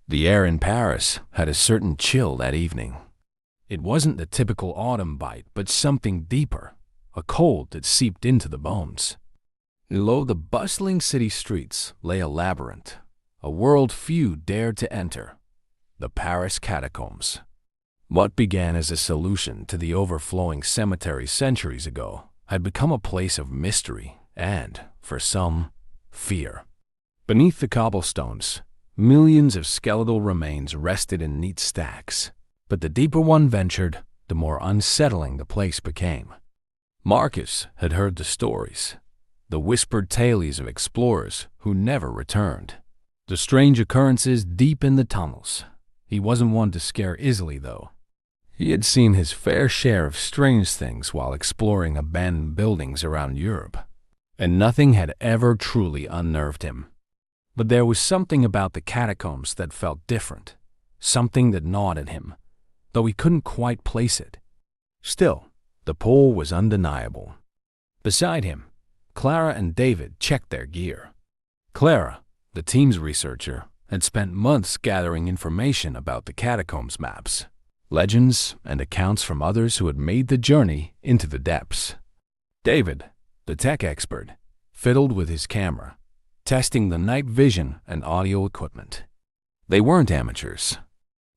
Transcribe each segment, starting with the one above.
The air in Paris had a certain chill that evening. It wasn't the typical autumn bite, but something deeper, a cold that seeped into the bones. Below the bustling city streets lay a labyrinth, a world few dared to enter, the Paris catacombs. What began as a solution to the overflowing cemetery centuries ago had become a place of mystery and, for some, fear. Beneath the cobblestones, millions of skeletal remains rested in neat stacks, but the deeper one ventured, the more unsettling the place became. Marcus had heard the stories, the whispered tales of explorers who never returned, the strange occurrences deep in the tunnels. He wasn't one to scare easily, though. He had seen his fair share of strange things while exploring abandoned buildings around Europe, and nothing had ever truly unnerved him. But there was something about the catacombs that felt different, something that gnawed at him, though he couldn't quite place it. Still, the pull was undeniable. Beside him, Clara and David checked their gear. Clara, the team's researcher, had spent months gathering information about the catacombs maps, legends, and accounts from others who had made the journey into the depths. David, the tech expert, fiddled with his camera, testing the night vision and audio equipment. They weren't amateurs.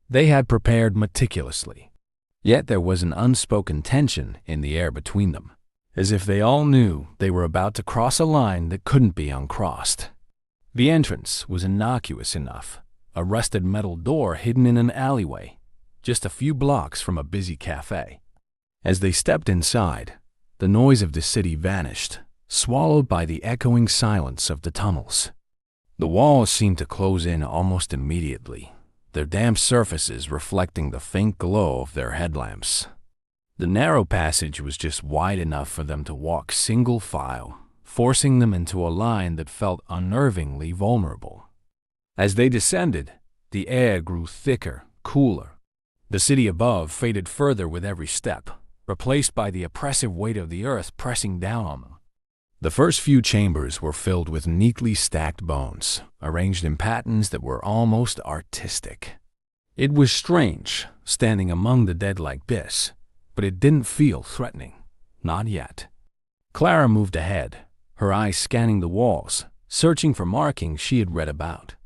They had prepared meticulously. Yet there was an unspoken tension in the air between them, as if they all knew they were about to cross a line that couldn't be uncrossed. The entrance was innocuous enough, a rusted metal door hidden in an alleyway, just a few blocks from a busy cafe. As they stepped inside, the noise of the city vanished, swallowed by the echoing silence of the tunnels. The walls seemed to close in almost immediately, their damp surfaces reflecting the faint glow of their headlamps. The narrow passage was just wide enough for them to walk single file, forcing them into a line that felt unnervingly vulnerable. As they descended, the air grew thicker, cooler. The city above faded further with every step, replaced by the oppressive weight of the earth pressing down on them. The first few chambers were filled with neatly stacked bones, arranged in patterns that were almost artistic. It was strange, standing among the dead like this, but it didn't feel threatening. Not yet. Clara moved ahead, her eyes scanning the walls, searching for markings she had read about.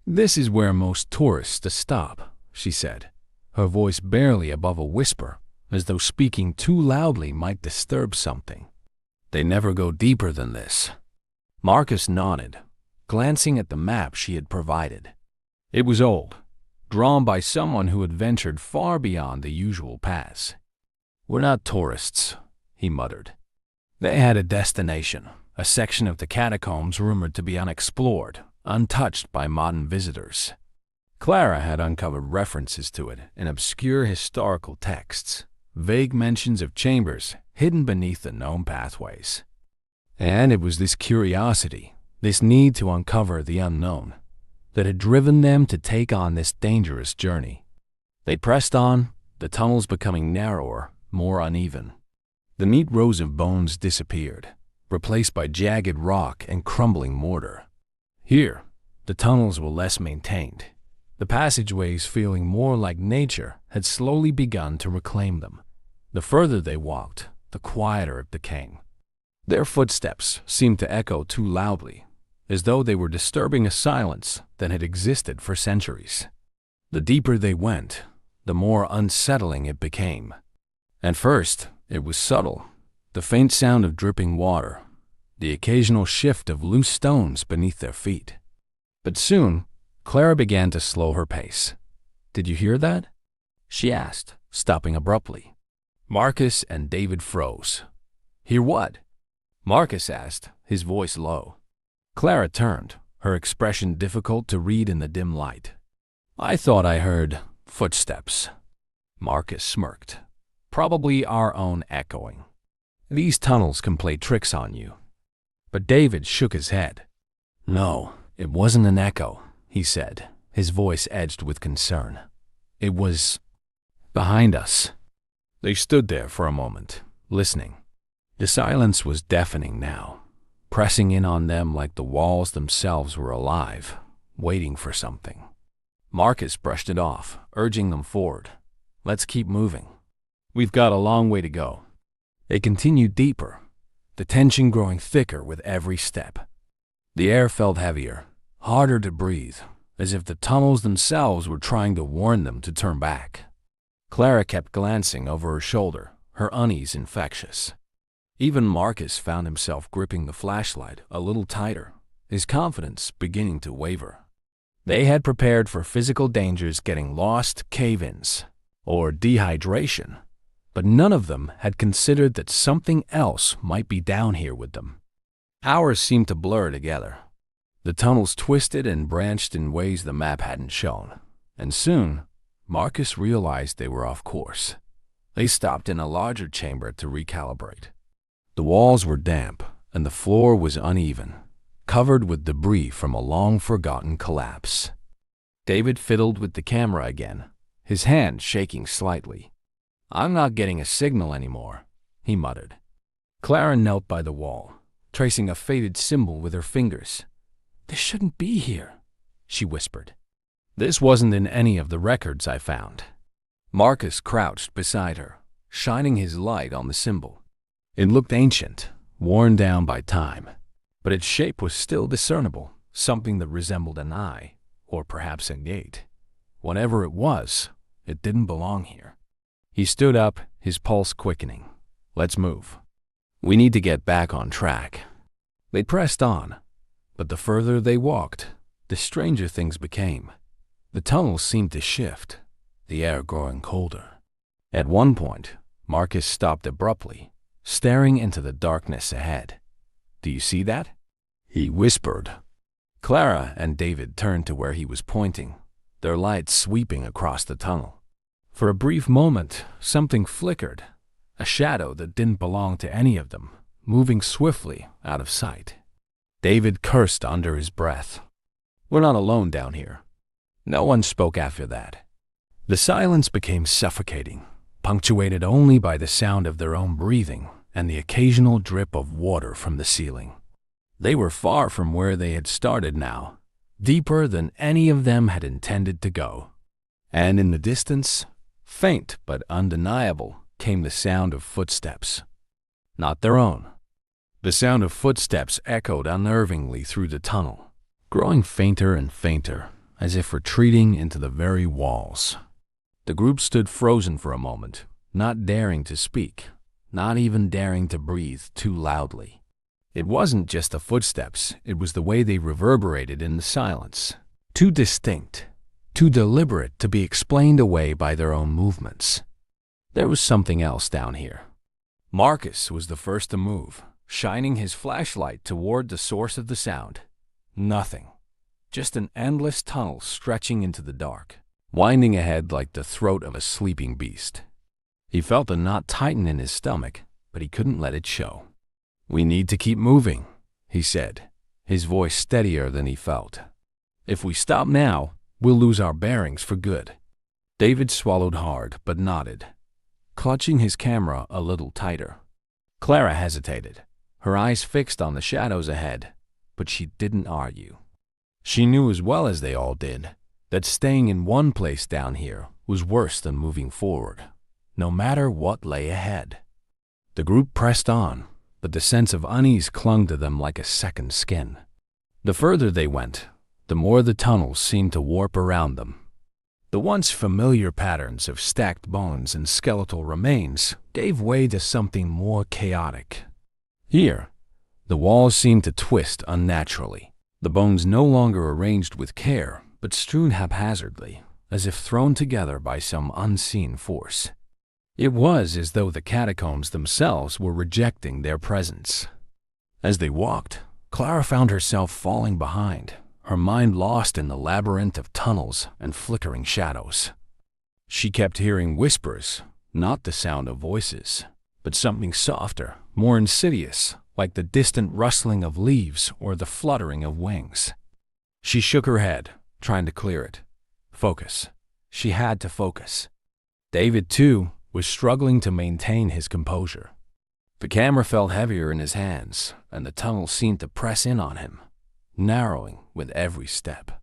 "This is where most tourists stop," she said, her voice barely above a whisper, as though speaking too loudly might disturb something. "They never go deeper than this." Marcus nodded, glancing at the map she had provided. It was old, drawn by someone who had ventured far beyond the usual paths. "We're not tourists," he muttered. They had a destination, a section of the catacombs rumored to be unexplored, untouched by modern visitors. Clara had uncovered references to it in obscure historical texts, vague mentions of chambers hidden beneath the known pathways. And it was this curiosity, this need to uncover the unknown, that had driven them to take on this dangerous journey. They pressed on, the tunnels becoming narrower, more uneven. The neat rows of bones disappeared, replaced by jagged rock and crumbling mortar. Here, the tunnels were less maintained. The passageways, feeling more like nature, had slowly begun to reclaim them. The further they walked, the quieter it became. Their footsteps seemed to echo too loudly, as though they were disturbing a silence that had existed for centuries. The deeper they went, the more unsettling it became. At first, it was subtle, the faint sound of dripping water, the occasional shift of loose stones beneath their feet. But soon, Clara began to slow her pace. "Did you hear that?" she asked, stopping abruptly. Marcus and David froze. "Hear what?" Marcus asked, his voice low. Clara turned, her expression difficult to read in the dim light. "I thought I heard footsteps." Marcus smirked. "Probably our own echoing. These tunnels can play tricks on you." But David shook his head. "No, it wasn't an echo," he said, his voice edged with concern. "It was behind us." They stood there for a moment, listening. The silence was deafening now, pressing in on them like the walls themselves were alive, waiting for something. Marcus brushed it off, urging them forward. Let's keep moving. We've got a long way to go. They continued deeper, the tension growing thicker with every step. The air felt heavier, harder to breathe, as if the tunnels themselves were trying to warn them to turn back. Clara kept glancing over her shoulder, her unease infectious. Even Marcus found himself gripping the flashlight a little tighter, his confidence beginning to waver. They had prepared for physical dangers, getting lost, cave-ins, or dehydration, but none of them had considered that something else might be down here with them. Hours seemed to blur together. The tunnels twisted and branched in ways the map hadn't shown, and soon Marcus realized they were off course. They stopped in a larger chamber to recalibrate. The walls were damp, and the floor was uneven, covered with debris from a long-forgotten collapse. David fiddled with the camera again, his hand shaking slightly. "I'm not getting a signal anymore," he muttered. Clara knelt by the wall, tracing a faded symbol with her fingers. "This shouldn't be here," she whispered. "This wasn't in any of the records I found." Marcus crouched beside her, shining his light on the symbol. It looked ancient, worn down by time, but its shape was still discernible, something that resembled an eye, or perhaps a gate. Whatever it was, it didn't belong here. He stood up, his pulse quickening. "Let's move. We need to get back on track." They pressed on, but the further they walked, the stranger things became. The tunnels seemed to shift, the air growing colder. At one point, Marcus stopped abruptly, staring into the darkness ahead. "Do you see that?" he whispered. Clara and David turned to where he was pointing, their lights sweeping across the tunnel. For a brief moment, something flickered, a shadow that didn't belong to any of them, moving swiftly out of sight. David cursed under his breath. "We're not alone down here." No one spoke after that. The silence became suffocating, punctuated only by the sound of their own breathing and the occasional drip of water from the ceiling. They were far from where they had started now, deeper than any of them had intended to go. And in the distance, faint but undeniable, came the sound of footsteps. Not their own. The sound of footsteps echoed unnervingly through the tunnel, growing fainter and fainter, as if retreating into the very walls. The group stood frozen for a moment, not daring to speak, not even daring to breathe too loudly. It wasn't just the footsteps, it was the way they reverberated in the silence. Too distinct, too deliberate to be explained away by their own movements. There was something else down here. Marcus was the first to move, shining his flashlight toward the source of the sound. Nothing. Just an endless tunnel stretching into the dark, winding ahead like the throat of a sleeping beast. He felt a knot tighten in his stomach, but he couldn't let it show. "We need to keep moving," he said, his voice steadier than he felt. "If we stop now, we'll lose our bearings for good." David swallowed hard, but nodded, clutching his camera a little tighter. Clara hesitated, her eyes fixed on the shadows ahead, but she didn't argue. She knew as well as they all did that staying in one place down here was worse than moving forward, no matter what lay ahead. The group pressed on, but the sense of unease clung to them like a second skin. The further they went, the more the tunnels seemed to warp around them. The once familiar patterns of stacked bones and skeletal remains gave way to something more chaotic. Here, the walls seemed to twist unnaturally, the bones no longer arranged with care, but strewn haphazardly, as if thrown together by some unseen force. It was as though the catacombs themselves were rejecting their presence. As they walked, Clara found herself falling behind, her mind lost in the labyrinth of tunnels and flickering shadows. She kept hearing whispers, not the sound of voices, but something softer, more insidious, like the distant rustling of leaves or the fluttering of wings. She shook her head, trying to clear it. Focus. She had to focus. David, too, was struggling to maintain his composure. The camera felt heavier in his hands, and the tunnel seemed to press in on him, narrowing with every step.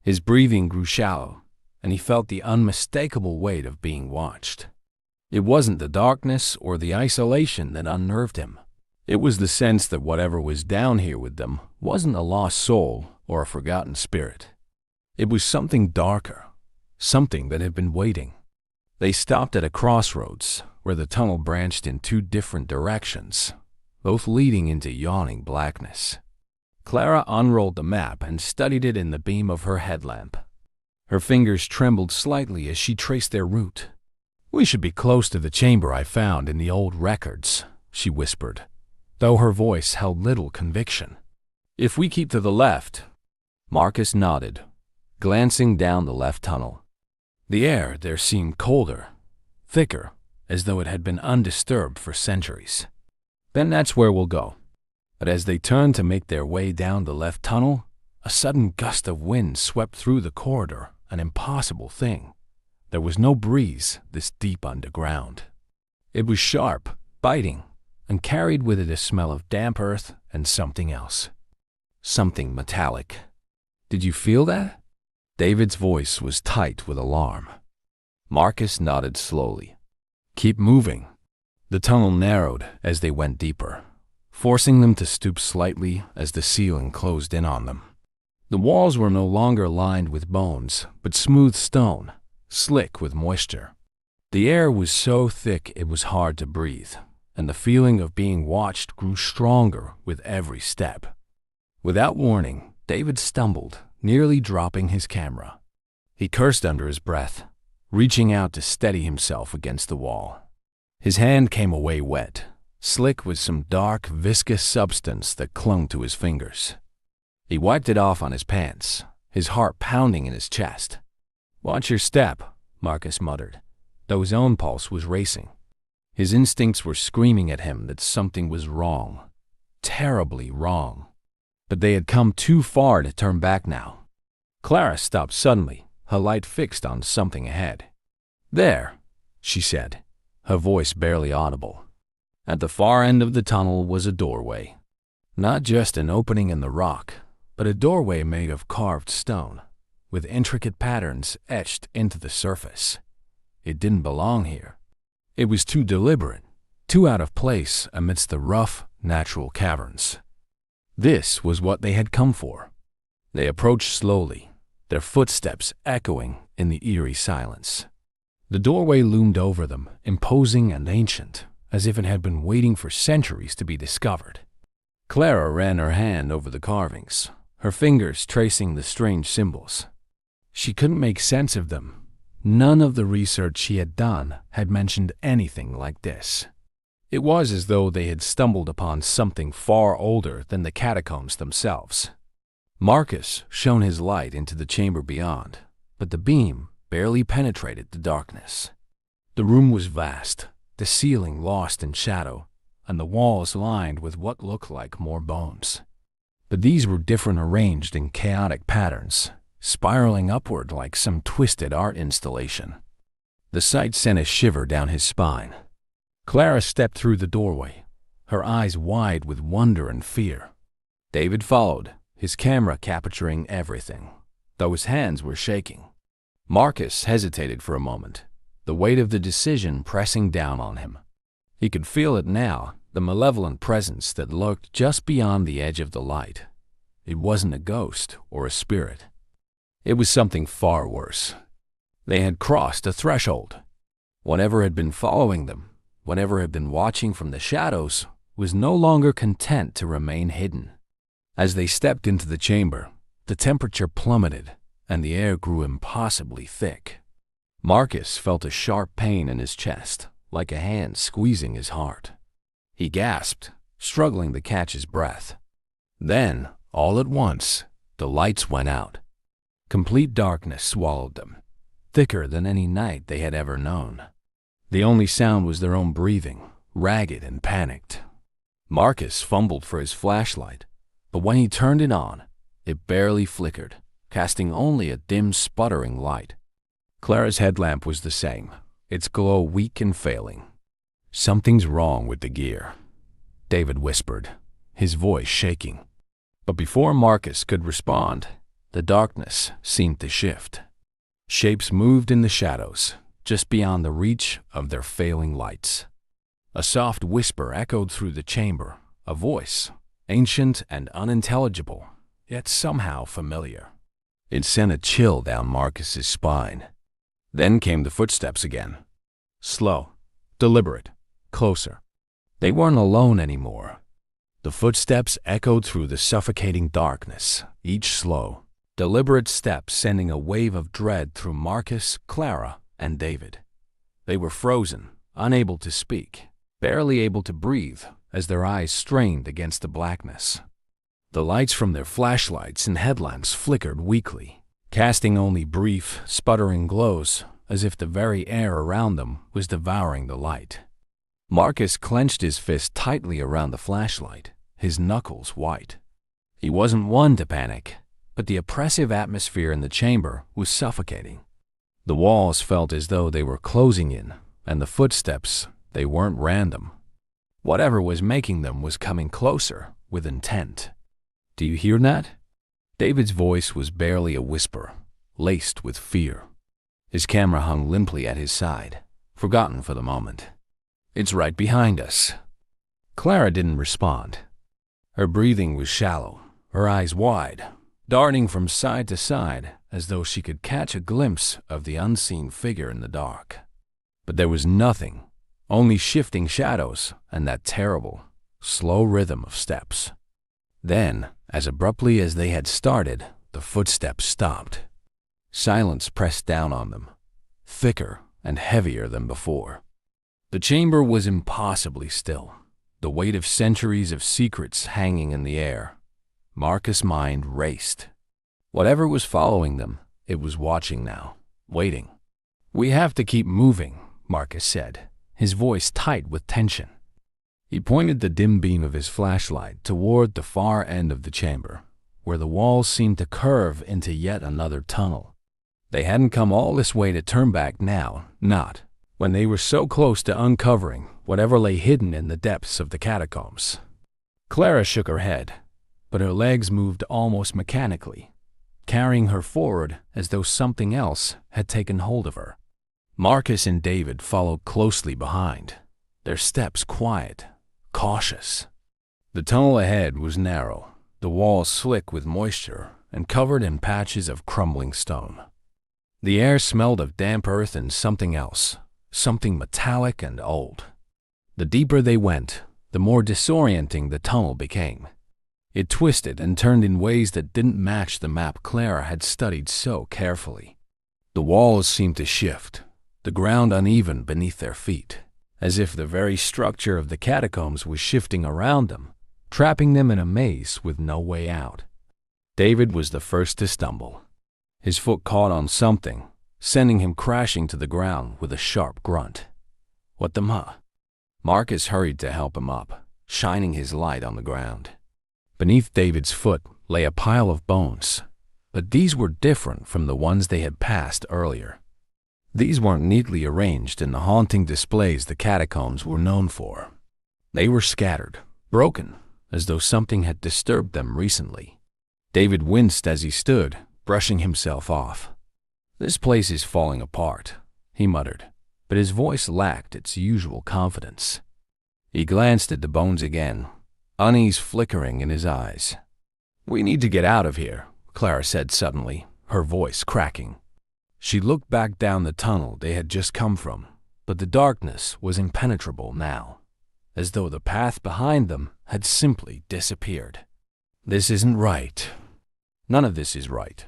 His breathing grew shallow, and he felt the unmistakable weight of being watched. It wasn't the darkness or the isolation that unnerved him. It was the sense that whatever was down here with them wasn't a lost soul or a forgotten spirit. It was something darker, something that had been waiting. They stopped at a crossroads where the tunnel branched in two different directions, both leading into yawning blackness. Clara unrolled the map and studied it in the beam of her headlamp. Her fingers trembled slightly as she traced their route. "We should be close to the chamber I found in the old records," she whispered, though her voice held little conviction. "If we keep to the left." Marcus nodded, glancing down the left tunnel. The air there seemed colder, thicker, as though it had been undisturbed for centuries. "Then that's where we'll go." But as they turned to make their way down the left tunnel, a sudden gust of wind swept through the corridor, an impossible thing. There was no breeze this deep underground. It was sharp, biting, and carried with it a smell of damp earth and something else. Something metallic. "Did you feel that?" David's voice was tight with alarm. Marcus nodded slowly. "Keep moving." The tunnel narrowed as they went deeper, forcing them to stoop slightly as the ceiling closed in on them. The walls were no longer lined with bones, but smooth stone, slick with moisture. The air was so thick it was hard to breathe, and the feeling of being watched grew stronger with every step. Without warning, David stumbled, nearly dropping his camera. He cursed under his breath, reaching out to steady himself against the wall. His hand came away wet, slick with some dark, viscous substance that clung to his fingers. He wiped it off on his pants, his heart pounding in his chest. "Watch your step," Marcus muttered, though his own pulse was racing. His instincts were screaming at him that something was wrong, terribly wrong. But they had come too far to turn back now. Clara stopped suddenly, her light fixed on something ahead. "There," she said, her voice barely audible. At the far end of the tunnel was a doorway. Not just an opening in the rock, but a doorway made of carved stone, with intricate patterns etched into the surface. It didn't belong here. It was too deliberate, too out of place amidst the rough, natural caverns. This was what they had come for. They approached slowly, their footsteps echoing in the eerie silence. The doorway loomed over them, imposing and ancient, as if it had been waiting for centuries to be discovered. Clara ran her hand over the carvings, her fingers tracing the strange symbols. She couldn't make sense of them. None of the research she had done had mentioned anything like this. It was as though they had stumbled upon something far older than the catacombs themselves. Marcus shone his light into the chamber beyond, but the beam barely penetrated the darkness. The room was vast, the ceiling lost in shadow, and the walls lined with what looked like more bones. But these were different, arranged in chaotic patterns, spiraling upward like some twisted art installation. The sight sent a shiver down his spine. Clara stepped through the doorway, her eyes wide with wonder and fear. David followed, his camera capturing everything, though his hands were shaking. Marcus hesitated for a moment, the weight of the decision pressing down on him. He could feel it now, the malevolent presence that lurked just beyond the edge of the light. It wasn't a ghost or a spirit. It was something far worse. They had crossed a threshold. Whatever had been following them, whatever had been watching from the shadows, was no longer content to remain hidden. As they stepped into the chamber, the temperature plummeted, and the air grew impossibly thick. Marcus felt a sharp pain in his chest, like a hand squeezing his heart. He gasped, struggling to catch his breath. Then, all at once, the lights went out. Complete darkness swallowed them, thicker than any night they had ever known. The only sound was their own breathing, ragged and panicked. Marcus fumbled for his flashlight, but when he turned it on, it barely flickered, casting only a dim, sputtering light. Clara's headlamp was the same, its glow weak and failing. "Something's wrong with the gear," David whispered, his voice shaking. But before Marcus could respond, the darkness seemed to shift. Shapes moved in the shadows, just beyond the reach of their failing lights. A soft whisper echoed through the chamber, a voice, ancient and unintelligible, yet somehow familiar. It sent a chill down Marcus's spine. Then came the footsteps again. Slow, deliberate, closer. They weren't alone anymore. The footsteps echoed through the suffocating darkness, each slow, deliberate step sending a wave of dread through Marcus, Clara, and David. They were frozen, unable to speak, barely able to breathe as their eyes strained against the blackness. The lights from their flashlights and headlamps flickered weakly, casting only brief, sputtering glows as if the very air around them was devouring the light. Marcus clenched his fist tightly around the flashlight, his knuckles white. He wasn't one to panic, but the oppressive atmosphere in the chamber was suffocating. The walls felt as though they were closing in, and the footsteps, they weren't random. Whatever was making them was coming closer, with intent. "Do you hear that?" David's voice was barely a whisper, laced with fear. His camera hung limply at his side, forgotten for the moment. "It's right behind us." Clara didn't respond. Her breathing was shallow, her eyes wide, darting from side to side as though she could catch a glimpse of the unseen figure in the dark. But there was nothing, only shifting shadows and that terrible, slow rhythm of steps. Then, as abruptly as they had started, the footsteps stopped. Silence pressed down on them, thicker and heavier than before. The chamber was impossibly still, the weight of centuries of secrets hanging in the air. Marcus' mind raced. Whatever was following them, it was watching now, waiting. "We have to keep moving," Marcus said, his voice tight with tension. He pointed the dim beam of his flashlight toward the far end of the chamber, where the walls seemed to curve into yet another tunnel. They hadn't come all this way to turn back now, not when they were so close to uncovering whatever lay hidden in the depths of the catacombs. Clara shook her head, but her legs moved almost mechanically, carrying her forward as though something else had taken hold of her. Marcus and David followed closely behind, their steps quiet, cautious. The tunnel ahead was narrow, the walls slick with moisture and covered in patches of crumbling stone. The air smelled of damp earth and something else, something metallic and old. The deeper they went, the more disorienting the tunnel became. It twisted and turned in ways that didn't match the map Clara had studied so carefully. The walls seemed to shift, the ground uneven beneath their feet, as if the very structure of the catacombs was shifting around them, trapping them in a maze with no way out. David was the first to stumble. His foot caught on something, sending him crashing to the ground with a sharp grunt. "What the ma?" Marcus hurried to help him up, shining his light on the ground. Beneath David's foot lay a pile of bones, but these were different from the ones they had passed earlier. These weren't neatly arranged in the haunting displays the catacombs were known for. They were scattered, broken, as though something had disturbed them recently. David winced as he stood, brushing himself off. "This place is falling apart," he muttered, but his voice lacked its usual confidence. He glanced at the bones again, unease flickering in his eyes. "We need to get out of here," Clara said suddenly, her voice cracking. She looked back down the tunnel they had just come from, but the darkness was impenetrable now, as though the path behind them had simply disappeared. "This isn't right. None of this is right."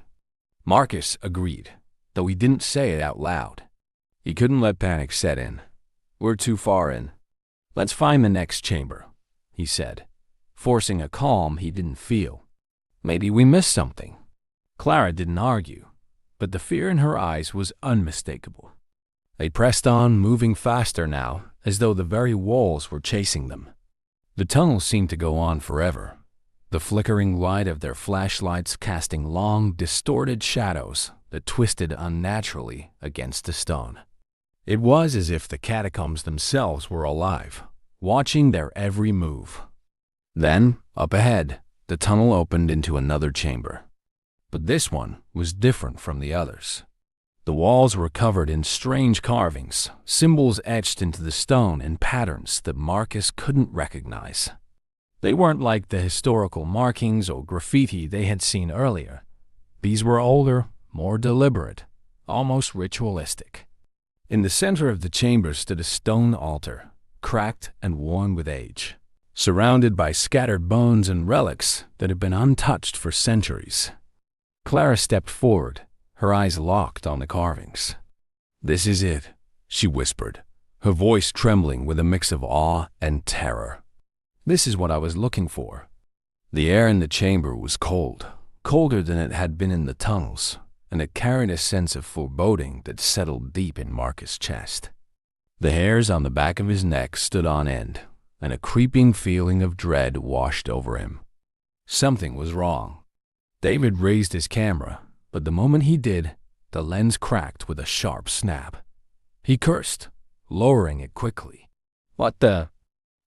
Marcus agreed, though he didn't say it out loud. He couldn't let panic set in. "We're too far in. Let's find the next chamber," he said, forcing a calm he didn't feel. "Maybe we missed something." Clara didn't argue, but the fear in her eyes was unmistakable. They pressed on, moving faster now, as though the very walls were chasing them. The tunnel seemed to go on forever, the flickering light of their flashlights casting long, distorted shadows that twisted unnaturally against the stone. It was as if the catacombs themselves were alive, watching their every move. Then, up ahead, the tunnel opened into another chamber. But this one was different from the others. The walls were covered in strange carvings, symbols etched into the stone in patterns that Marcus couldn't recognize. They weren't like the historical markings or graffiti they had seen earlier. These were older, more deliberate, almost ritualistic. In the center of the chamber stood a stone altar, cracked and worn with age, surrounded by scattered bones and relics that had been untouched for centuries. Clara stepped forward, her eyes locked on the carvings. "This is it," she whispered, her voice trembling with a mix of awe and terror. "This is what I was looking for." The air in the chamber was cold, colder than it had been in the tunnels, and it carried a sense of foreboding that settled deep in Marcus' chest. The hairs on the back of his neck stood on end, and a creeping feeling of dread washed over him. Something was wrong. David raised his camera, but the moment he did, the lens cracked with a sharp snap. He cursed, lowering it quickly. "What the?"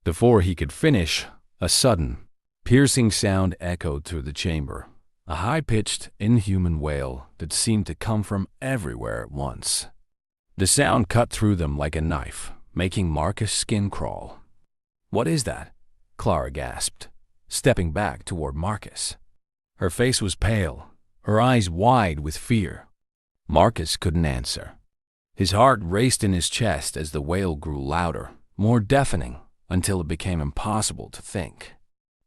Before he could finish, a sudden, piercing sound echoed through the chamber, a high-pitched, inhuman wail that seemed to come from everywhere at once. The sound cut through them like a knife, making Marcus' skin crawl. "What is that?" Clara gasped, stepping back toward Marcus. Her face was pale, her eyes wide with fear. Marcus couldn't answer. His heart raced in his chest as the wail grew louder, more deafening, until it became impossible to think.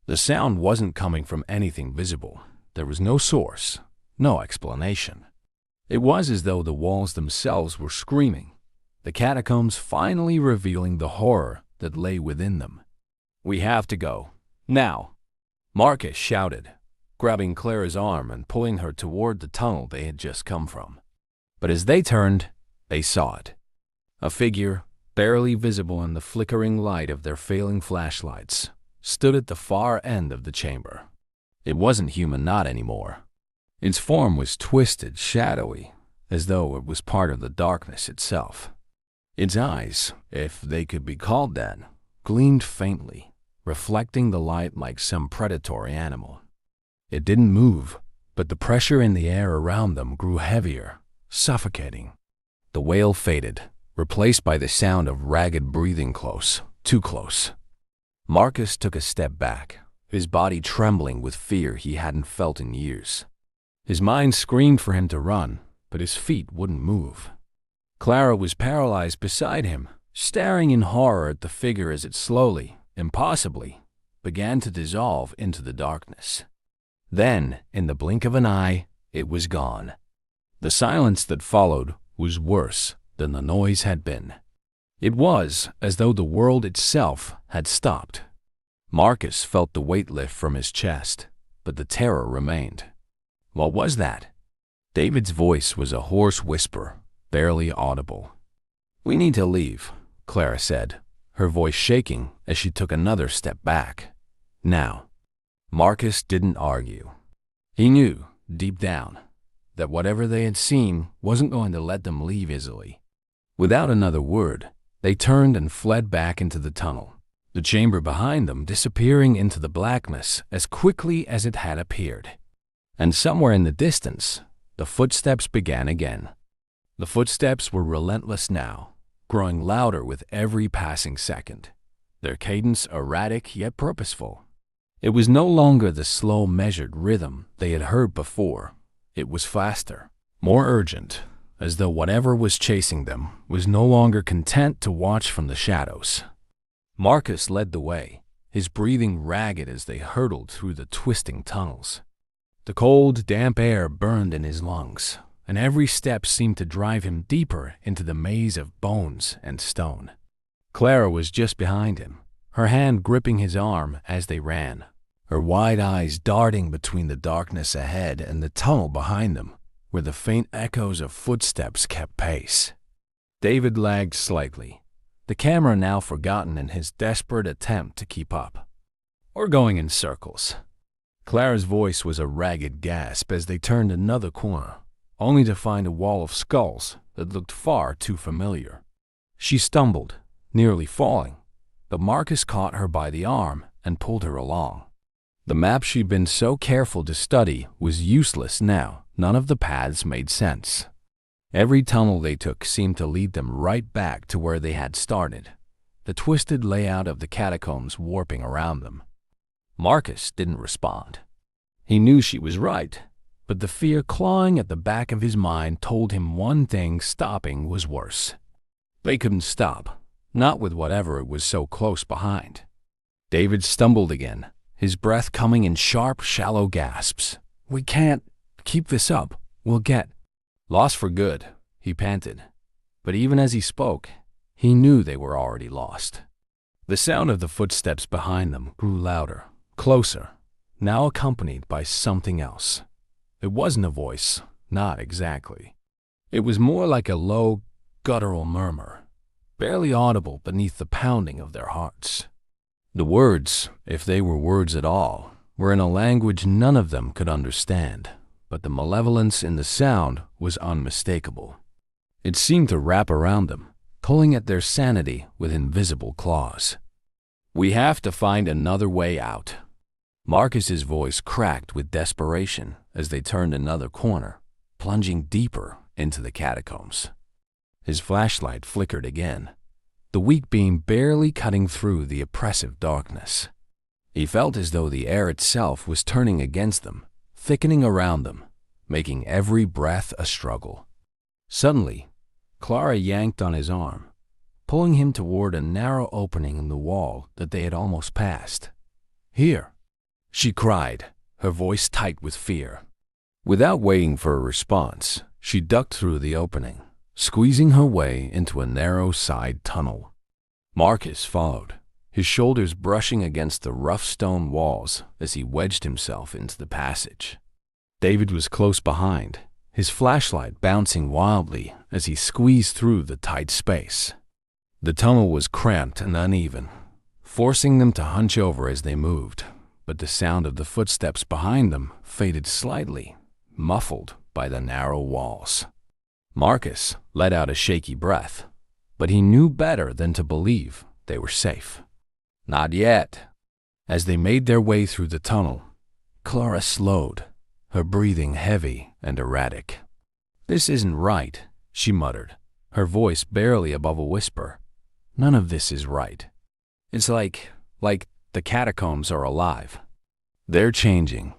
The sound wasn't coming from anything visible. There was no source, no explanation. It was as though the walls themselves were screaming, the catacombs finally revealing the horror that lay within them. "We have to go. Now!" Marcus shouted, grabbing Clara's arm and pulling her toward the tunnel they had just come from. But as they turned, they saw it. A figure, barely visible in the flickering light of their failing flashlights, stood at the far end of the chamber. It wasn't human, not anymore. Its form was twisted, shadowy, as though it was part of the darkness itself. Its eyes, if they could be called that, gleamed faintly, reflecting the light like some predatory animal. It didn't move, but the pressure in the air around them grew heavier, suffocating. The wail faded, replaced by the sound of ragged breathing close, too close. Marcus took a step back, his body trembling with fear he hadn't felt in years. His mind screamed for him to run, but his feet wouldn't move. Clara was paralyzed beside him, staring in horror at the figure as it slowly, impossibly, began to dissolve into the darkness. Then, in the blink of an eye, it was gone. The silence that followed was worse than the noise had been. It was as though the world itself had stopped. Marcus felt the weight lift from his chest, but the terror remained. What was that? David's voice was a hoarse whisper, barely audible. "We need to leave," Clara said, her voice shaking as she took another step back. "Now." Marcus didn't argue. He knew, deep down, that whatever they had seen wasn't going to let them leave easily. Without another word, they turned and fled back into the tunnel, the chamber behind them disappearing into the blackness as quickly as it had appeared. And somewhere in the distance, the footsteps began again. The footsteps were relentless now, growing louder with every passing second, their cadence erratic yet purposeful. It was no longer the slow, measured rhythm they had heard before. It was faster, more urgent, as though whatever was chasing them was no longer content to watch from the shadows. Marcus led the way, his breathing ragged as they hurtled through the twisting tunnels. The cold, damp air burned in his lungs, and every step seemed to drive him deeper into the maze of bones and stone. Clara was just behind him, her hand gripping his arm as they ran, her wide eyes darting between the darkness ahead and the tunnel behind them, where the faint echoes of footsteps kept pace. David lagged slightly, the camera now forgotten in his desperate attempt to keep up. "We're going in circles." Clara's voice was a ragged gasp as they turned another corner, only to find a wall of skulls that looked far too familiar. She stumbled, nearly falling, but Marcus caught her by the arm and pulled her along. The map she'd been so careful to study was useless now. None of the paths made sense. Every tunnel they took seemed to lead them right back to where they had started, the twisted layout of the catacombs warping around them. Marcus didn't respond. He knew she was right, but the fear clawing at the back of his mind told him one thing: stopping was worse. They couldn't stop, not with whatever it was so close behind. David stumbled again, his breath coming in sharp, shallow gasps. "We can't keep this up. We'll get lost for good," he panted. But even as he spoke, he knew they were already lost. The sound of the footsteps behind them grew louder, closer, now accompanied by something else. It wasn't a voice, not exactly. It was more like a low, guttural murmur, barely audible beneath the pounding of their hearts. The words, if they were words at all, were in a language none of them could understand, but the malevolence in the sound was unmistakable. It seemed to wrap around them, pulling at their sanity with invisible claws. "We have to find another way out." Marcus's voice cracked with desperation as they turned another corner, plunging deeper into the catacombs. His flashlight flickered again, the weak beam barely cutting through the oppressive darkness. He felt as though the air itself was turning against them, thickening around them, making every breath a struggle. Suddenly, Clara yanked on his arm, pulling him toward a narrow opening in the wall that they had almost passed. "Here!" she cried, her voice tight with fear. Without waiting for a response, she ducked through the opening, squeezing her way into a narrow side tunnel. Marcus followed, his shoulders brushing against the rough stone walls as he wedged himself into the passage. David was close behind, his flashlight bouncing wildly as he squeezed through the tight space. The tunnel was cramped and uneven, forcing them to hunch over as they moved, but the sound of the footsteps behind them faded slightly, muffled by the narrow walls. Marcus let out a shaky breath, but he knew better than to believe they were safe. Not yet. As they made their way through the tunnel, Clara slowed, her breathing heavy and erratic. "This isn't right," she muttered, her voice barely above a whisper. "None of this is right. It's like the catacombs are alive. They're changing."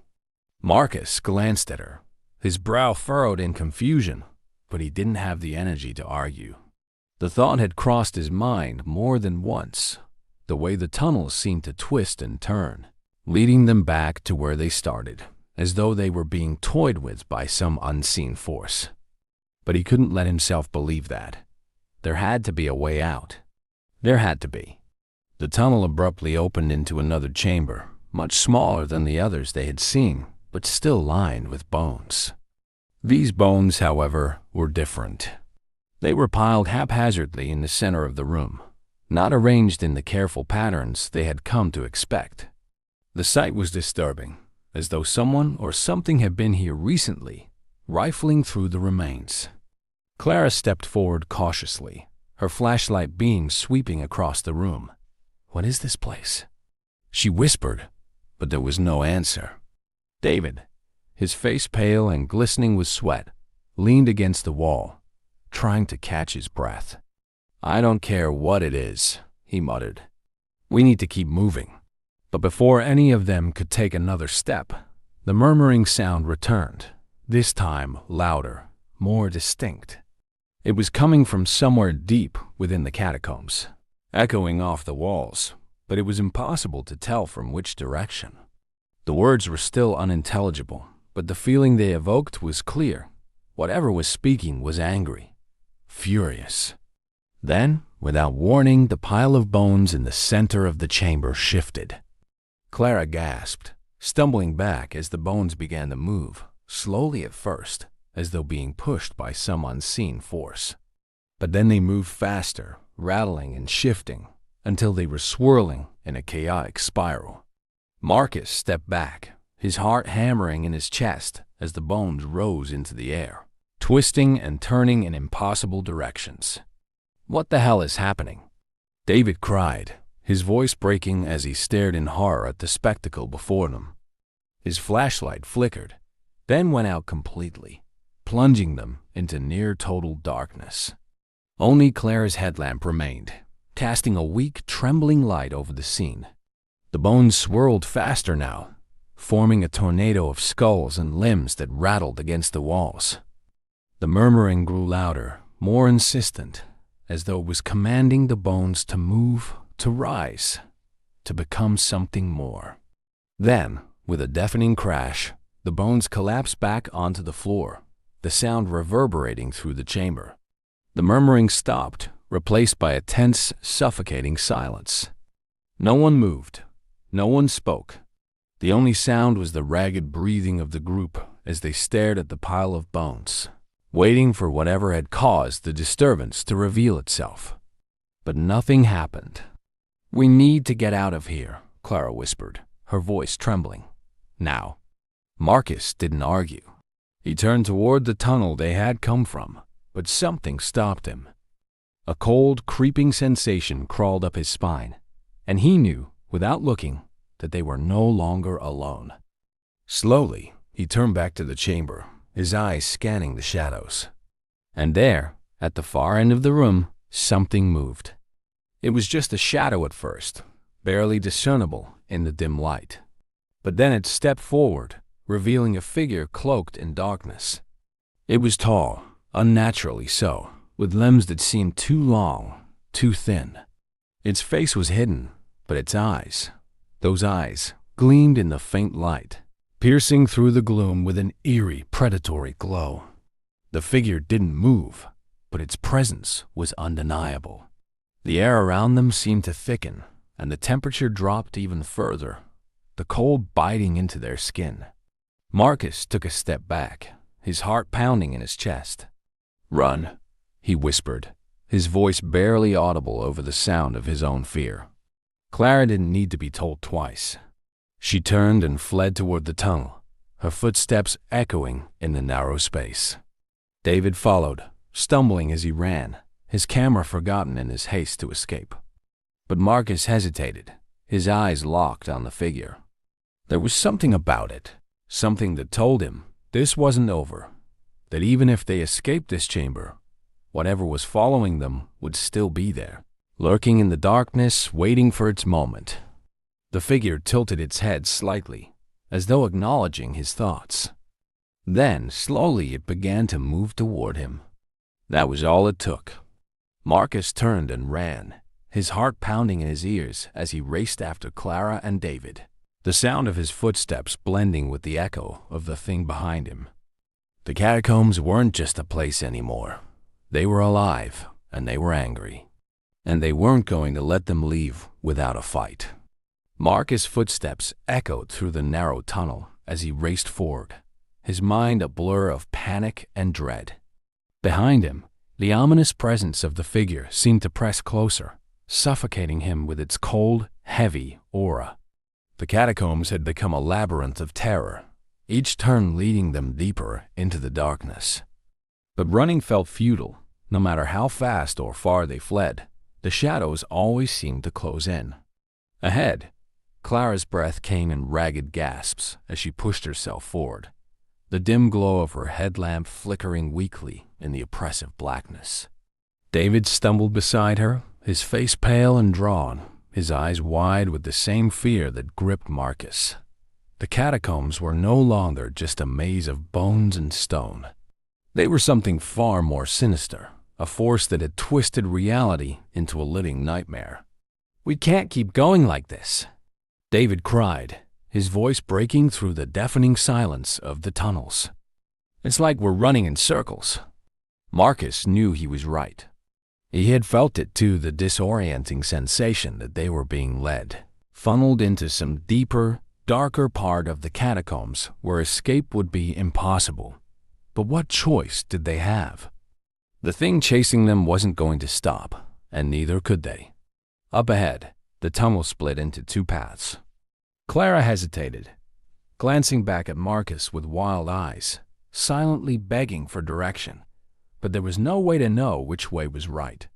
Marcus glanced at her, his brow furrowed in confusion, but he didn't have the energy to argue. The thought had crossed his mind more than once, the way the tunnels seemed to twist and turn, leading them back to where they started, as though they were being toyed with by some unseen force. But he couldn't let himself believe that. There had to be a way out. There had to be. The tunnel abruptly opened into another chamber, much smaller than the others they had seen, but still lined with bones. These bones, however, were different. They were piled haphazardly in the center of the room, not arranged in the careful patterns they had come to expect. The sight was disturbing, as though someone or something had been here recently, rifling through the remains. Clara stepped forward cautiously, her flashlight beam sweeping across the room. "What is this place?" she whispered, but there was no answer. David, his face pale and glistening with sweat, leaned against the wall, trying to catch his breath. "I don't care what it is," he muttered. "We need to keep moving." But before any of them could take another step, the murmuring sound returned, this time louder, more distinct. It was coming from somewhere deep within the catacombs, echoing off the walls, but it was impossible to tell from which direction. The words were still unintelligible, but the feeling they evoked was clear. Whatever was speaking was angry, furious. Then, without warning, the pile of bones in the center of the chamber shifted. Clara gasped, stumbling back as the bones began to move, slowly at first, as though being pushed by some unseen force. But then they moved faster, rattling and shifting, until they were swirling in a chaotic spiral. Marcus stepped back, his heart hammering in his chest as the bones rose into the air, twisting and turning in impossible directions. "What the hell is happening?" David cried, his voice breaking as he stared in horror at the spectacle before them. His flashlight flickered, then went out completely, plunging them into near-total darkness. Only Clara's headlamp remained, casting a weak, trembling light over the scene. The bones swirled faster now, forming a tornado of skulls and limbs that rattled against the walls. The murmuring grew louder, more insistent, as though it was commanding the bones to move, to rise, to become something more. Then, with a deafening crash, the bones collapsed back onto the floor, the sound reverberating through the chamber. The murmuring stopped, replaced by a tense, suffocating silence. No one moved. No one spoke. The only sound was the ragged breathing of the group as they stared at the pile of bones, waiting for whatever had caused the disturbance to reveal itself. But nothing happened. "We need to get out of here," Clara whispered, her voice trembling. "Now." Marcus didn't argue. He turned toward the tunnel they had come from, but something stopped him. A cold, creeping sensation crawled up his spine, and he knew, without looking, that they were no longer alone. Slowly, he turned back to the chamber, his eyes scanning the shadows. And there, at the far end of the room, something moved. It was just a shadow at first, barely discernible in the dim light. But then it stepped forward, revealing a figure cloaked in darkness. It was tall, unnaturally so, with limbs that seemed too long, too thin. Its face was hidden, but its eyes, those eyes, gleamed in the faint light, piercing through the gloom with an eerie, predatory glow. The figure didn't move, but its presence was undeniable. The air around them seemed to thicken, and the temperature dropped even further, the cold biting into their skin. Marcus took a step back, his heart pounding in his chest. "Run," he whispered, his voice barely audible over the sound of his own fear. Clara didn't need to be told twice. She turned and fled toward the tunnel, her footsteps echoing in the narrow space. David followed, stumbling as he ran, his camera forgotten in his haste to escape. But Marcus hesitated, his eyes locked on the figure. There was something about it, something that told him this wasn't over, that even if they escaped this chamber, whatever was following them would still be there, lurking in the darkness, waiting for its moment. The figure tilted its head slightly, as though acknowledging his thoughts. Then, slowly, it began to move toward him. That was all it took. Marcus turned and ran, his heart pounding in his ears as he raced after Clara and David, the sound of his footsteps blending with the echo of the thing behind him. The catacombs weren't just a place anymore. They were alive, and they were angry. And they weren't going to let them leave without a fight. Marcus' footsteps echoed through the narrow tunnel as he raced forward, his mind a blur of panic and dread. Behind him, the ominous presence of the figure seemed to press closer, suffocating him with its cold, heavy aura. The catacombs had become a labyrinth of terror, each turn leading them deeper into the darkness. But running felt futile. No matter how fast or far they fled, the shadows always seemed to close in. Ahead, Clara's breath came in ragged gasps as she pushed herself forward, the dim glow of her headlamp flickering weakly in the oppressive blackness. David stumbled beside her, his face pale and drawn, his eyes wide with the same fear that gripped Marcus. The catacombs were no longer just a maze of bones and stone. They were something far more sinister, a force that had twisted reality into a living nightmare. "We can't keep going like this," David cried, his voice breaking through the deafening silence of the tunnels. "It's like we're running in circles." Marcus knew he was right. He had felt it too, the disorienting sensation that they were being led, funneled into some deeper, darker part of the catacombs where escape would be impossible. But what choice did they have? The thing chasing them wasn't going to stop, and neither could they. Up ahead, the tunnel split into two paths. Clara hesitated, glancing back at Marcus with wild eyes, silently begging for direction. But there was no way to know which way was right.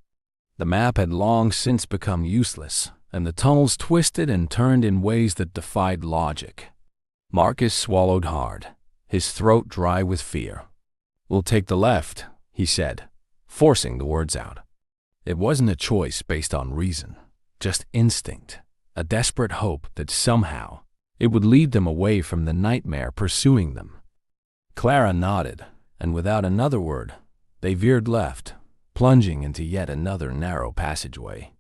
The map had long since become useless, and the tunnels twisted and turned in ways that defied logic. Marcus swallowed hard, his throat dry with fear. "We'll take the left," he said, forcing the words out. It wasn't a choice based on reason, just instinct, a desperate hope that somehow it would lead them away from the nightmare pursuing them. Clara nodded, and without another word, they veered left, plunging into yet another narrow passageway.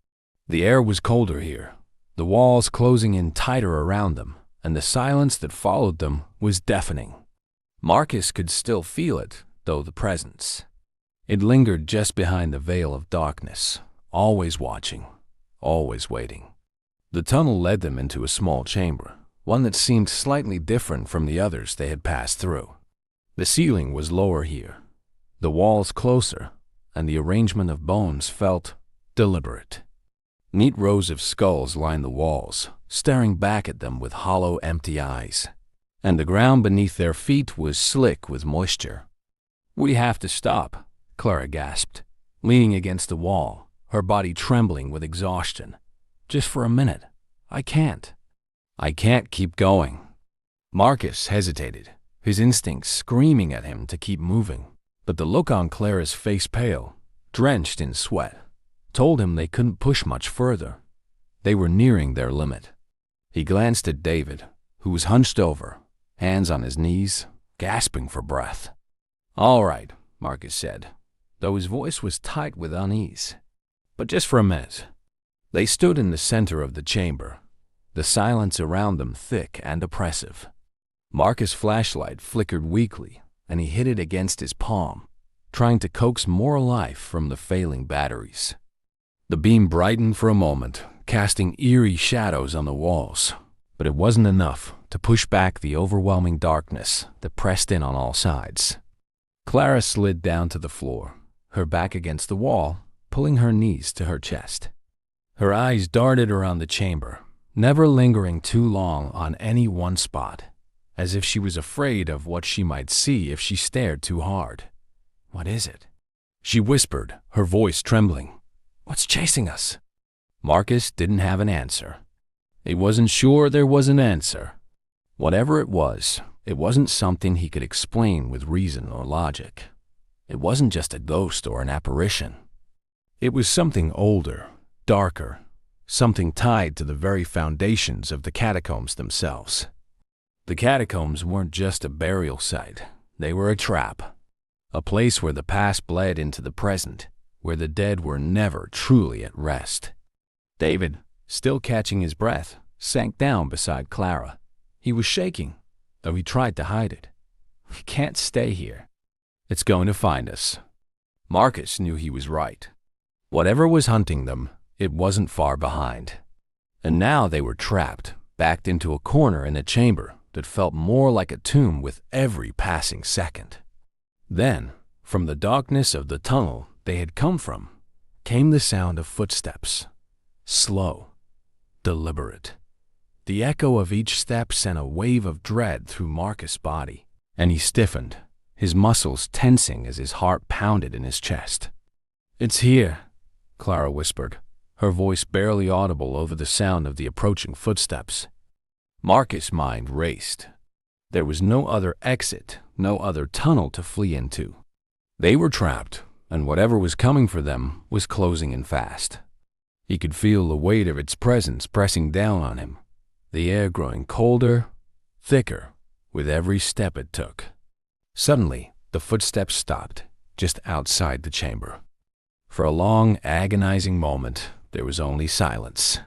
The air was colder here, the walls closing in tighter around them, and the silence that followed them was deafening. Marcus could still feel it, though the presence. It lingered just behind the veil of darkness, always watching, always waiting. The tunnel led them into a small chamber, one that seemed slightly different from the others they had passed through. The ceiling was lower here, the walls closer, and the arrangement of bones felt deliberate. Neat rows of skulls lined the walls, staring back at them with hollow, empty eyes, and the ground beneath their feet was slick with moisture. "We have to stop," Clara gasped, leaning against the wall, her body trembling with exhaustion. "Just for a minute. I can't keep going." Marcus hesitated, his instincts screaming at him to keep moving, but the look on Clara's face, pale, drenched in sweat, told him they couldn't push much further. They were nearing their limit. He glanced at David, who was hunched over, hands on his knees, gasping for breath. "All right," Marcus said, though his voice was tight with unease. "But just for a minute." They stood in the center of the chamber, the silence around them thick and oppressive. Marcus' flashlight flickered weakly, and he hit it against his palm, trying to coax more life from the failing batteries. The beam brightened for a moment, casting eerie shadows on the walls, but it wasn't enough to push back the overwhelming darkness that pressed in on all sides. Clara slid down to the floor, her back against the wall, pulling her knees to her chest. Her eyes darted around the chamber, never lingering too long on any one spot, as if she was afraid of what she might see if she stared too hard. "What is it?" she whispered, her voice trembling. "What's chasing us?" Marcus didn't have an answer. He wasn't sure there was an answer. Whatever it wasn't something he could explain with reason or logic. It wasn't just a ghost or an apparition. It was something older, darker, something tied to the very foundations of the catacombs themselves. The catacombs weren't just a burial site. They were a trap, a place where the past bled into the present, where the dead were never truly at rest. David, still catching his breath, sank down beside Clara. He was shaking, though he tried to hide it. "We can't stay here. It's going to find us." Marcus knew he was right. Whatever was hunting them, it wasn't far behind. And now they were trapped, backed into a corner in a chamber that felt more like a tomb with every passing second. Then, from the darkness of the tunnel they had come from, came the sound of footsteps. Slow, deliberate. The echo of each step sent a wave of dread through Marcus' body, and he stiffened, his muscles tensing as his heart pounded in his chest. "It's here," Clara whispered, her voice barely audible over the sound of the approaching footsteps. Marcus' mind raced. There was no other exit, no other tunnel to flee into. They were trapped, and whatever was coming for them was closing in fast. He could feel the weight of its presence pressing down on him, the air growing colder, thicker, with every step it took. Suddenly, the footsteps stopped, just outside the chamber. For a long, agonizing moment, there was only silence.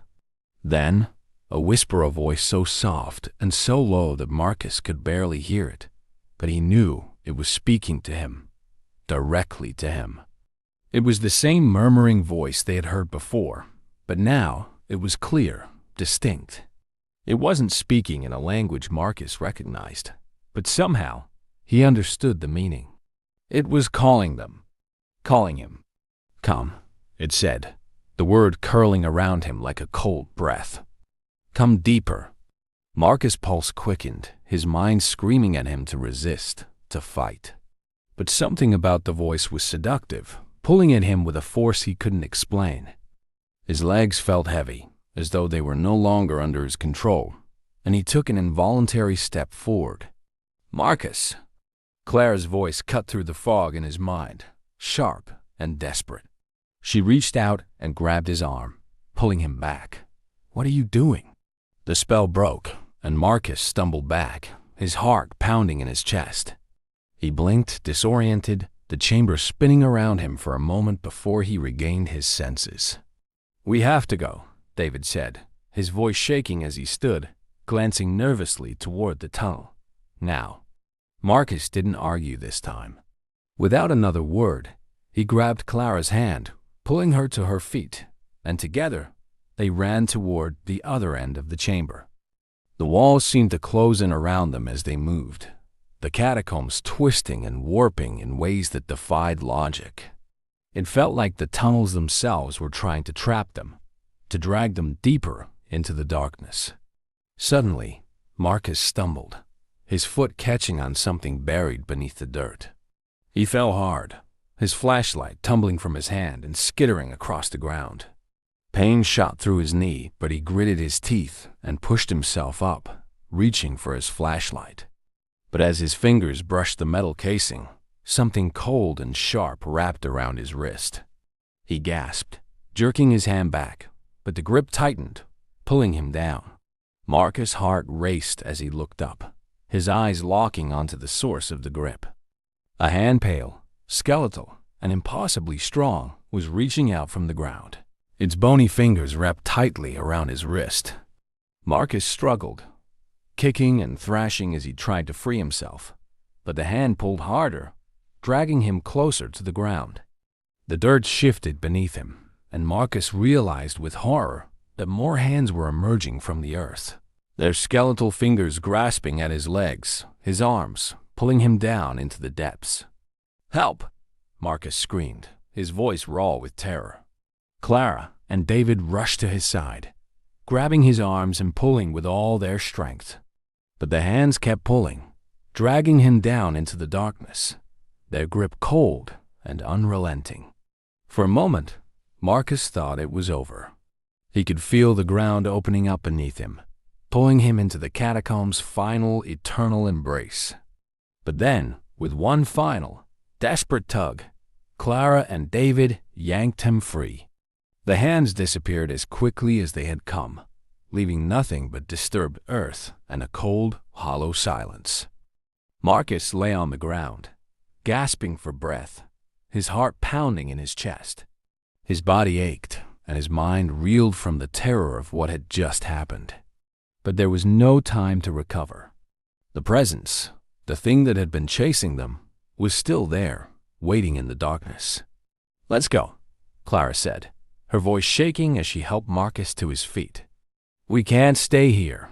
Then, a whisper of voice so soft and so low that Marcus could barely hear it, but he knew it was speaking to him, directly to him. It was the same murmuring voice they had heard before, but now it was clear, distinct. It wasn't speaking in a language Marcus recognized, but somehow he understood the meaning. It was calling them, calling him. "Come," it said, the word curling around him like a cold breath. "Come deeper." Marcus' pulse quickened, his mind screaming at him to resist, to fight. But something about the voice was seductive, pulling at him with a force he couldn't explain. His legs felt heavy, as though they were no longer under his control, and he took an involuntary step forward. "Marcus!" Clara's voice cut through the fog in his mind, sharp and desperate. She reached out and grabbed his arm, pulling him back. "What are you doing?" The spell broke, and Marcus stumbled back, his heart pounding in his chest. He blinked, disoriented, the chamber spinning around him for a moment before he regained his senses. "We have to go," David said, his voice shaking as he stood, glancing nervously toward the tunnel. "Now." Marcus didn't argue this time. Without another word, he grabbed Clara's hand, pulling her to her feet, and together they ran toward the other end of the chamber. The walls seemed to close in around them as they moved, the catacombs twisting and warping in ways that defied logic. It felt like the tunnels themselves were trying to trap them, to drag them deeper into the darkness. Suddenly, Marcus stumbled, his foot catching on something buried beneath the dirt. He fell hard, his flashlight tumbling from his hand and skittering across the ground. Pain shot through his knee, but he gritted his teeth and pushed himself up, reaching for his flashlight. But as his fingers brushed the metal casing, something cold and sharp wrapped around his wrist. He gasped, jerking his hand back, but the grip tightened, pulling him down. Marcus' heart raced as he looked up, his eyes locking onto the source of the grip. A hand pale, skeletal, and impossibly strong was reaching out from the ground, its bony fingers wrapped tightly around his wrist. Marcus struggled, kicking and thrashing as he tried to free himself, but the hand pulled harder, dragging him closer to the ground. The dirt shifted beneath him, and Marcus realized with horror that more hands were emerging from the earth, their skeletal fingers grasping at his legs, his arms, pulling him down into the depths. "Help!" Marcus screamed, his voice raw with terror. Clara and David rushed to his side, grabbing his arms and pulling with all their strength. But the hands kept pulling, dragging him down into the darkness, their grip cold and unrelenting. For a moment, Marcus thought it was over. He could feel the ground opening up beneath him, pulling him into the catacombs' final, eternal embrace. But then, with one final, desperate tug, Clara and David yanked him free. The hands disappeared as quickly as they had come, leaving nothing but disturbed earth and a cold, hollow silence. Marcus lay on the ground, gasping for breath, his heart pounding in his chest. His body ached, and his mind reeled from the terror of what had just happened. But there was no time to recover. The presence, the thing that had been chasing them, was still there, waiting in the darkness. "Let's go," Clara said, her voice shaking as she helped Marcus to his feet. "We can't stay here."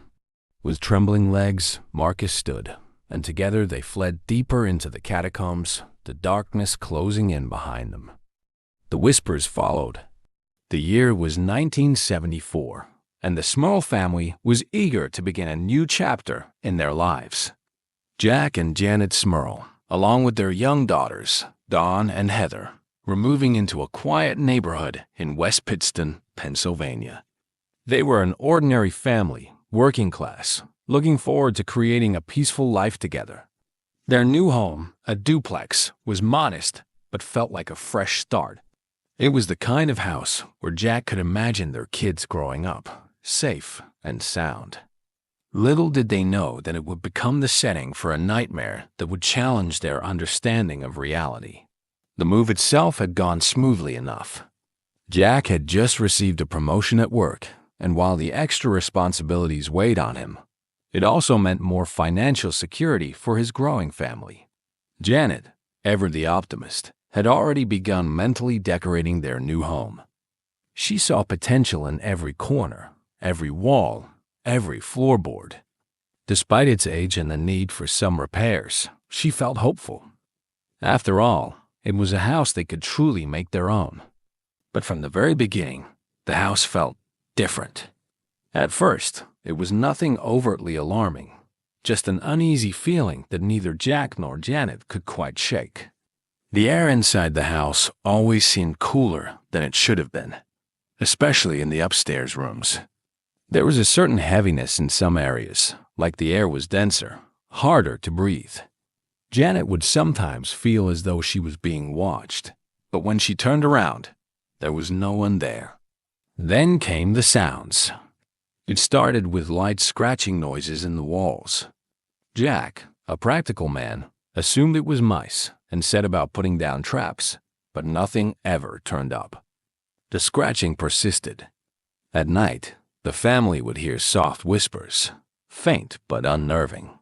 With trembling legs, Marcus stood, and together they fled deeper into the catacombs, the darkness closing in behind them. The whispers followed. The year was 1974, and the Smurl family was eager to begin a new chapter in their lives. Jack and Janet Smurl, along with their young daughters, Dawn and Heather, were moving into a quiet neighborhood in West Pittston, Pennsylvania. They were an ordinary family, working class, looking forward to creating a peaceful life together. Their new home, a duplex, was modest but felt like a fresh start. It was the kind of house where Jack could imagine their kids growing up, safe and sound. Little did they know that it would become the setting for a nightmare that would challenge their understanding of reality. The move itself had gone smoothly enough. Jack had just received a promotion at work, and while the extra responsibilities weighed on him, it also meant more financial security for his growing family. Janet, ever the optimist, had already begun mentally decorating their new home. She saw potential in every corner, every wall, every floorboard. Despite its age and the need for some repairs, she felt hopeful. After all, it was a house they could truly make their own. But from the very beginning, the house felt different. At first, it was nothing overtly alarming, just an uneasy feeling that neither Jack nor Janet could quite shake. The air inside the house always seemed cooler than it should have been, especially in the upstairs rooms. There was a certain heaviness in some areas, like the air was denser, harder to breathe. Janet would sometimes feel as though she was being watched, but when she turned around, there was no one there. Then came the sounds. It started with light scratching noises in the walls. Jack, a practical man, assumed it was mice and set about putting down traps, but nothing ever turned up. The scratching persisted. At night, the family would hear soft whispers, faint but unnerving.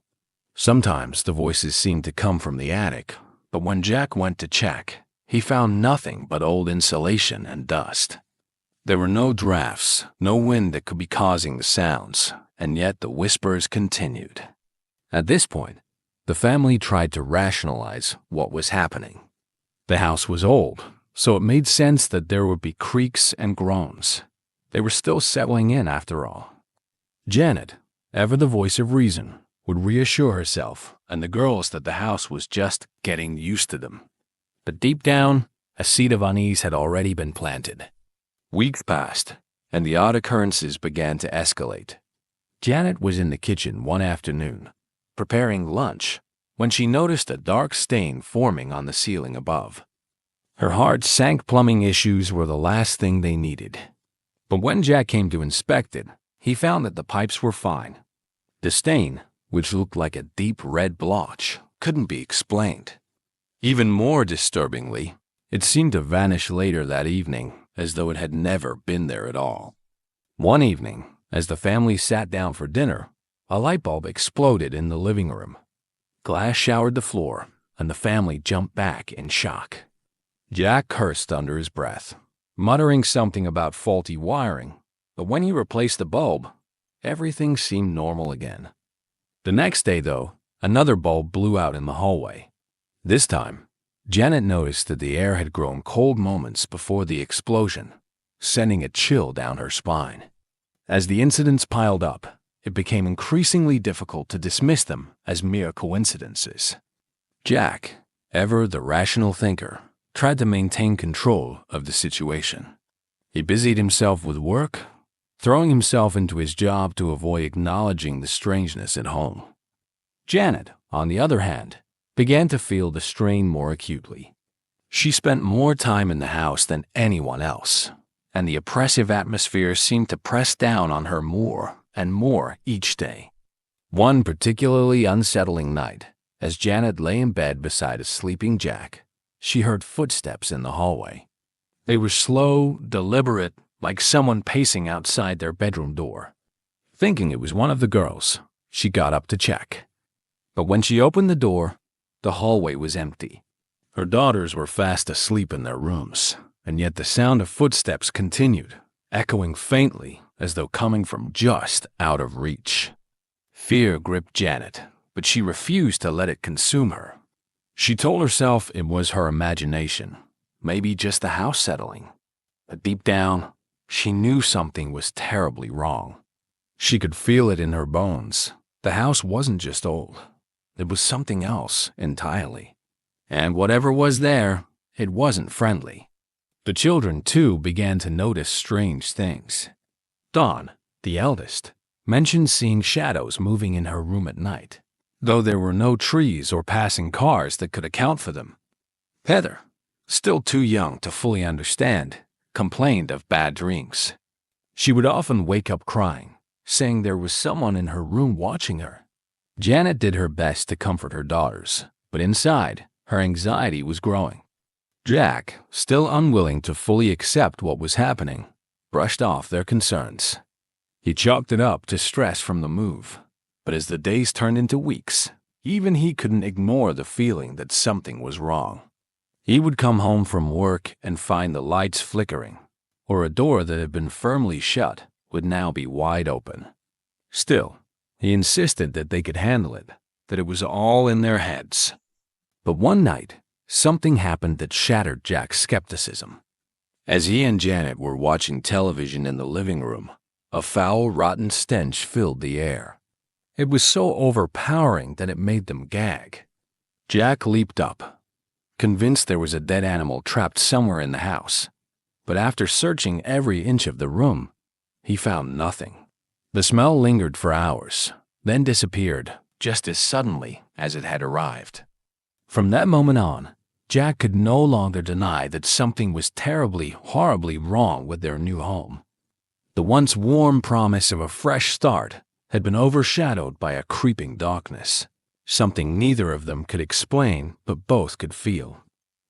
Sometimes the voices seemed to come from the attic, but when Jack went to check, he found nothing but old insulation and dust. There were no drafts, no wind that could be causing the sounds, and yet the whispers continued. At this point, the family tried to rationalize what was happening. The house was old, so it made sense that there would be creaks and groans. They were still settling in after all. Janet, ever the voice of reason, would reassure herself and the girls that the house was just getting used to them. But deep down, a seed of unease had already been planted. Weeks passed, and the odd occurrences began to escalate. Janet was in the kitchen one afternoon, preparing lunch, when she noticed a dark stain forming on the ceiling above. Her heart sank. Plumbing issues were the last thing they needed. But when Jack came to inspect it, he found that the pipes were fine. The stain, which looked like a deep red blotch, couldn't be explained. Even more disturbingly, it seemed to vanish later that evening, as though it had never been there at all. One evening, as the family sat down for dinner, a light bulb exploded in the living room. Glass showered the floor, and the family jumped back in shock. Jack cursed under his breath, muttering something about faulty wiring, but when he replaced the bulb, everything seemed normal again. The next day, though, another bulb blew out in the hallway. This time, Janet noticed that the air had grown cold moments before the explosion, sending a chill down her spine. As the incidents piled up, it became increasingly difficult to dismiss them as mere coincidences. Jack, ever the rational thinker, tried to maintain control of the situation. He busied himself with work, throwing himself into his job to avoid acknowledging the strangeness at home. Janet, on the other hand, began to feel the strain more acutely. She spent more time in the house than anyone else, and the oppressive atmosphere seemed to press down on her more and more each day. One particularly unsettling night, as Janet lay in bed beside a sleeping Jack, she heard footsteps in the hallway. They were slow, deliberate, like someone pacing outside their bedroom door. Thinking it was one of the girls, she got up to check. But when she opened the door, the hallway was empty. Her daughters were fast asleep in their rooms, and yet the sound of footsteps continued, echoing faintly as though coming from just out of reach. Fear gripped Janet, but she refused to let it consume her. She told herself it was her imagination, maybe just the house settling. But deep down, she knew something was terribly wrong. She could feel it in her bones. The house wasn't just old. It was something else entirely. And whatever was there, it wasn't friendly. The children, too, began to notice strange things. Dawn, the eldest, mentioned seeing shadows moving in her room at night, though there were no trees or passing cars that could account for them. Heather, still too young to fully understand, complained of bad dreams. She would often wake up crying, saying there was someone in her room watching her. Janet did her best to comfort her daughters, but inside, her anxiety was growing. Jack, still unwilling to fully accept what was happening, brushed off their concerns. He chalked it up to stress from the move, but as the days turned into weeks, even he couldn't ignore the feeling that something was wrong. He would come home from work and find the lights flickering, or a door that had been firmly shut would now be wide open. Still, he insisted that they could handle it, that it was all in their heads. But one night, something happened that shattered Jack's skepticism. As he and Janet were watching television in the living room, a foul, rotten stench filled the air. It was so overpowering that it made them gag. Jack leaped up, convinced there was a dead animal trapped somewhere in the house. But after searching every inch of the room, he found nothing. The smell lingered for hours, then disappeared just as suddenly as it had arrived. From that moment on, Jack could no longer deny that something was terribly, horribly wrong with their new home. The once warm promise of a fresh start had been overshadowed by a creeping darkness, something neither of them could explain but both could feel.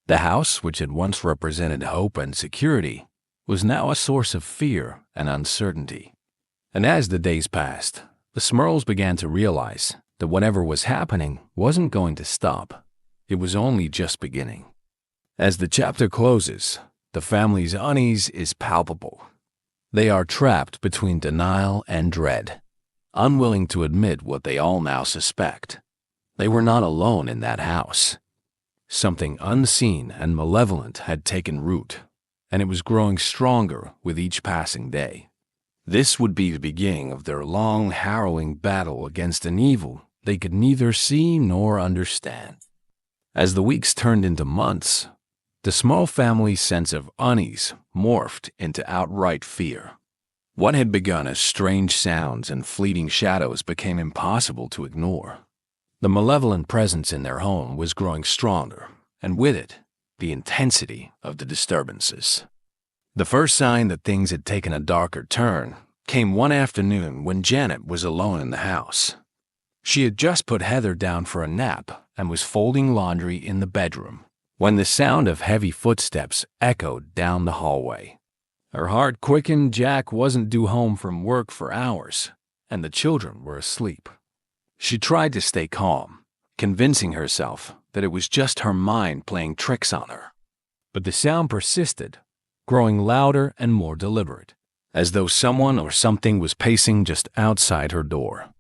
The house, which had once represented hope and security, was now a source of fear and uncertainty. And as the days passed, the Smurls began to realize that whatever was happening wasn't going to stop. It was only just beginning. As the chapter closes, the family's unease is palpable. They are trapped between denial and dread, unwilling to admit what they all now suspect. They were not alone in that house. Something unseen and malevolent had taken root, and it was growing stronger with each passing day. This would be the beginning of their long, harrowing battle against an evil they could neither see nor understand. As the weeks turned into months, the small family's sense of unease morphed into outright fear. What had begun as strange sounds and fleeting shadows became impossible to ignore. The malevolent presence in their home was growing stronger, and with it, the intensity of the disturbances. The first sign that things had taken a darker turn came one afternoon when Janet was alone in the house. She had just put Heather down for a nap and was folding laundry in the bedroom when the sound of heavy footsteps echoed down the hallway. Her heart quickened. Jack wasn't due home from work for hours, and the children were asleep. She tried to stay calm, convincing herself that it was just her mind playing tricks on her. But the sound persisted, growing louder and more deliberate, as though someone or something was pacing just outside her door.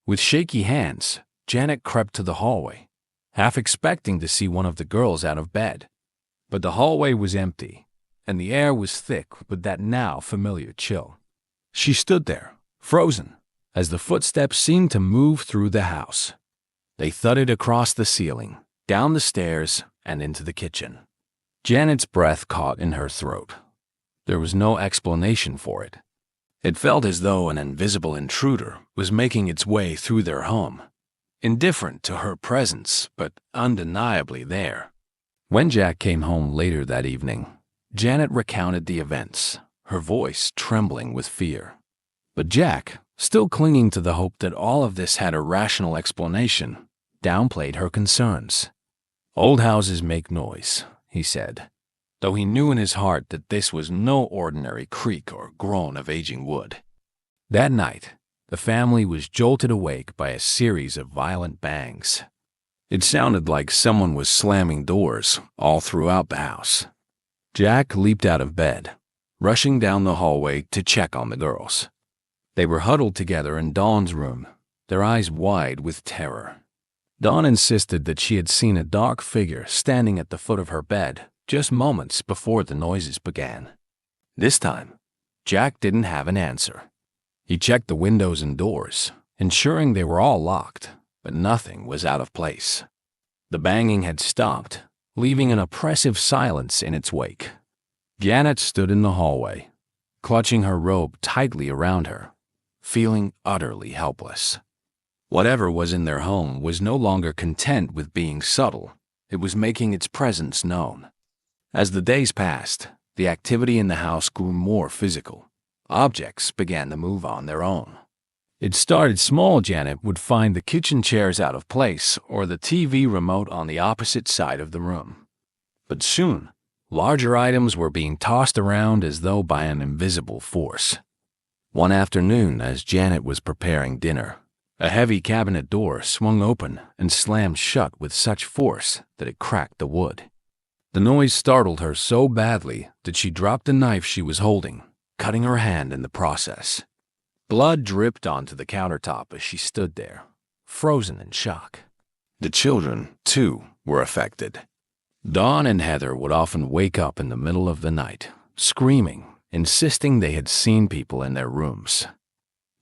With shaky hands, Janet crept to the hallway, half expecting to see one of the girls out of bed. But the hallway was empty, and the air was thick with that now familiar chill. She stood there, frozen, as the footsteps seemed to move through the house. They thudded across the ceiling, down the stairs, and into the kitchen. Janet's breath caught in her throat. There was no explanation for it. It felt as though an invisible intruder was making its way through their home, indifferent to her presence, but undeniably there. When Jack came home later that evening, Janet recounted the events, her voice trembling with fear. But Jack, still clinging to the hope that all of this had a rational explanation, downplayed her concerns. "Old houses make noise," he said, though he knew in his heart that this was no ordinary creak or groan of aging wood. That night, the family was jolted awake by a series of violent bangs. It sounded like someone was slamming doors all throughout the house. Jack leaped out of bed, rushing down the hallway to check on the girls. They were huddled together in Dawn's room, their eyes wide with terror. Dawn insisted that she had seen a dark figure standing at the foot of her bed just moments before the noises began. This time, Jack didn't have an answer. He checked the windows and doors, ensuring they were all locked, but nothing was out of place. The banging had stopped, leaving an oppressive silence in its wake. Janet stood in the hallway, clutching her robe tightly around her, feeling utterly helpless. Whatever was in their home was no longer content with being subtle. It was making its presence known. As the days passed, the activity in the house grew more physical. Objects began to move on their own. It started small. Janet would find the kitchen chairs out of place or the TV remote on the opposite side of the room. But soon, larger items were being tossed around as though by an invisible force. One afternoon, as Janet was preparing dinner, a heavy cabinet door swung open and slammed shut with such force that it cracked the wood. The noise startled her so badly that she dropped the knife she was holding, cutting her hand in the process. Blood dripped onto the countertop as she stood there, frozen in shock. The children, too, were affected. Dawn and Heather would often wake up in the middle of the night, screaming, insisting they had seen people in their rooms.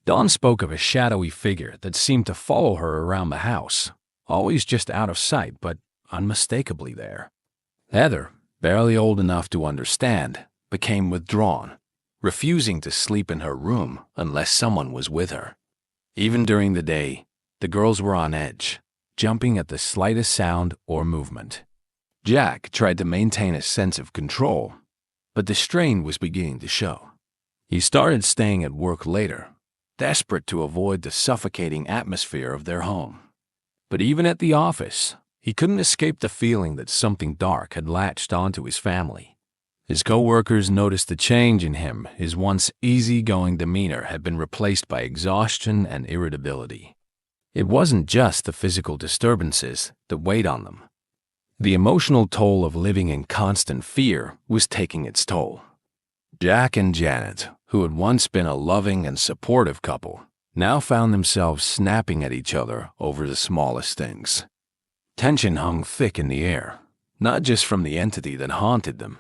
Dawn spoke of a shadowy figure that seemed to follow her around the house, always just out of sight but unmistakably there. Heather, barely old enough to understand, became withdrawn, refusing to sleep in her room unless someone was with her. Even during the day, the girls were on edge, jumping at the slightest sound or movement. Jack tried to maintain a sense of control, but the strain was beginning to show. He started staying at work later, desperate to avoid the suffocating atmosphere of their home. But even at the office, he couldn't escape the feeling that something dark had latched onto his family. His co-workers noticed the change in him. His once easygoing demeanor had been replaced by exhaustion and irritability. It wasn't just the physical disturbances that weighed on them. The emotional toll of living in constant fear was taking its toll. Jack and Janet, who had once been a loving and supportive couple, now found themselves snapping at each other over the smallest things. Tension hung thick in the air, not just from the entity that haunted them,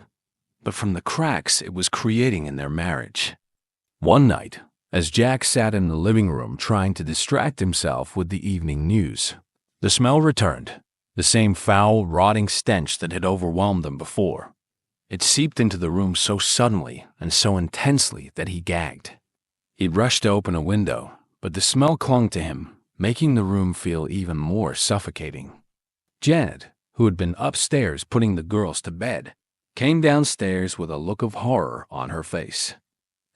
but from the cracks it was creating in their marriage. One night, as Jack sat in the living room trying to distract himself with the evening news, the smell returned, the same foul, rotting stench that had overwhelmed them before. It seeped into the room so suddenly and so intensely that he gagged. He rushed to open a window, but the smell clung to him, making the room feel even more suffocating. Janet, who had been upstairs putting the girls to bed, came downstairs with a look of horror on her face.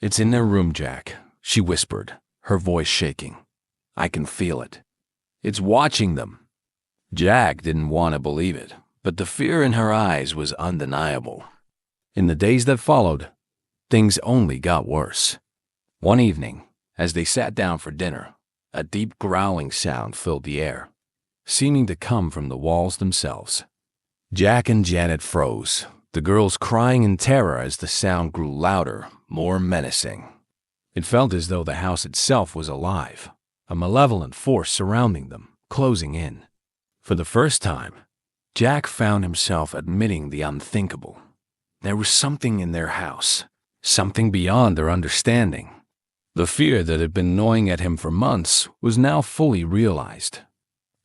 "It's in their room, Jack," she whispered, her voice shaking. "I can feel it. It's watching them." Jack didn't want to believe it, but the fear in her eyes was undeniable. In the days that followed, things only got worse. One evening, as they sat down for dinner, a deep growling sound filled the air, seeming to come from the walls themselves. Jack and Janet froze, the girls crying in terror as the sound grew louder, more menacing. It felt as though the house itself was alive, a malevolent force surrounding them, closing in. For the first time, Jack found himself admitting the unthinkable. There was something in their house, something beyond their understanding. The fear that had been gnawing at him for months was now fully realized.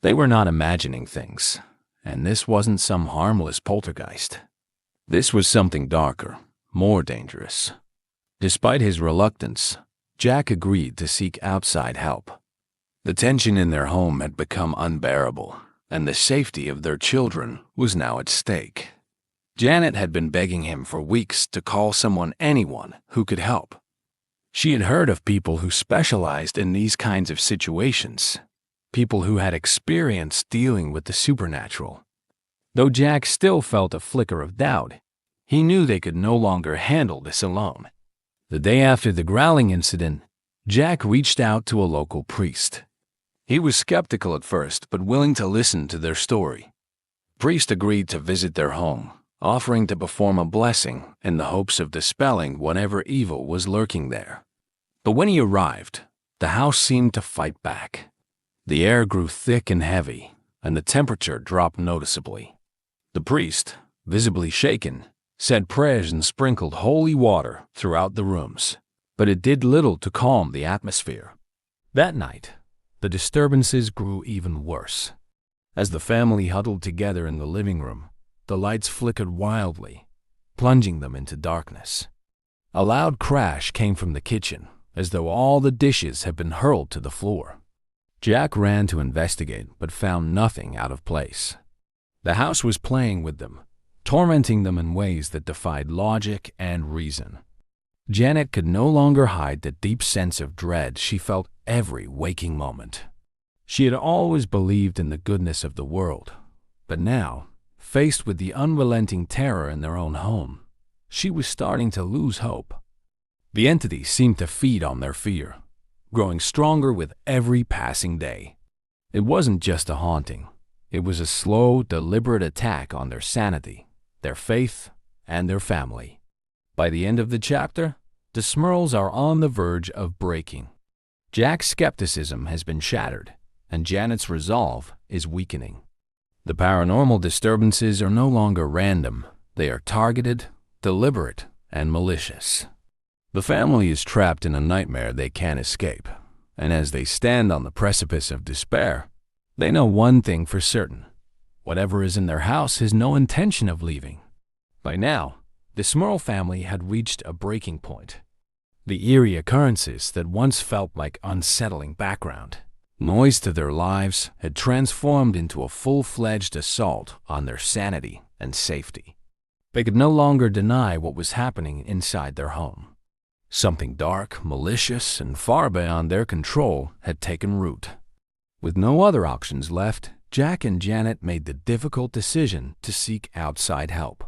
They were not imagining things, and this wasn't some harmless poltergeist. This was something darker, more dangerous. Despite his reluctance, Jack agreed to seek outside help. The tension in their home had become unbearable, and the safety of their children was now at stake. Janet had been begging him for weeks to call anyone who could help. She had heard of people who specialized in these kinds of situations, people who had experience dealing with the supernatural. Though Jack still felt a flicker of doubt, he knew they could no longer handle this alone. The day after the growling incident, Jack reached out to a local priest. He was skeptical at first, but willing to listen to their story. The priest agreed to visit their home, offering to perform a blessing in the hopes of dispelling whatever evil was lurking there. But when he arrived, the house seemed to fight back. The air grew thick and heavy, and the temperature dropped noticeably. The priest, visibly shaken, said prayers and sprinkled holy water throughout the rooms, but it did little to calm the atmosphere. That night, the disturbances grew even worse. As the family huddled together in the living room, the lights flickered wildly, plunging them into darkness. A loud crash came from the kitchen, as though all the dishes had been hurled to the floor. Jack ran to investigate, but found nothing out of place. The house was playing with them, tormenting them in ways that defied logic and reason. Janet could no longer hide the deep sense of dread she felt every waking moment. She had always believed in the goodness of the world, but now, faced with the unrelenting terror in their own home, she was starting to lose hope. The entity seemed to feed on their fear, growing stronger with every passing day. It wasn't just a haunting. It was a slow, deliberate attack on their sanity, their faith, and their family. By the end of the chapter, the Smurls are on the verge of breaking. Jack's skepticism has been shattered, and Janet's resolve is weakening. The paranormal disturbances are no longer random. They are targeted, deliberate, and malicious. The family is trapped in a nightmare they can't escape, and as they stand on the precipice of despair, they know one thing for certain. Whatever is in their house has no intention of leaving. By now, the Smurl family had reached a breaking point. The eerie occurrences that once felt like unsettling background Noise to their lives had transformed into a full-fledged assault on their sanity and safety. They could no longer deny what was happening inside their home. Something dark, malicious, and far beyond their control had taken root. With no other options left, Jack and Janet made the difficult decision to seek outside help.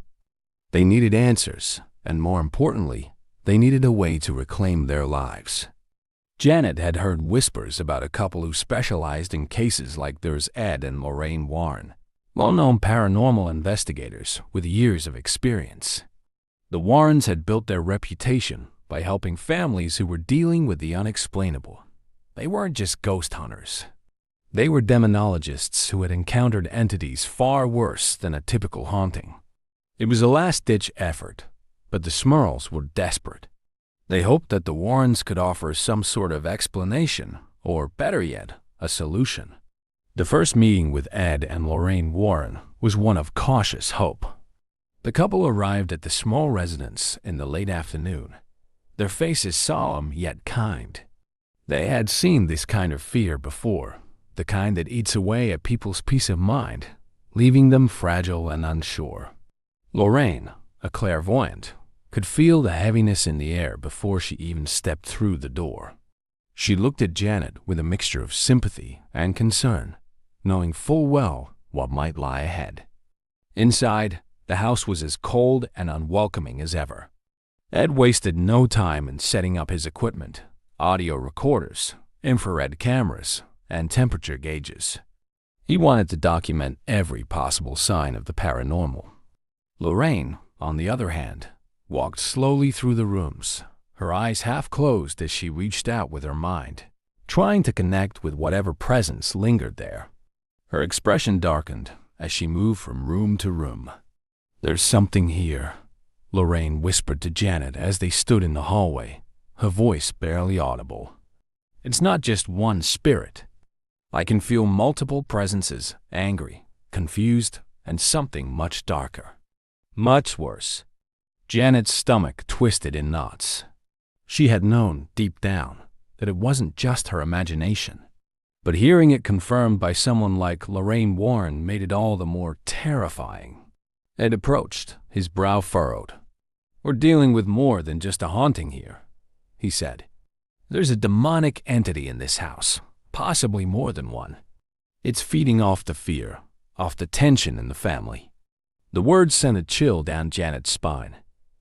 They needed answers, and more importantly, they needed a way to reclaim their lives. Janet had heard whispers about a couple who specialized in cases like theirs, Ed and Lorraine Warren, well-known paranormal investigators with years of experience. The Warrens had built their reputation by helping families who were dealing with the unexplainable. They weren't just ghost hunters. They were demonologists who had encountered entities far worse than a typical haunting. It was a last-ditch effort, but the Smurls were desperate. They hoped that the Warrens could offer some sort of explanation, or better yet, a solution. The first meeting with Ed and Lorraine Warren was one of cautious hope. The couple arrived at the small residence in the late afternoon, their faces solemn yet kind. They had seen this kind of fear before, the kind that eats away at people's peace of mind, leaving them fragile and unsure. Lorraine, a clairvoyant, could feel the heaviness in the air before she even stepped through the door. She looked at Janet with a mixture of sympathy and concern, knowing full well what might lie ahead. Inside, the house was as cold and unwelcoming as ever. Ed wasted no time in setting up his equipment, audio recorders, infrared cameras, and temperature gauges. He wanted to document every possible sign of the paranormal. Lorraine, on the other hand, walked slowly through the rooms, her eyes half closed as she reached out with her mind, trying to connect with whatever presence lingered there. Her expression darkened as she moved from room to room. "There's something here," Lorraine whispered to Janet as they stood in the hallway, her voice barely audible. "It's not just one spirit. I can feel multiple presences, angry, confused, and something much darker. Much worse." Janet's stomach twisted in knots. She had known, deep down, that it wasn't just her imagination. But hearing it confirmed by someone like Lorraine Warren made it all the more terrifying. Ed approached, his brow furrowed. "We're dealing with more than just a haunting here," he said. "There's a demonic entity in this house, possibly more than one. It's feeding off the fear, off the tension in the family." The words sent a chill down Janet's spine.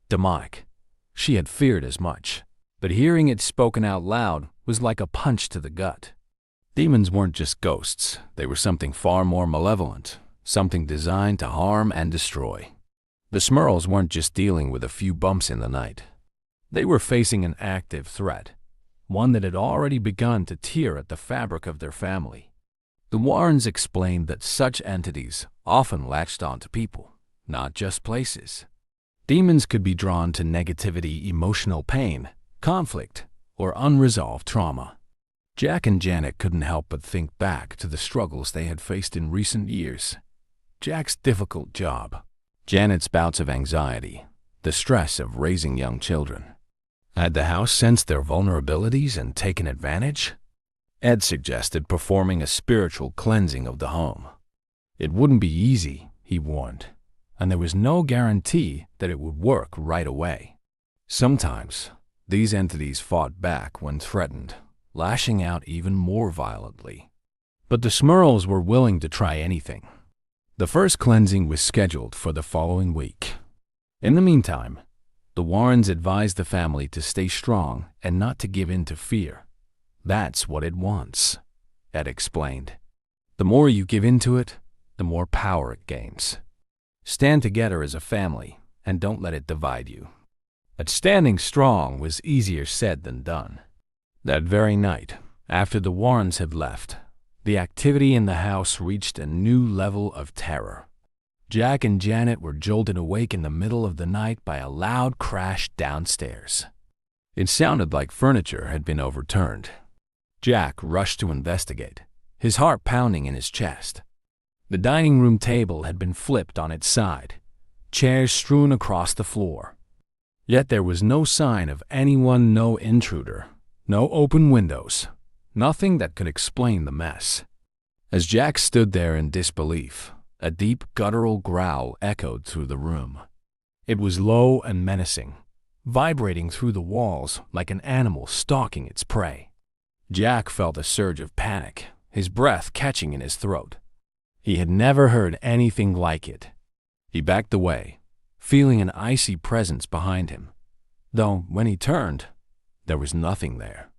Demonic. She had feared as much, but hearing it spoken out loud was like a punch to the gut. Demons weren't just ghosts. They were something far more malevolent, something designed to harm and destroy. The Smurls weren't just dealing with a few bumps in the night. They were facing an active threat, one that had already begun to tear at the fabric of their family. The Warrens explained that such entities often latched onto people, not just places. Demons could be drawn to negativity, emotional pain, conflict, or unresolved trauma. Jack and Janet couldn't help but think back to the struggles they had faced in recent years. Jack's difficult job, Janet's bouts of anxiety, the stress of raising young children. Had the house sensed their vulnerabilities and taken advantage? Ed suggested performing a spiritual cleansing of the home. It wouldn't be easy, he warned, and there was no guarantee that it would work right away. Sometimes, these entities fought back when threatened, lashing out even more violently. But the Smurls were willing to try anything. The first cleansing was scheduled for the following week. In the meantime, the Warrens advised the family to stay strong and not to give in to fear. "That's what it wants," Ed explained. "The more you give into it, the more power it gains. Stand together as a family and don't let it divide you." But standing strong was easier said than done. That very night, after the Warrens had left, the activity in the house reached a new level of terror. Jack and Janet were jolted awake in the middle of the night by a loud crash downstairs. It sounded like furniture had been overturned. Jack rushed to investigate, his heart pounding in his chest. The dining room table had been flipped on its side, chairs strewn across the floor. Yet there was no sign of anyone, no intruder, no open windows, Nothing that could explain the mess. As Jack stood there in disbelief, a deep guttural growl echoed through the room. It was low and menacing, vibrating through the walls like an animal stalking its prey. Jack felt a surge of panic, his breath catching in his throat. He had never heard anything like it. He backed away, feeling an icy presence behind him, though when he turned, there was nothing there.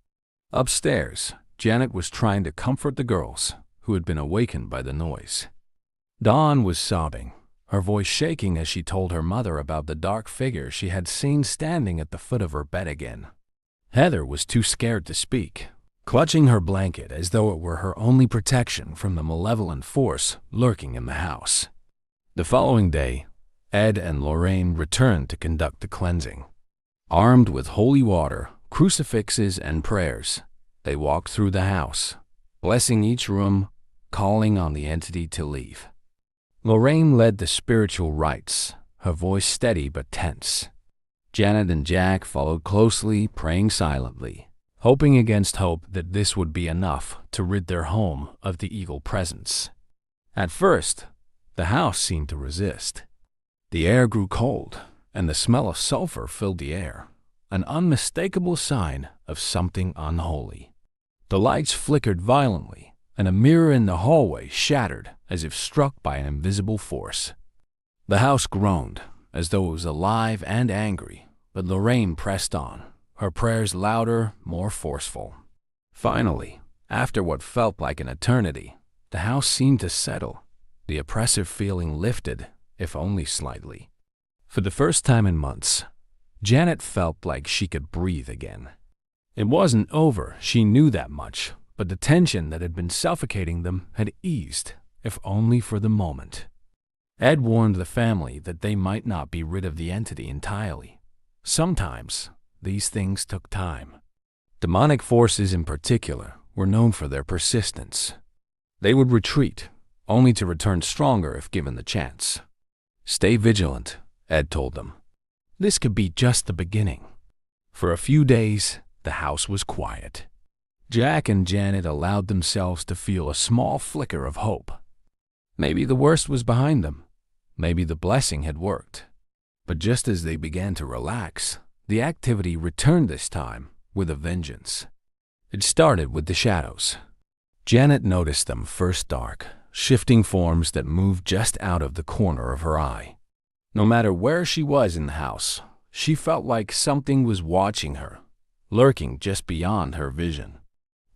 Upstairs, Janet was trying to comfort the girls, who had been awakened by the noise. Dawn was sobbing, her voice shaking as she told her mother about the dark figure she had seen standing at the foot of her bed again. Heather was too scared to speak, clutching her blanket as though it were her only protection from the malevolent force lurking in the house. The following day, Ed and Lorraine returned to conduct the cleansing. Armed with holy water, crucifixes, and prayers, they walked through the house, blessing each room, calling on the entity to leave. Lorraine led the spiritual rites, her voice steady but tense. Janet and Jack followed closely, praying silently, hoping against hope that this would be enough to rid their home of the evil presence. At first, the house seemed to resist. The air grew cold, and the smell of sulfur filled the air, an unmistakable sign of something unholy. The lights flickered violently, and a mirror in the hallway shattered as if struck by an invisible force. The house groaned, as though it was alive and angry, but Lorraine pressed on, her prayers louder, more forceful. Finally, after what felt like an eternity, the house seemed to settle. The oppressive feeling lifted, if only slightly. For the first time in months, Janet felt like she could breathe again. It wasn't over, she knew that much, but the tension that had been suffocating them had eased, if only for the moment. Ed warned the family that they might not be rid of the entity entirely. Sometimes, these things took time. Demonic forces in particular were known for their persistence. They would retreat, only to return stronger if given the chance. Stay vigilant, Ed told them. This could be just the beginning. For a few days, the house was quiet. Jack and Janet allowed themselves to feel a small flicker of hope. Maybe the worst was behind them. Maybe the blessing had worked. But just as they began to relax, the activity returned this time with a vengeance. It started with the shadows. Janet noticed them first dark, shifting forms that moved just out of the corner of her eye. No matter where she was in the house, she felt like something was watching her, lurking just beyond her vision.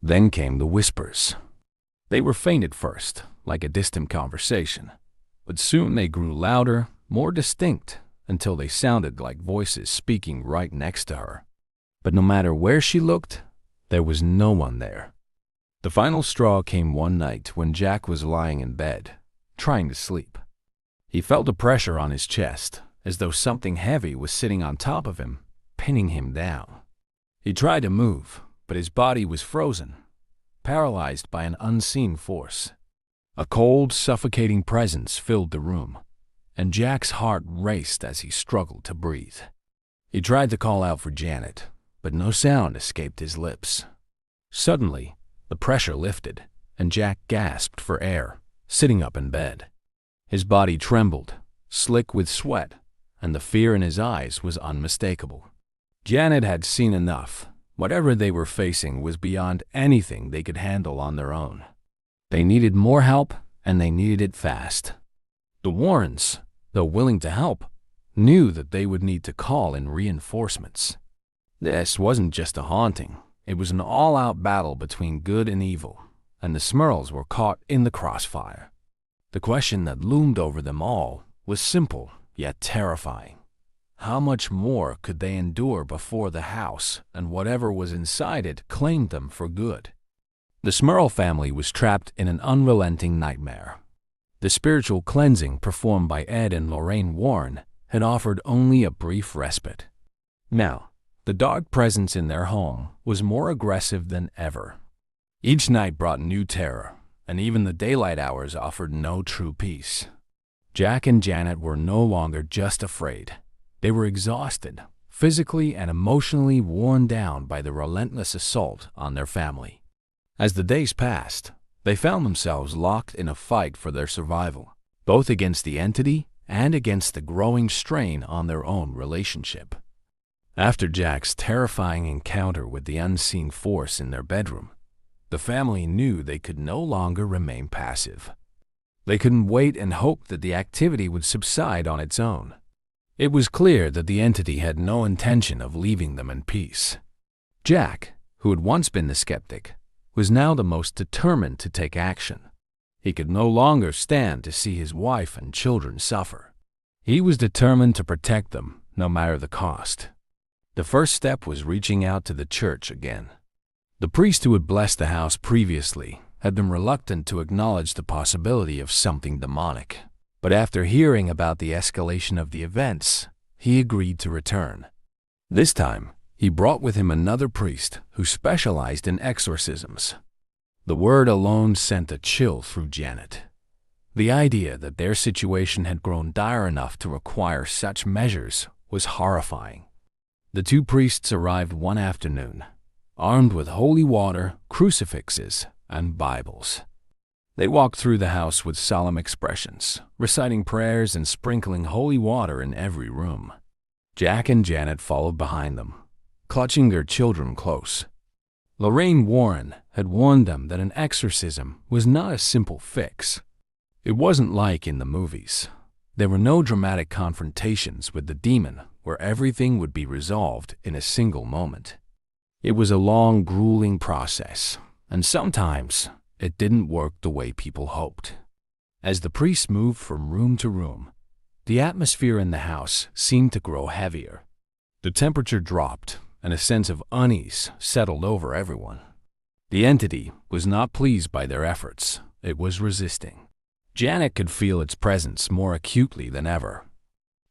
Then came the whispers. They were faint at first, like a distant conversation, but soon they grew louder, more distinct, until they sounded like voices speaking right next to her. But no matter where she looked, there was no one there. The final straw came one night when Jack was lying in bed, trying to sleep. He felt a pressure on his chest, as though something heavy was sitting on top of him, pinning him down. He tried to move, but his body was frozen, paralyzed by an unseen force. A cold, suffocating presence filled the room, and Jack's heart raced as he struggled to breathe. He tried to call out for Janet, but no sound escaped his lips. Suddenly, the pressure lifted, and Jack gasped for air, sitting up in bed. His body trembled, slick with sweat, and the fear in his eyes was unmistakable. Janet had seen enough. Whatever they were facing was beyond anything they could handle on their own. They needed more help, and they needed it fast. The Warrens, though willing to help, knew that they would need to call in reinforcements. This wasn't just a haunting. It was an all-out battle between good and evil, and the Smurls were caught in the crossfire. The question that loomed over them all was simple, yet terrifying. How much more could they endure before the house and whatever was inside it claimed them for good? The Smurl family was trapped in an unrelenting nightmare. The spiritual cleansing performed by Ed and Lorraine Warren had offered only a brief respite. Now, the dark presence in their home was more aggressive than ever. Each night brought new terror, and even the daylight hours offered no true peace. Jack and Janet were no longer just afraid. They were exhausted, physically and emotionally worn down by the relentless assault on their family. As the days passed, they found themselves locked in a fight for their survival, both against the entity and against the growing strain on their own relationship. After Jack's terrifying encounter with the unseen force in their bedroom, the family knew they could no longer remain passive. They couldn't wait and hope that the activity would subside on its own. It was clear that the entity had no intention of leaving them in peace. Jack, who had once been the skeptic, was now the most determined to take action. He could no longer stand to see his wife and children suffer. He was determined to protect them, no matter the cost. The first step was reaching out to the church again. The priest who had blessed the house previously had been reluctant to acknowledge the possibility of something demonic, but after hearing about the escalation of the events, he agreed to return. This time, he brought with him another priest who specialized in exorcisms. The word alone sent a chill through Janet. The idea that their situation had grown dire enough to require such measures was horrifying. The two priests arrived one afternoon, armed with holy water, crucifixes, and Bibles. They walked through the house with solemn expressions, reciting prayers and sprinkling holy water in every room. Jack and Janet followed behind them, clutching their children close. Lorraine Warren had warned them that an exorcism was not a simple fix. It wasn't like in the movies. There were no dramatic confrontations with the demon where everything would be resolved in a single moment. It was a long, grueling process, and sometimes it didn't work the way people hoped. As the priests moved from room to room, the atmosphere in the house seemed to grow heavier. The temperature dropped, and a sense of unease settled over everyone. The entity was not pleased by their efforts. It was resisting. Janet could feel its presence more acutely than ever.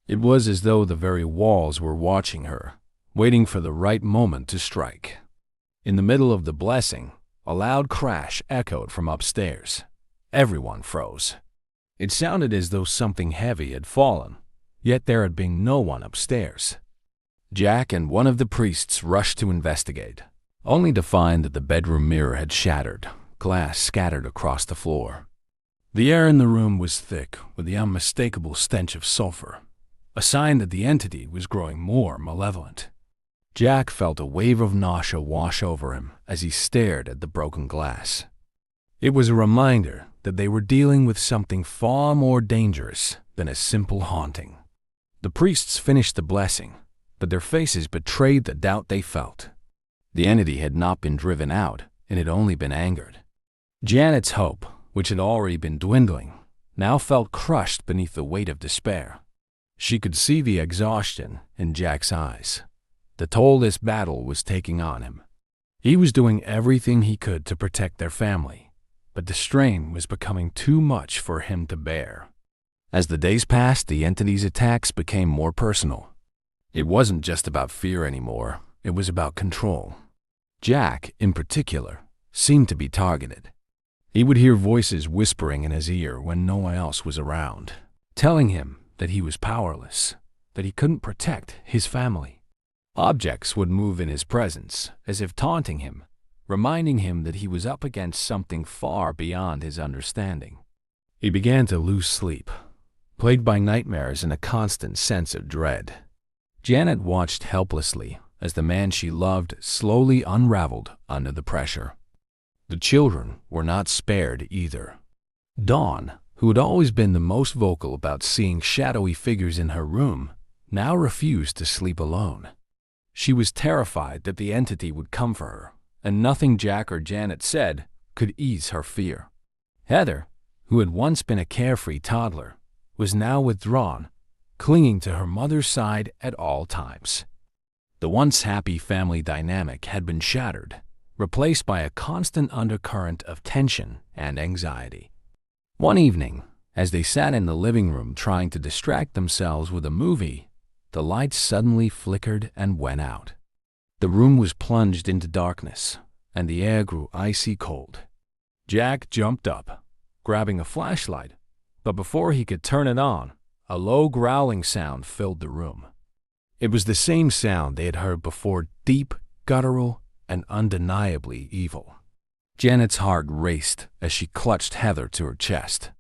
It was as though the very walls were watching her, waiting for the right moment to strike. In the middle of the blessing, a loud crash echoed from upstairs. Everyone froze. It sounded as though something heavy had fallen, yet there had been no one upstairs. Jack and one of the priests rushed to investigate, only to find that the bedroom mirror had shattered, glass scattered across the floor. The air in the room was thick with the unmistakable stench of sulfur, a sign that the entity was growing more malevolent. Jack felt a wave of nausea wash over him as he stared at the broken glass. It was a reminder that they were dealing with something far more dangerous than a simple haunting. The priests finished the blessing, but their faces betrayed the doubt they felt. The entity had not been driven out, and had only been angered. Janet's hope, which had already been dwindling, now felt crushed beneath the weight of despair. She could see the exhaustion in Jack's eyes, the toll this battle was taking on him. He was doing everything he could to protect their family, but the strain was becoming too much for him to bear. As the days passed, the entity's attacks became more personal. It wasn't just about fear anymore, it was about control. Jack, in particular, seemed to be targeted. He would hear voices whispering in his ear when no one else was around, telling him that he was powerless, that he couldn't protect his family. Objects would move in his presence, as if taunting him, reminding him that he was up against something far beyond his understanding. He began to lose sleep, plagued by nightmares and a constant sense of dread. Janet watched helplessly as the man she loved slowly unraveled under the pressure. The children were not spared either. Dawn, who had always been the most vocal about seeing shadowy figures in her room, now refused to sleep alone. She was terrified that the entity would come for her, and nothing Jack or Janet said could ease her fear. Heather, who had once been a carefree toddler, was now withdrawn, clinging to her mother's side at all times. The once happy family dynamic had been shattered, replaced by a constant undercurrent of tension and anxiety. One evening, as they sat in the living room trying to distract themselves with a movie, the lights suddenly flickered and went out. The room was plunged into darkness, and the air grew icy cold. Jack jumped up, grabbing a flashlight, but before he could turn it on, a low growling sound filled the room. It was the same sound they had heard before, deep, guttural, and undeniably evil. Janet's heart raced as she clutched Heather to her chest.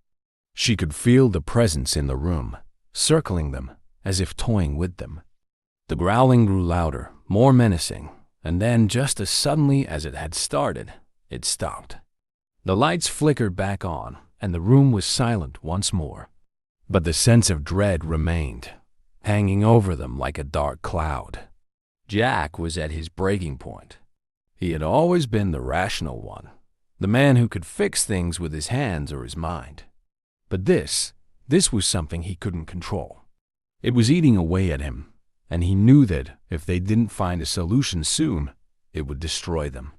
She could feel the presence in the room, circling them as if toying with them. The growling grew louder, more menacing, and then, just as suddenly as it had started, it stopped. The lights flickered back on, and the room was silent once more. But the sense of dread remained, hanging over them like a dark cloud. Jack was at his breaking point. He had always been the rational one, the man who could fix things with his hands or his mind. But this was something he couldn't control. It was eating away at him, and he knew that if they didn't find a solution soon, it would destroy them.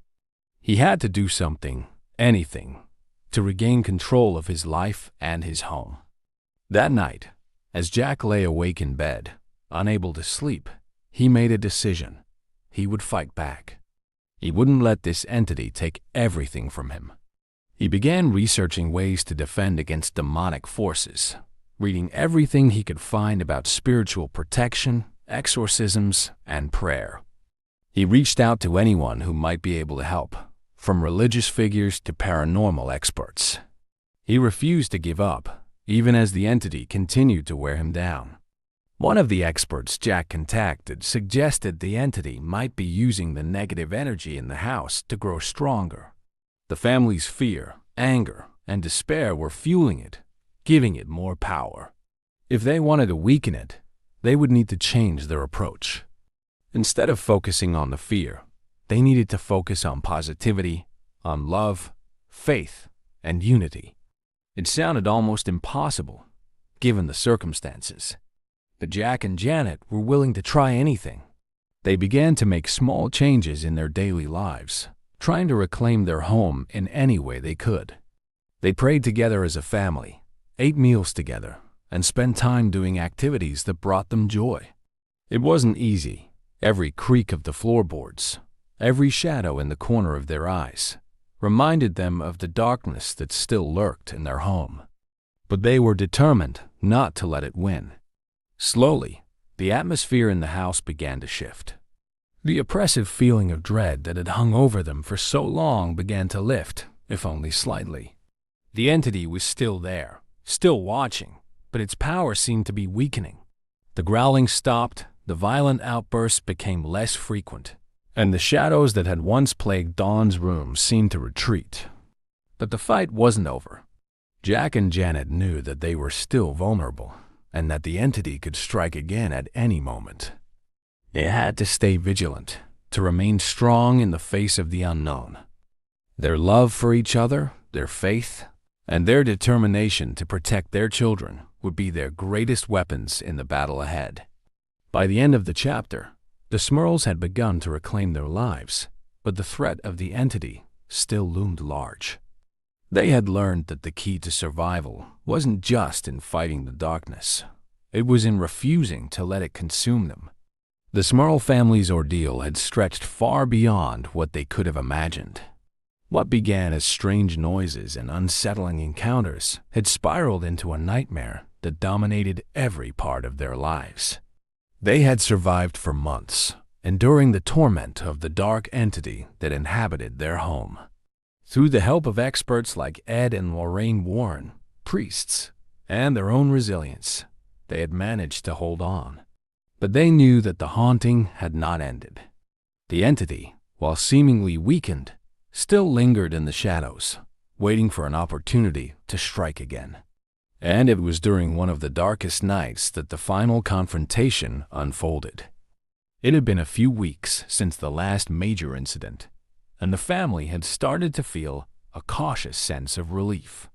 He had to do something, anything, to regain control of his life and his home. That night, as Jack lay awake in bed, unable to sleep, he made a decision. He would fight back. He wouldn't let this entity take everything from him. He began researching ways to defend against demonic forces, reading everything he could find about spiritual protection, exorcisms, and prayer. He reached out to anyone who might be able to help, from religious figures to paranormal experts. He refused to give up, even as the entity continued to wear him down. One of the experts Jack contacted suggested the entity might be using the negative energy in the house to grow stronger. The family's fear, anger, and despair were fueling it, giving it more power. If they wanted to weaken it, they would need to change their approach. Instead of focusing on the fear, they needed to focus on positivity, on love, faith, and unity. It sounded almost impossible, given the circumstances. But Jack and Janet were willing to try anything. They began to make small changes in their daily lives, trying to reclaim their home in any way they could. They prayed together as a family, ate meals together, and spent time doing activities that brought them joy. It wasn't easy. Every creak of the floorboards, every shadow in the corner of their eyes, reminded them of the darkness that still lurked in their home. But they were determined not to let it win. Slowly, the atmosphere in the house began to shift. The oppressive feeling of dread that had hung over them for so long began to lift, if only slightly. The entity was still there, still watching, but its power seemed to be weakening. The growling stopped, the violent outbursts became less frequent, and the shadows that had once plagued Dawn's room seemed to retreat. But the fight wasn't over. Jack and Janet knew that they were still vulnerable, and that the entity could strike again at any moment. They had to stay vigilant, to remain strong in the face of the unknown. Their love for each other, their faith, and their determination to protect their children would be their greatest weapons in the battle ahead. By the end of the chapter, the Smurls had begun to reclaim their lives, but the threat of the entity still loomed large. They had learned that the key to survival wasn't just in fighting the darkness. It was in refusing to let it consume them. The Smurl family's ordeal had stretched far beyond what they could have imagined. What began as strange noises and unsettling encounters had spiraled into a nightmare that dominated every part of their lives. They had survived for months, enduring the torment of the dark entity that inhabited their home. Through the help of experts like Ed and Lorraine Warren, priests, and their own resilience, they had managed to hold on. But they knew that the haunting had not ended. The entity, while seemingly weakened, still lingered in the shadows, waiting for an opportunity to strike again. And it was during one of the darkest nights that the final confrontation unfolded. It had been a few weeks since the last major incident, and the family had started to feel a cautious sense of relief.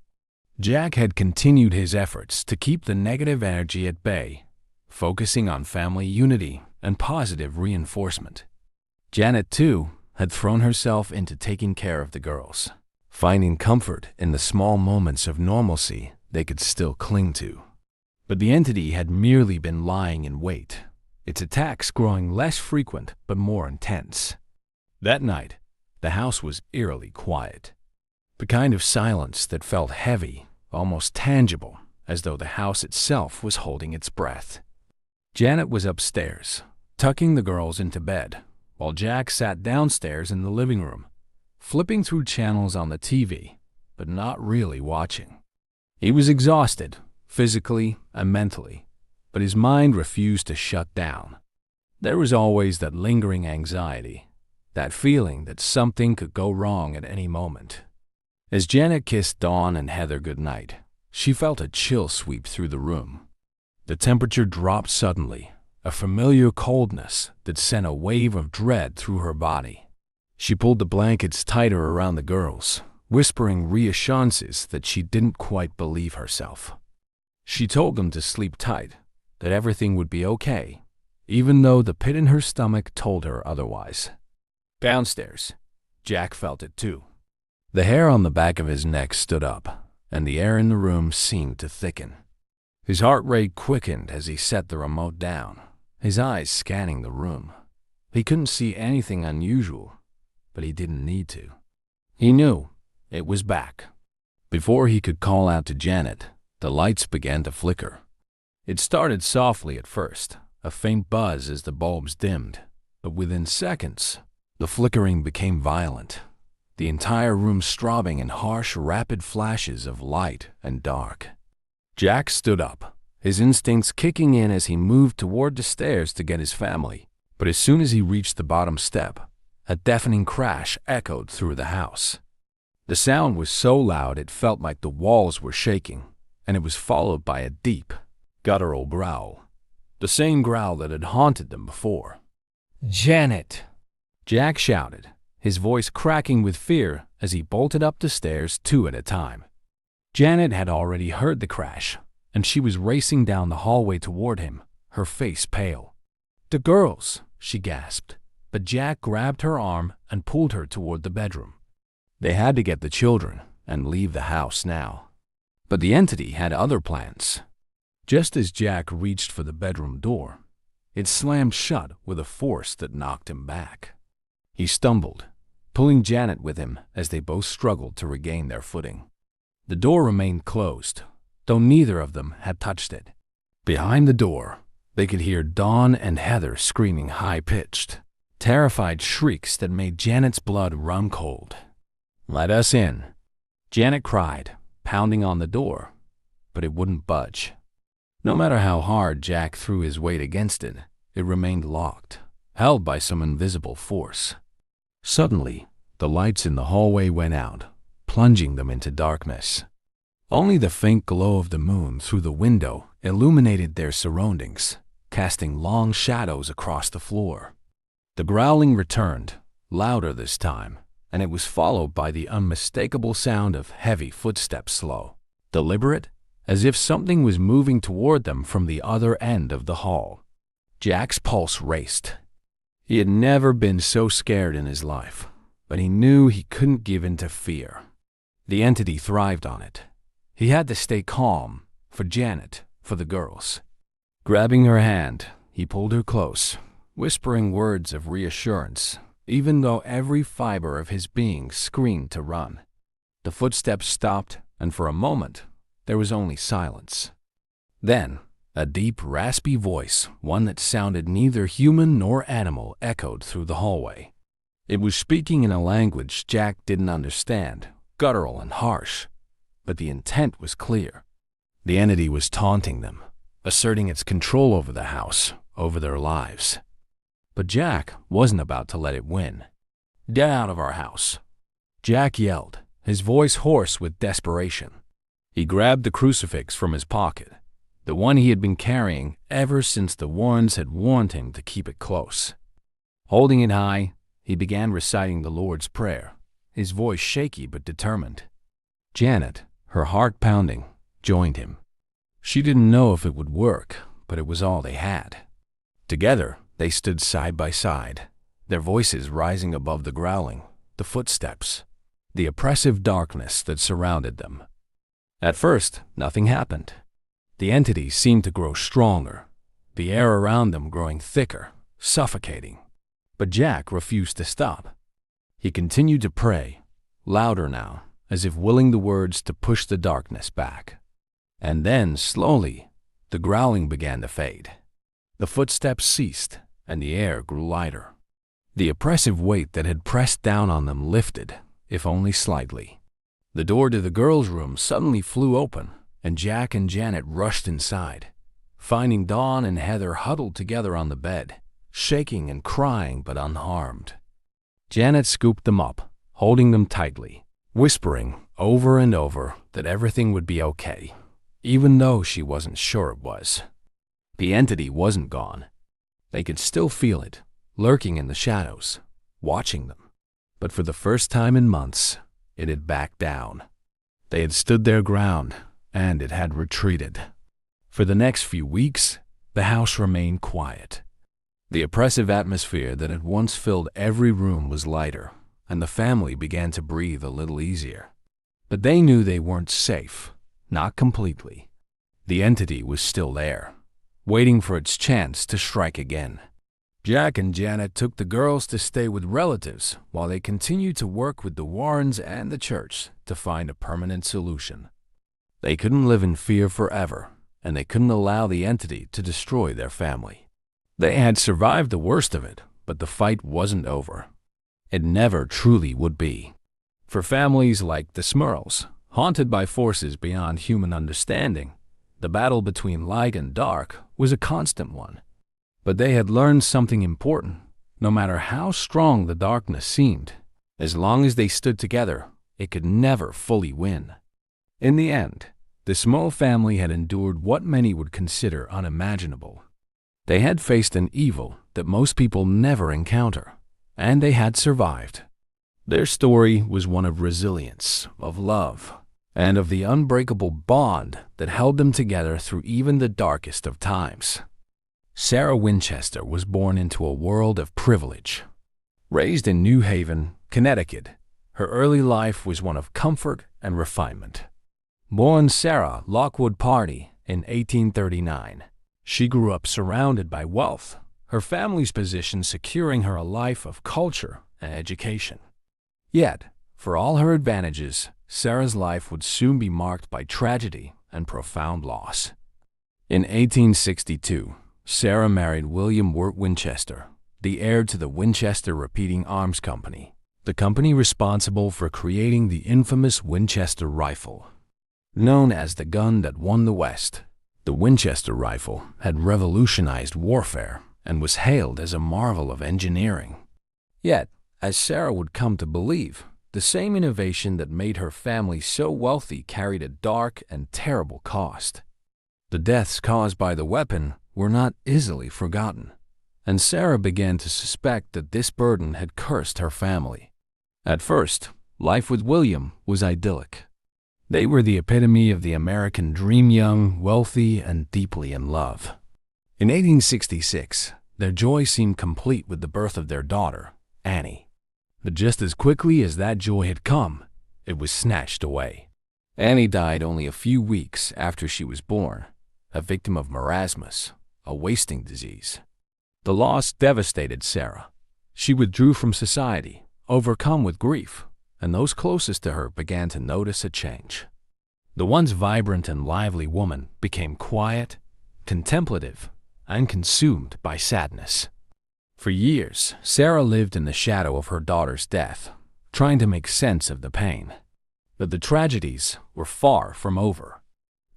Jack had continued his efforts to keep the negative energy at bay, focusing on family unity and positive reinforcement. Janet, too, had thrown herself into taking care of the girls, finding comfort in the small moments of normalcy they could still cling to. But the entity had merely been lying in wait, its attacks growing less frequent but more intense. That night, the house was eerily quiet, the kind of silence that felt heavy, almost tangible, as though the house itself was holding its breath. Janet was upstairs, tucking the girls into bed, while Jack sat downstairs in the living room, flipping through channels on the TV, but not really watching. He was exhausted, physically and mentally, but his mind refused to shut down. There was always that lingering anxiety, that feeling that something could go wrong at any moment. As Janet kissed Dawn and Heather goodnight, she felt a chill sweep through the room. The temperature dropped suddenly, a familiar coldness that sent a wave of dread through her body. She pulled the blankets tighter around the girls, whispering reassurances that she didn't quite believe herself. She told them to sleep tight, that everything would be okay, even though the pit in her stomach told her otherwise. Downstairs, Jack felt it too. The hair on the back of his neck stood up, and the air in the room seemed to thicken. His heart rate quickened as he set the remote down, his eyes scanning the room. He couldn't see anything unusual, but he didn't need to. He knew it was back. Before he could call out to Janet, the lights began to flicker. It started softly at first, a faint buzz as the bulbs dimmed, but within seconds, the flickering became violent, the entire room throbbing in harsh, rapid flashes of light and dark. Jack stood up, his instincts kicking in as he moved toward the stairs to get his family. But as soon as he reached the bottom step, a deafening crash echoed through the house. The sound was so loud it felt like the walls were shaking, and it was followed by a deep, guttural growl, the same growl that had haunted them before. "Janet!" Jack shouted, his voice cracking with fear as he bolted up the stairs 2 at a time. Janet had already heard the crash, and she was racing down the hallway toward him, her face pale. "The girls!" she gasped, but Jack grabbed her arm and pulled her toward the bedroom. They had to get the children and leave the house now. But the entity had other plans. Just as Jack reached for the bedroom door, it slammed shut with a force that knocked him back. He stumbled, pulling Janet with him as they both struggled to regain their footing. The door remained closed, though neither of them had touched it. Behind the door, they could hear Dawn and Heather screaming high-pitched, terrified shrieks that made Janet's blood run cold. "Let us in," Janet cried, pounding on the door, but it wouldn't budge. No matter how hard Jack threw his weight against it, it remained locked, held by some invisible force. Suddenly, the lights in the hallway went out, plunging them into darkness. Only the faint glow of the moon through the window illuminated their surroundings, casting long shadows across the floor. The growling returned, louder this time, and it was followed by the unmistakable sound of heavy footsteps, slow, deliberate, as if something was moving toward them from the other end of the hall. Jack's pulse raced. He had never been so scared in his life, but he knew he couldn't give in to fear. The entity thrived on it. He had to stay calm, for Janet, for the girls. Grabbing her hand, he pulled her close, whispering words of reassurance, even though every fiber of his being screamed to run. The footsteps stopped, and for a moment, there was only silence. Then, a deep, raspy voice, one that sounded neither human nor animal, echoed through the hallway. It was speaking in a language Jack didn't understand, guttural and harsh, but the intent was clear. The entity was taunting them, asserting its control over the house, over their lives. But Jack wasn't about to let it win. "Get out of our house!" Jack yelled, his voice hoarse with desperation. He grabbed the crucifix from his pocket, the one he had been carrying ever since the Warrens had warned him to keep it close. Holding it high, he began reciting the Lord's Prayer, his voice shaky but determined. Janet, her heart pounding, joined him. She didn't know if it would work, but it was all they had. Together, they stood side by side, their voices rising above the growling, the footsteps, the oppressive darkness that surrounded them. At first, nothing happened. The entity seemed to grow stronger, the air around them growing thicker, suffocating. But Jack refused to stop. He continued to pray, louder now, as if willing the words to push the darkness back. And then, slowly, the growling began to fade. The footsteps ceased, and the air grew lighter. The oppressive weight that had pressed down on them lifted, if only slightly. The door to the girls' room suddenly flew open, and Jack and Janet rushed inside, finding Dawn and Heather huddled together on the bed, shaking and crying but unharmed. Janet scooped them up, holding them tightly, whispering over and over that everything would be okay, even though she wasn't sure it was. The entity wasn't gone. They could still feel it, lurking in the shadows, watching them. But for the first time in months, it had backed down. They had stood their ground, and it had retreated. For the next few weeks, the house remained quiet. The oppressive atmosphere that had once filled every room was lighter, and the family began to breathe a little easier. But they knew they weren't safe, not completely. The entity was still there, waiting for its chance to strike again. Jack and Janet took the girls to stay with relatives while they continued to work with the Warrens and the church to find a permanent solution. They couldn't live in fear forever, and they couldn't allow the entity to destroy their family. They had survived the worst of it, but the fight wasn't over. It never truly would be. For families like the Smurls, haunted by forces beyond human understanding, the battle between light and dark was a constant one. But they had learned something important. No matter how strong the darkness seemed, as long as they stood together, it could never fully win. In the end, the Smurl family had endured what many would consider unimaginable. They had faced an evil that most people never encounter, and they had survived. Their story was one of resilience, of love, and of the unbreakable bond that held them together through even the darkest of times. Sarah Winchester was born into a world of privilege. Raised in New Haven, Connecticut, her early life was one of comfort and refinement. Born Sarah Lockwood Party in 1839, she grew up surrounded by wealth, her family's position securing her a life of culture and education. Yet, for all her advantages, Sarah's life would soon be marked by tragedy and profound loss. In 1862, Sarah married William Wirt Winchester, the heir to the Winchester Repeating Arms Company, the company responsible for creating the infamous Winchester rifle. Known as the gun that won the West, the Winchester rifle had revolutionized warfare and was hailed as a marvel of engineering. Yet, as Sarah would come to believe, the same innovation that made her family so wealthy carried a dark and terrible cost. The deaths caused by the weapon were not easily forgotten, and Sarah began to suspect that this burden had cursed her family. At first, life with William was idyllic. They were the epitome of the American dream, young, wealthy, and deeply in love. In 1866, their joy seemed complete with the birth of their daughter, Annie. But just as quickly as that joy had come, it was snatched away. Annie died only a few weeks after she was born, a victim of marasmus, a wasting disease. The loss devastated Sarah. She withdrew from society, overcome with grief, and those closest to her began to notice a change. The once vibrant and lively woman became quiet, contemplative, and consumed by sadness. For years, Sarah lived in the shadow of her daughter's death, trying to make sense of the pain. But the tragedies were far from over.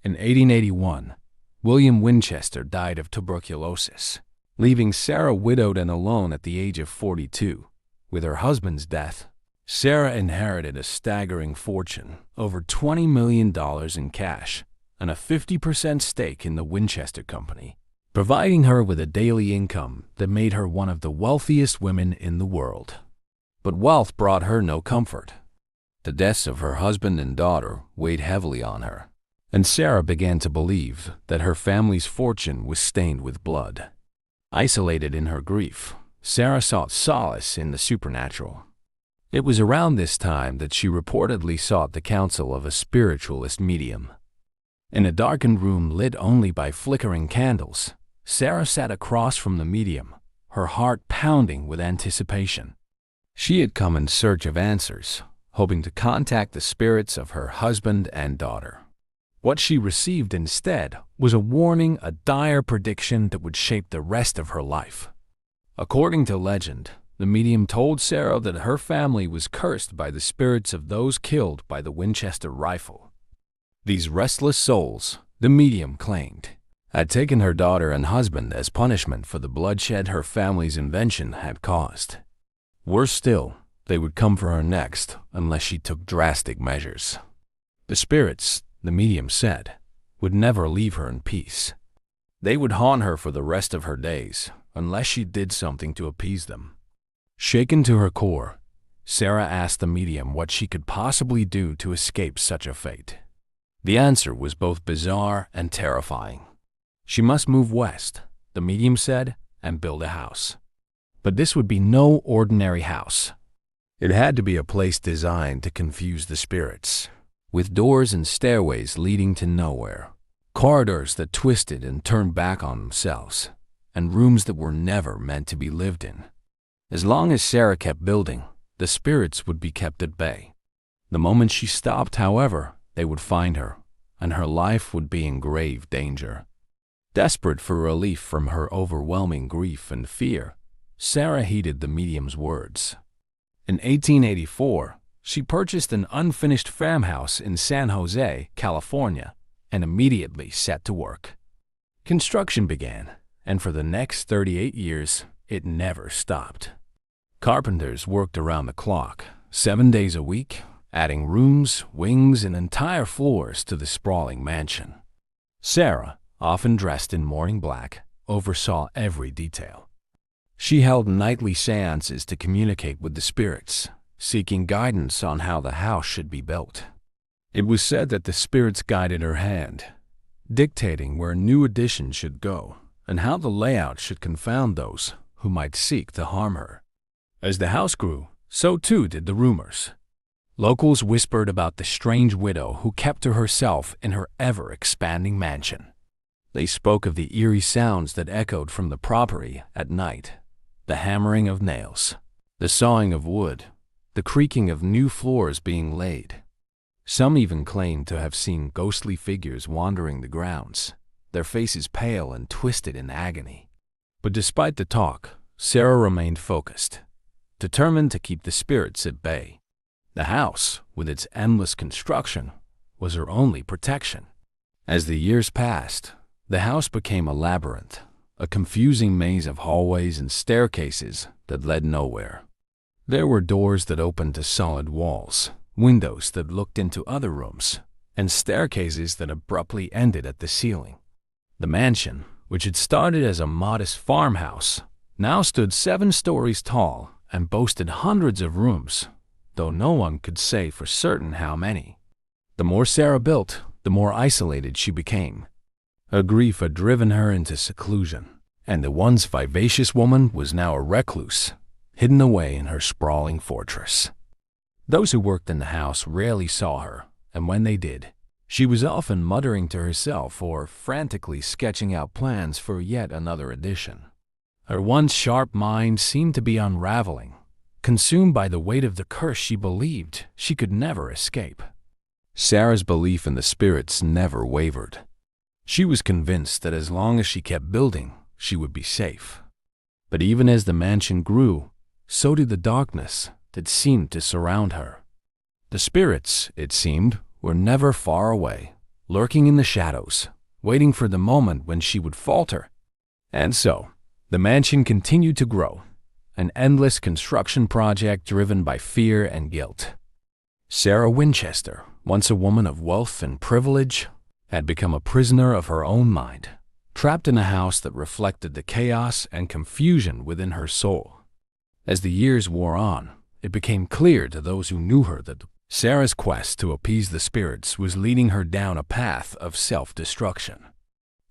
In 1881, William Winchester died of tuberculosis, leaving Sarah widowed and alone at the age of 42. With her husband's death, Sarah inherited a staggering fortune, over $20 million in cash, and a 50% stake in the Winchester Company, providing her with a daily income that made her one of the wealthiest women in the world. But wealth brought her no comfort. The deaths of her husband and daughter weighed heavily on her, and Sarah began to believe that her family's fortune was stained with blood. Isolated in her grief, Sarah sought solace in the supernatural. It was around this time that she reportedly sought the counsel of a spiritualist medium. In a darkened room lit only by flickering candles, Sarah sat across from the medium, her heart pounding with anticipation. She had come in search of answers, hoping to contact the spirits of her husband and daughter. What she received instead was a warning, a dire prediction that would shape the rest of her life. According to legend, the medium told Sarah that her family was cursed by the spirits of those killed by the Winchester rifle. These restless souls, the medium claimed, had taken her daughter and husband as punishment for the bloodshed her family's invention had caused. Worse still, they would come for her next unless she took drastic measures. The spirits, the medium said, would never leave her in peace. They would haunt her for the rest of her days unless she did something to appease them. Shaken to her core, Sarah asked the medium what she could possibly do to escape such a fate. The answer was both bizarre and terrifying. She must move west, the medium said, and build a house. But this would be no ordinary house. It had to be a place designed to confuse the spirits, with doors and stairways leading to nowhere, corridors that twisted and turned back on themselves, and rooms that were never meant to be lived in. As long as Sarah kept building, the spirits would be kept at bay. The moment she stopped, however, they would find her, and her life would be in grave danger. Desperate for relief from her overwhelming grief and fear, Sarah heeded the medium's words. In 1884, she purchased an unfinished farmhouse in San Jose, California, and immediately set to work. Construction began, and for the next 38 years, it never stopped. Carpenters worked around the clock, 7 days a week, adding rooms, wings, and entire floors to the sprawling mansion. Sarah, often dressed in mourning black, oversaw every detail. She held nightly seances to communicate with the spirits, seeking guidance on how the house should be built. It was said that the spirits guided her hand, dictating where new additions should go and how the layout should confound those who might seek to harm her. As the house grew, so too did the rumors. Locals whispered about the strange widow who kept to herself in her ever-expanding mansion. They spoke of the eerie sounds that echoed from the property at night, the hammering of nails, the sawing of wood, the creaking of new floors being laid. Some even claimed to have seen ghostly figures wandering the grounds, their faces pale and twisted in agony. But despite the talk, Sarah remained focused, determined to keep the spirits at bay. The house, with its endless construction, was her only protection. As the years passed, the house became a labyrinth, a confusing maze of hallways and staircases that led nowhere. There were doors that opened to solid walls, windows that looked into other rooms, and staircases that abruptly ended at the ceiling. The mansion, which had started as a modest farmhouse, now stood 7 stories tall and boasted hundreds of rooms, though no one could say for certain how many. The more Sarah built, the more isolated she became. Her grief had driven her into seclusion, and the once vivacious woman was now a recluse, hidden away in her sprawling fortress. Those who worked in the house rarely saw her, and when they did, she was often muttering to herself or frantically sketching out plans for yet another addition. Her once sharp mind seemed to be unraveling, consumed by the weight of the curse she believed she could never escape. Sarah's belief in the spirits never wavered. She was convinced that as long as she kept building, she would be safe. But even as the mansion grew, so did the darkness that seemed to surround her. The spirits, it seemed, were never far away, lurking in the shadows, waiting for the moment when she would falter. And so, the mansion continued to grow, an endless construction project driven by fear and guilt. Sarah Winchester, once a woman of wealth and privilege, had become a prisoner of her own mind, trapped in a house that reflected the chaos and confusion within her soul. As the years wore on, it became clear to those who knew her that Sarah's quest to appease the spirits was leading her down a path of self-destruction.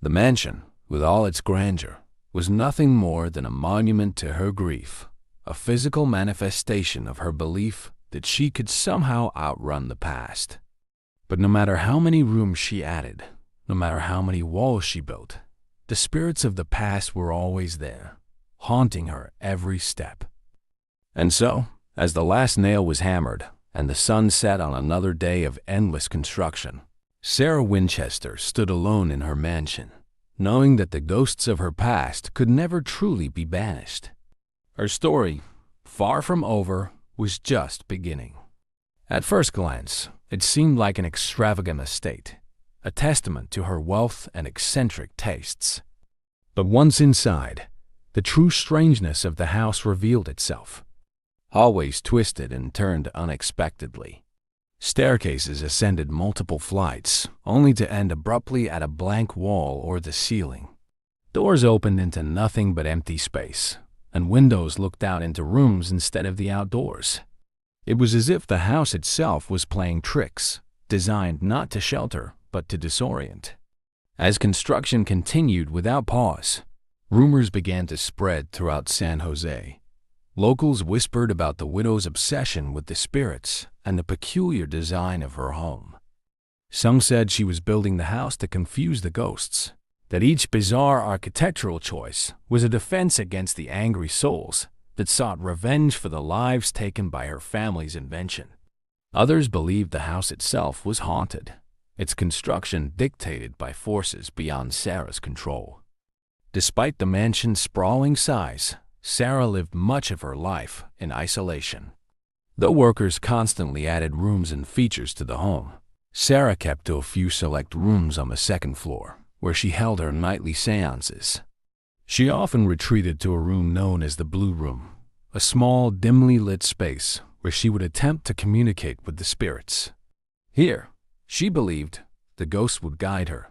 The mansion, with all its grandeur, was nothing more than a monument to her grief, a physical manifestation of her belief that she could somehow outrun the past. But no matter how many rooms she added, no matter how many walls she built, the spirits of the past were always there, haunting her every step. And so, as the last nail was hammered and the sun set on another day of endless construction, Sarah Winchester stood alone in her mansion, knowing that the ghosts of her past could never truly be banished. Her story, far from over, was just beginning. At first glance, it seemed like an extravagant estate, a testament to her wealth and eccentric tastes. But once inside, the true strangeness of the house revealed itself. Hallways twisted and turned unexpectedly. Staircases ascended multiple flights, only to end abruptly at a blank wall or the ceiling. Doors opened into nothing but empty space, and windows looked out into rooms instead of the outdoors. It was as if the house itself was playing tricks, designed not to shelter, but to disorient. As construction continued without pause, rumors began to spread throughout San Jose. Locals whispered about the widow's obsession with the spirits and the peculiar design of her home. Some said she was building the house to confuse the ghosts, that each bizarre architectural choice was a defense against the angry souls that sought revenge for the lives taken by her family's invention. Others believed the house itself was haunted, its construction dictated by forces beyond Sarah's control. Despite the mansion's sprawling size, Sarah lived much of her life in isolation. Though workers constantly added rooms and features to the home, Sarah kept to a few select rooms on the second floor, where she held her nightly seances. She often retreated to a room known as the Blue Room, a small, dimly lit space where she would attempt to communicate with the spirits. Here, she believed, the ghosts would guide her,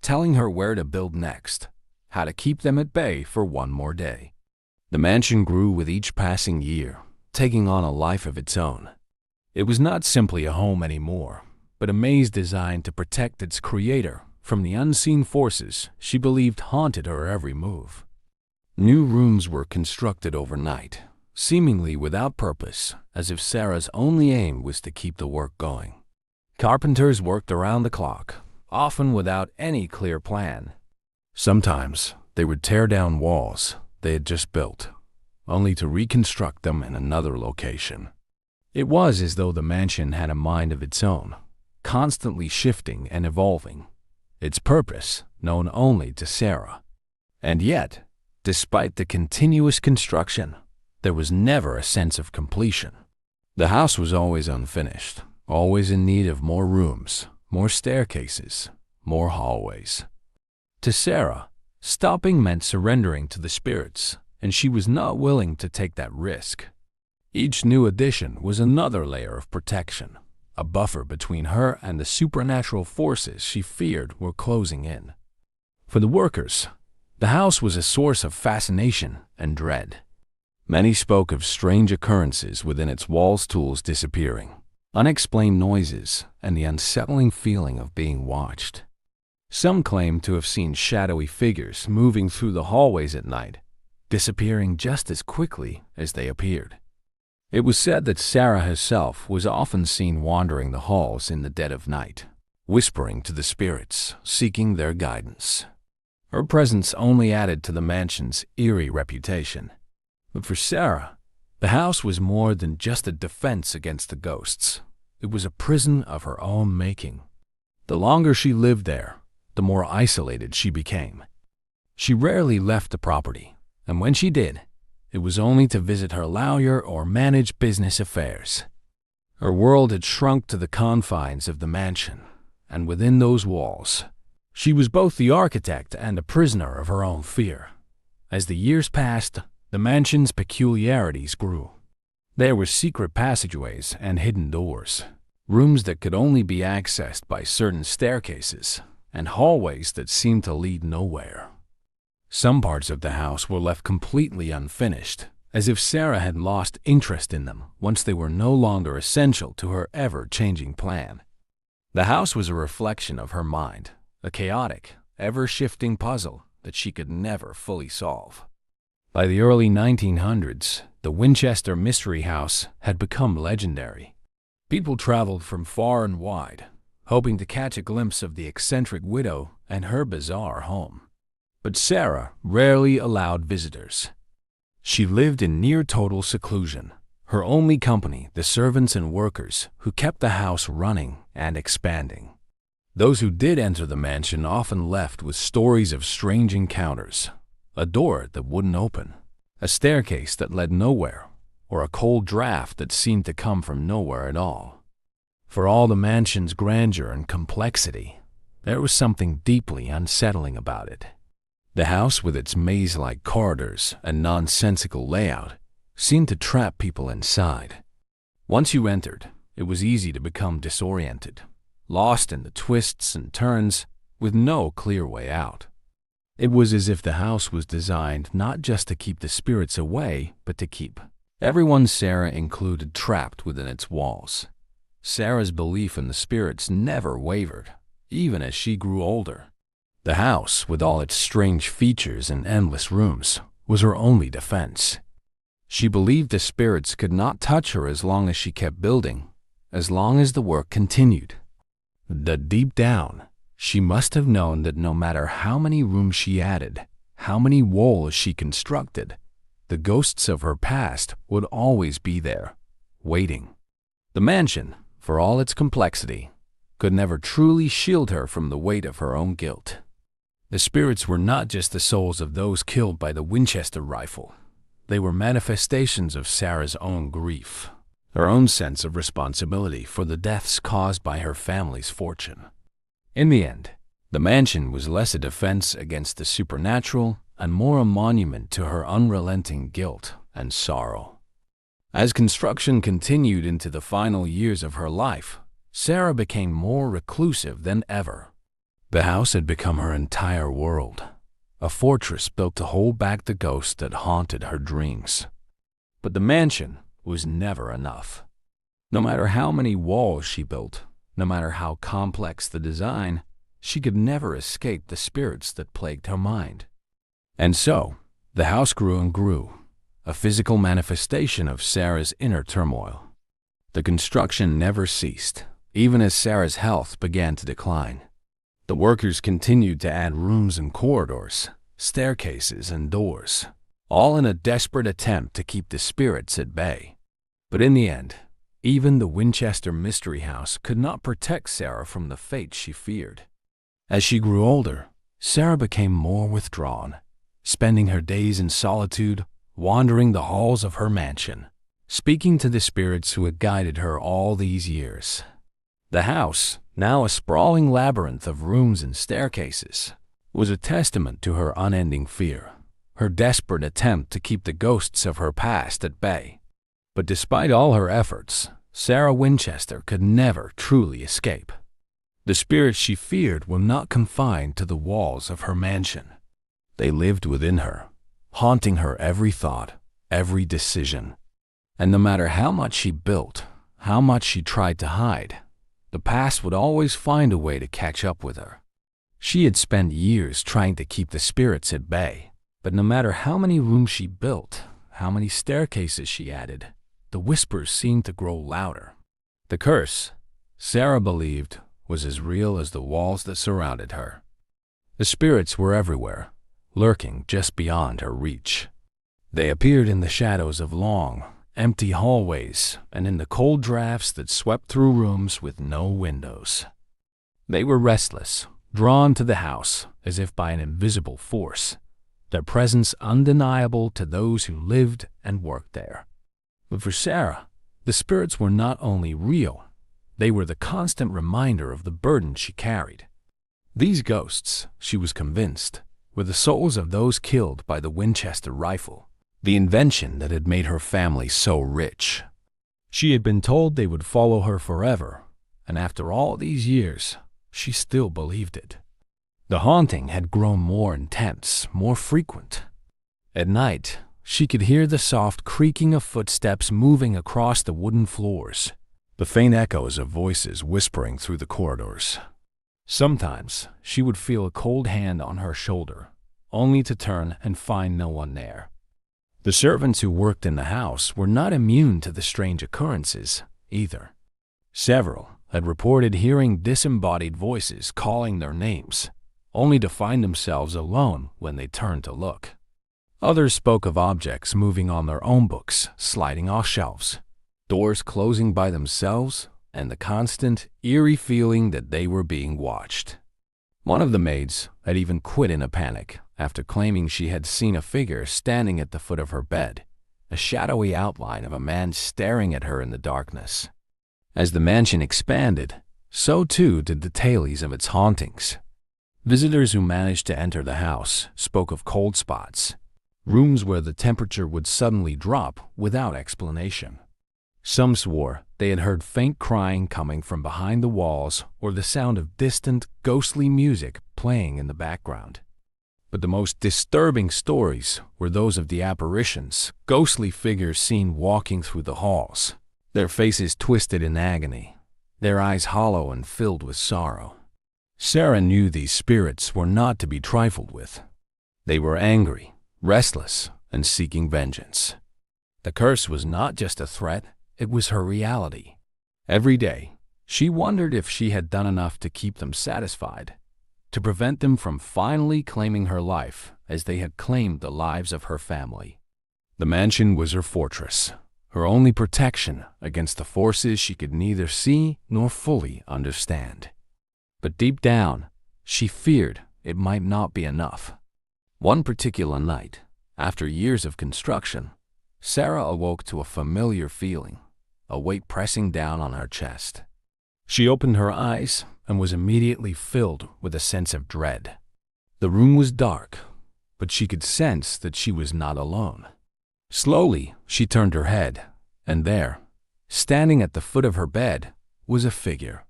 telling her where to build next, how to keep them at bay for one more day. The mansion grew with each passing year, taking on a life of its own. It was not simply a home anymore, but a maze designed to protect its creator from the unseen forces she believed haunted her every move. New rooms were constructed overnight, seemingly without purpose, as if Sarah's only aim was to keep the work going. Carpenters worked around the clock, often without any clear plan. Sometimes they would tear down walls they had just built, only to reconstruct them in another location. It was as though the mansion had a mind of its own, constantly shifting and evolving, its purpose known only to Sarah. And yet, despite the continuous construction, there was never a sense of completion. The house was always unfinished, always in need of more rooms, more staircases, more hallways. To Sarah, stopping meant surrendering to the spirits, and she was not willing to take that risk. Each new addition was another layer of protection, a buffer between her and the supernatural forces she feared were closing in. For the workers, the house was a source of fascination and dread. Many spoke of strange occurrences within its walls, tools disappearing, unexplained noises, and the unsettling feeling of being watched. Some claimed to have seen shadowy figures moving through the hallways at night, disappearing just as quickly as they appeared. It was said that Sarah herself was often seen wandering the halls in the dead of night, whispering to the spirits, seeking their guidance. Her presence only added to the mansion's eerie reputation. But for Sarah, the house was more than just a defense against the ghosts. It was a prison of her own making. The longer she lived there, the more isolated she became. She rarely left the property, and when she did, it was only to visit her lawyer or manage business affairs. Her world had shrunk to the confines of the mansion, and within those walls, she was both the architect and a prisoner of her own fear. As the years passed, the mansion's peculiarities grew. There were secret passageways and hidden doors, rooms that could only be accessed by certain staircases, and hallways that seemed to lead nowhere. Some parts of the house were left completely unfinished, as if Sarah had lost interest in them once they were no longer essential to her ever-changing plan. The house was a reflection of her mind, a chaotic, ever-shifting puzzle that she could never fully solve. By the early 1900s, the Winchester Mystery House had become legendary. People traveled from far and wide, hoping to catch a glimpse of the eccentric widow and her bizarre home. But Sarah rarely allowed visitors. She lived in near-total seclusion, her only company the servants and workers who kept the house running and expanding. Those who did enter the mansion often left with stories of strange encounters, a door that wouldn't open, a staircase that led nowhere, or a cold draft that seemed to come from nowhere at all. For all the mansion's grandeur and complexity, there was something deeply unsettling about it. The house, with its maze-like corridors and nonsensical layout, seemed to trap people inside. Once you entered, it was easy to become disoriented, lost in the twists and turns, with no clear way out. It was as if the house was designed not just to keep the spirits away, but to keep everyone, Sarah included, trapped within its walls. Sarah's belief in the spirits never wavered, even as she grew older. The house, with all its strange features and endless rooms, was her only defense. She believed the spirits could not touch her as long as she kept building, as long as the work continued. But deep down, she must have known that no matter how many rooms she added, how many walls she constructed, the ghosts of her past would always be there, waiting. The mansion, for all its complexity, could never truly shield her from the weight of her own guilt. The spirits were not just the souls of those killed by the Winchester rifle. They were manifestations of Sarah's own grief, her own sense of responsibility for the deaths caused by her family's fortune. In the end, the mansion was less a defense against the supernatural and more a monument to her unrelenting guilt and sorrow. As construction continued into the final years of her life, Sarah became more reclusive than ever. The house had become her entire world, a fortress built to hold back the ghosts that haunted her dreams. But the mansion was never enough. No matter how many walls she built, no matter how complex the design, she could never escape the spirits that plagued her mind. And so, the house grew and grew, a physical manifestation of Sarah's inner turmoil. The construction never ceased, even as Sarah's health began to decline. The workers continued to add rooms and corridors, staircases and doors, all in a desperate attempt to keep the spirits at bay. But in the end, even the Winchester Mystery House could not protect Sarah from the fate she feared. As she grew older, Sarah became more withdrawn, spending her days in solitude, wandering the halls of her mansion, speaking to the spirits who had guided her all these years. The house, now a sprawling labyrinth of rooms and staircases, was a testament to her unending fear, her desperate attempt to keep the ghosts of her past at bay. But despite all her efforts, Sarah Winchester could never truly escape. The spirits she feared were not confined to the walls of her mansion. They lived within her, haunting her every thought, every decision. And no matter how much she built, how much she tried to hide, the past would always find a way to catch up with her. She had spent years trying to keep the spirits at bay, but no matter how many rooms she built, how many staircases she added, the whispers seemed to grow louder. The curse, Sarah believed, was as real as the walls that surrounded her. The spirits were everywhere, lurking just beyond her reach. They appeared in the shadows of long, empty hallways and in the cold drafts that swept through rooms with no windows. They were restless, drawn to the house as if by an invisible force, their presence undeniable to those who lived and worked there. But for Sarah, the spirits were not only real, they were the constant reminder of the burden she carried. These ghosts, she was convinced, were the souls of those killed by the Winchester rifle, the invention that had made her family so rich. She had been told they would follow her forever, and after all these years, she still believed it. The haunting had grown more intense, more frequent. At night, she could hear the soft creaking of footsteps moving across the wooden floors, the faint echoes of voices whispering through the corridors. Sometimes she would feel a cold hand on her shoulder, only to turn and find no one there. The servants who worked in the house were not immune to the strange occurrences, either. Several had reported hearing disembodied voices calling their names, only to find themselves alone when they turned to look. Others spoke of objects moving on their own books, sliding off shelves, doors closing by themselves, and the constant, eerie feeling that they were being watched. One of the maids had even quit in a panic after claiming she had seen a figure standing at the foot of her bed, a shadowy outline of a man staring at her in the darkness. As the mansion expanded, so too did the tales of its hauntings. Visitors who managed to enter the house spoke of cold spots, rooms where the temperature would suddenly drop without explanation. Some swore they had heard faint crying coming from behind the walls or the sound of distant, ghostly music playing in the background. But the most disturbing stories were those of the apparitions, ghostly figures seen walking through the halls, their faces twisted in agony, their eyes hollow and filled with sorrow. Sarah knew these spirits were not to be trifled with. They were angry, restless, and seeking vengeance. The curse was not just a threat, it was her reality. Every day, she wondered if she had done enough to keep them satisfied, to prevent them from finally claiming her life as they had claimed the lives of her family. The mansion was her fortress, her only protection against the forces she could neither see nor fully understand. But deep down, she feared it might not be enough. One particular night, after years of construction, Sarah awoke to a familiar feeling, a weight pressing down on her chest. She opened her eyes and was immediately filled with a sense of dread. The room was dark, but she could sense that she was not alone. Slowly, she turned her head, and there, standing at the foot of her bed, was a figure.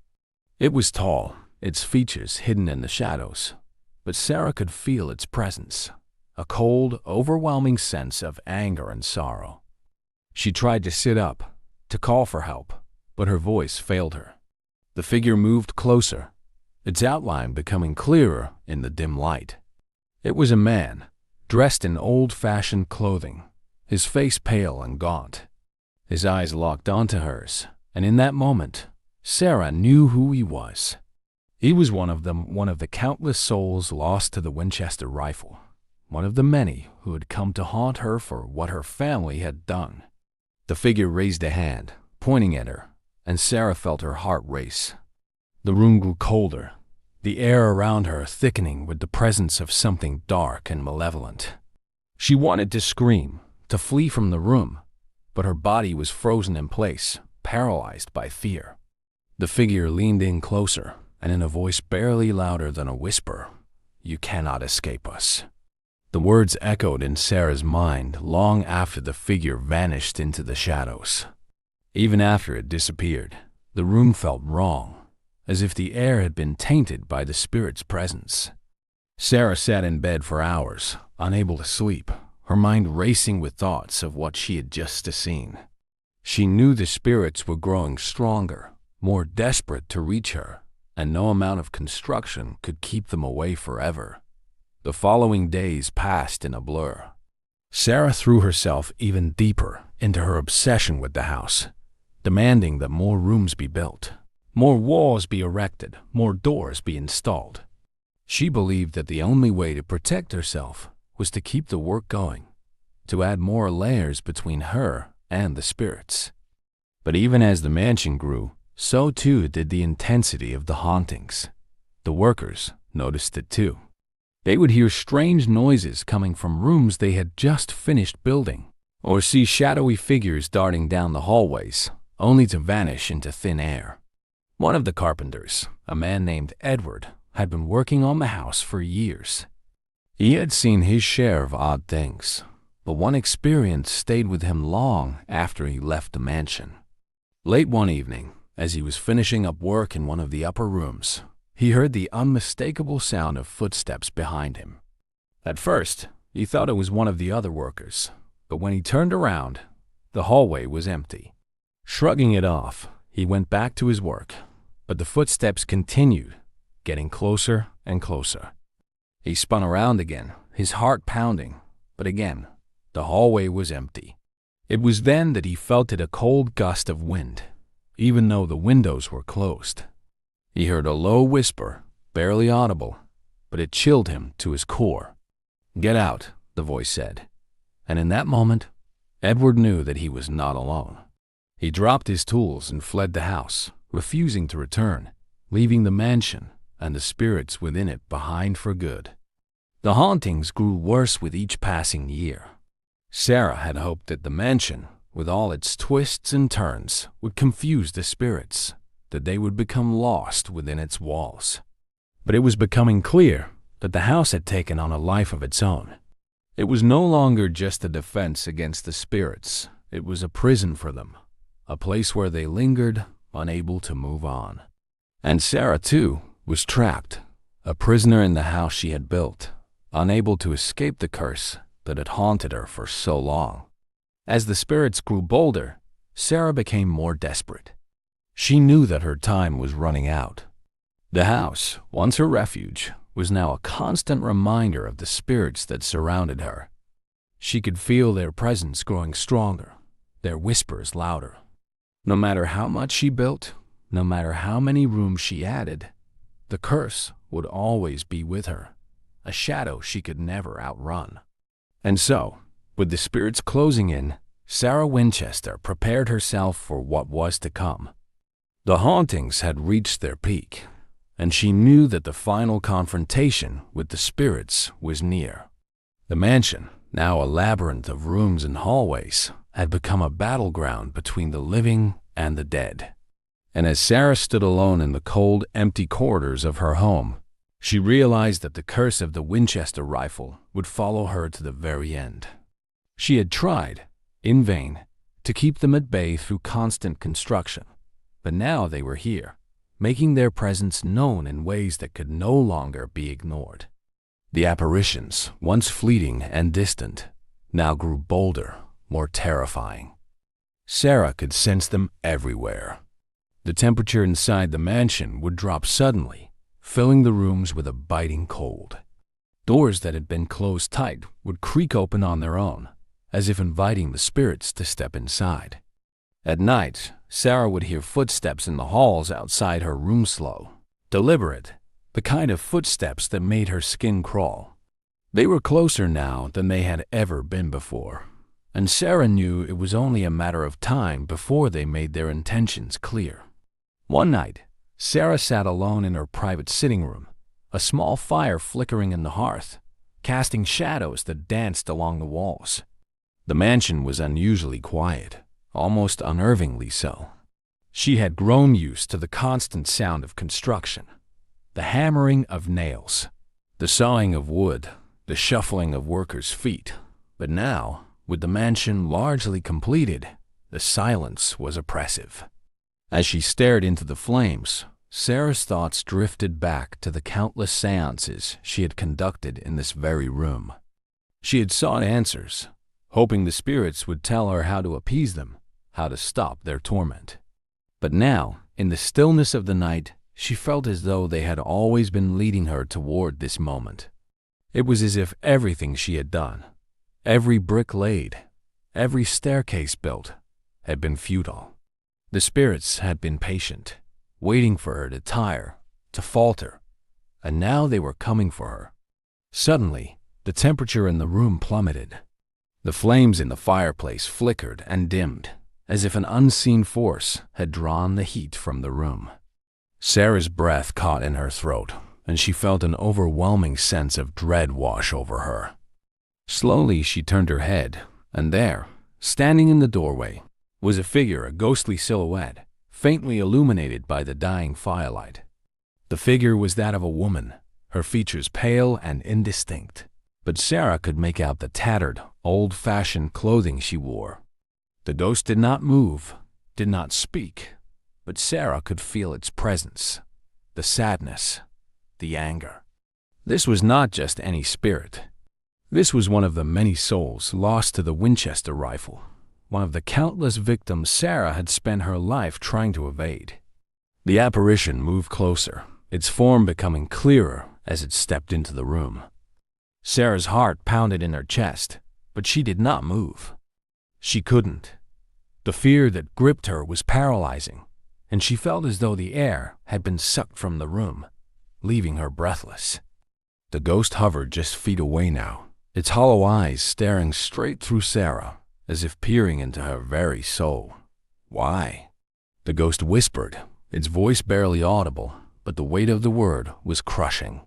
It was tall, its features hidden in the shadows, but Sarah could feel its presence, a cold, overwhelming sense of anger and sorrow. She tried to sit up, to call for help, but her voice failed her. The figure moved closer, its outline becoming clearer in the dim light. It was a man, dressed in old-fashioned clothing, his face pale and gaunt. His eyes locked onto hers, and in that moment, Sarah knew who he was. He was one of the countless souls lost to the Winchester rifle, one of the many who had come to haunt her for what her family had done. The figure raised a hand, pointing at her, and Sarah felt her heart race. The room grew colder, the air around her thickening with the presence of something dark and malevolent. She wanted to scream, to flee from the room, but her body was frozen in place, paralyzed by fear. The figure leaned in closer, and in a voice barely louder than a whisper, "You cannot escape us." The words echoed in Sarah's mind long after the figure vanished into the shadows. Even after it disappeared, the room felt wrong, as if the air had been tainted by the spirit's presence. Sarah sat in bed for hours, unable to sleep, her mind racing with thoughts of what she had just seen. She knew the spirits were growing stronger, more desperate to reach her, and no amount of construction could keep them away forever. The following days passed in a blur. Sarah threw herself even deeper into her obsession with the house, demanding that more rooms be built, more walls be erected, more doors be installed. She believed that the only way to protect herself was to keep the work going, to add more layers between her and the spirits. But even as the mansion grew, so too did the intensity of the hauntings. The workers noticed it too. They would hear strange noises coming from rooms they had just finished building, or see shadowy figures darting down the hallways, only to vanish into thin air. One of the carpenters, a man named Edward, had been working on the house for years. He had seen his share of odd things, but one experience stayed with him long after he left the mansion. Late one evening, as he was finishing up work in one of the upper rooms, he heard the unmistakable sound of footsteps behind him. At first, he thought it was one of the other workers, but when he turned around, the hallway was empty. Shrugging it off, he went back to his work, but the footsteps continued, getting closer and closer. He spun around again, his heart pounding, but again, the hallway was empty. It was then that he felt a cold gust of wind, even though the windows were closed. He heard a low whisper, barely audible, but it chilled him to his core. "Get out," the voice said. And in that moment, Edward knew that he was not alone. He dropped his tools and fled the house, refusing to return, leaving the mansion and the spirits within it behind for good. The hauntings grew worse with each passing year. Sarah had hoped that the mansion, with all its twists and turns, would confuse the spirits, that they would become lost within its walls. But it was becoming clear that the house had taken on a life of its own. It was no longer just a defense against the spirits. It was a prison for them, a place where they lingered, unable to move on. And Sarah, too, was trapped, a prisoner in the house she had built, unable to escape the curse that had haunted her for so long. As the spirits grew bolder, Sarah became more desperate. She knew that her time was running out. The house, once her refuge, was now a constant reminder of the spirits that surrounded her. She could feel their presence growing stronger, their whispers louder. No matter how much she built, no matter how many rooms she added, the curse would always be with her, a shadow she could never outrun. And so, with the spirits closing in, Sarah Winchester prepared herself for what was to come. The hauntings had reached their peak, and she knew that the final confrontation with the spirits was near. The mansion, now a labyrinth of rooms and hallways, had become a battleground between the living and the dead. And as Sarah stood alone in the cold, empty corridors of her home, she realized that the curse of the Winchester rifle would follow her to the very end. She had tried, in vain, to keep them at bay through constant construction, but now they were here, making their presence known in ways that could no longer be ignored. The apparitions, once fleeting and distant, now grew bolder, more terrifying. Sarah could sense them everywhere. The temperature inside the mansion would drop suddenly, filling the rooms with a biting cold. Doors that had been closed tight would creak open on their own, as if inviting the spirits to step inside. At night, Sarah would hear footsteps in the halls outside her room, slow, deliberate, the kind of footsteps that made her skin crawl. They were closer now than they had ever been before, and Sarah knew it was only a matter of time before they made their intentions clear. One night, Sarah sat alone in her private sitting room, a small fire flickering in the hearth, casting shadows that danced along the walls. The mansion was unusually quiet, almost unnervingly so. She had grown used to the constant sound of construction, the hammering of nails, the sawing of wood, the shuffling of workers' feet. But now, with the mansion largely completed, the silence was oppressive. As she stared into the flames, Sarah's thoughts drifted back to the countless seances she had conducted in this very room. She had sought answers, hoping the spirits would tell her how to appease them, how to stop their torment. But now, in the stillness of the night, she felt as though they had always been leading her toward this moment. It was as if everything she had done, every brick laid, every staircase built, had been futile. The spirits had been patient, waiting for her to tire, to falter, and now they were coming for her. Suddenly, the temperature in the room plummeted. The flames in the fireplace flickered and dimmed, as if an unseen force had drawn the heat from the room. Sarah's breath caught in her throat, and she felt an overwhelming sense of dread wash over her. Slowly she turned her head, and there, standing in the doorway, was a figure, a ghostly silhouette, faintly illuminated by the dying firelight. The figure was that of a woman, her features pale and indistinct, but Sarah could make out the tattered, old-fashioned clothing she wore. The ghost did not move, did not speak, but Sarah could feel its presence, the sadness, the anger. This was not just any spirit. This was one of the many souls lost to the Winchester rifle, one of the countless victims Sarah had spent her life trying to evade. The apparition moved closer, its form becoming clearer as it stepped into the room. Sarah's heart pounded in her chest, but she did not move. She couldn't. The fear that gripped her was paralyzing, and she felt as though the air had been sucked from the room, leaving her breathless. The ghost hovered just feet away now, its hollow eyes staring straight through Sarah, as if peering into her very soul. "Why?" The ghost whispered, its voice barely audible, but the weight of the word was crushing.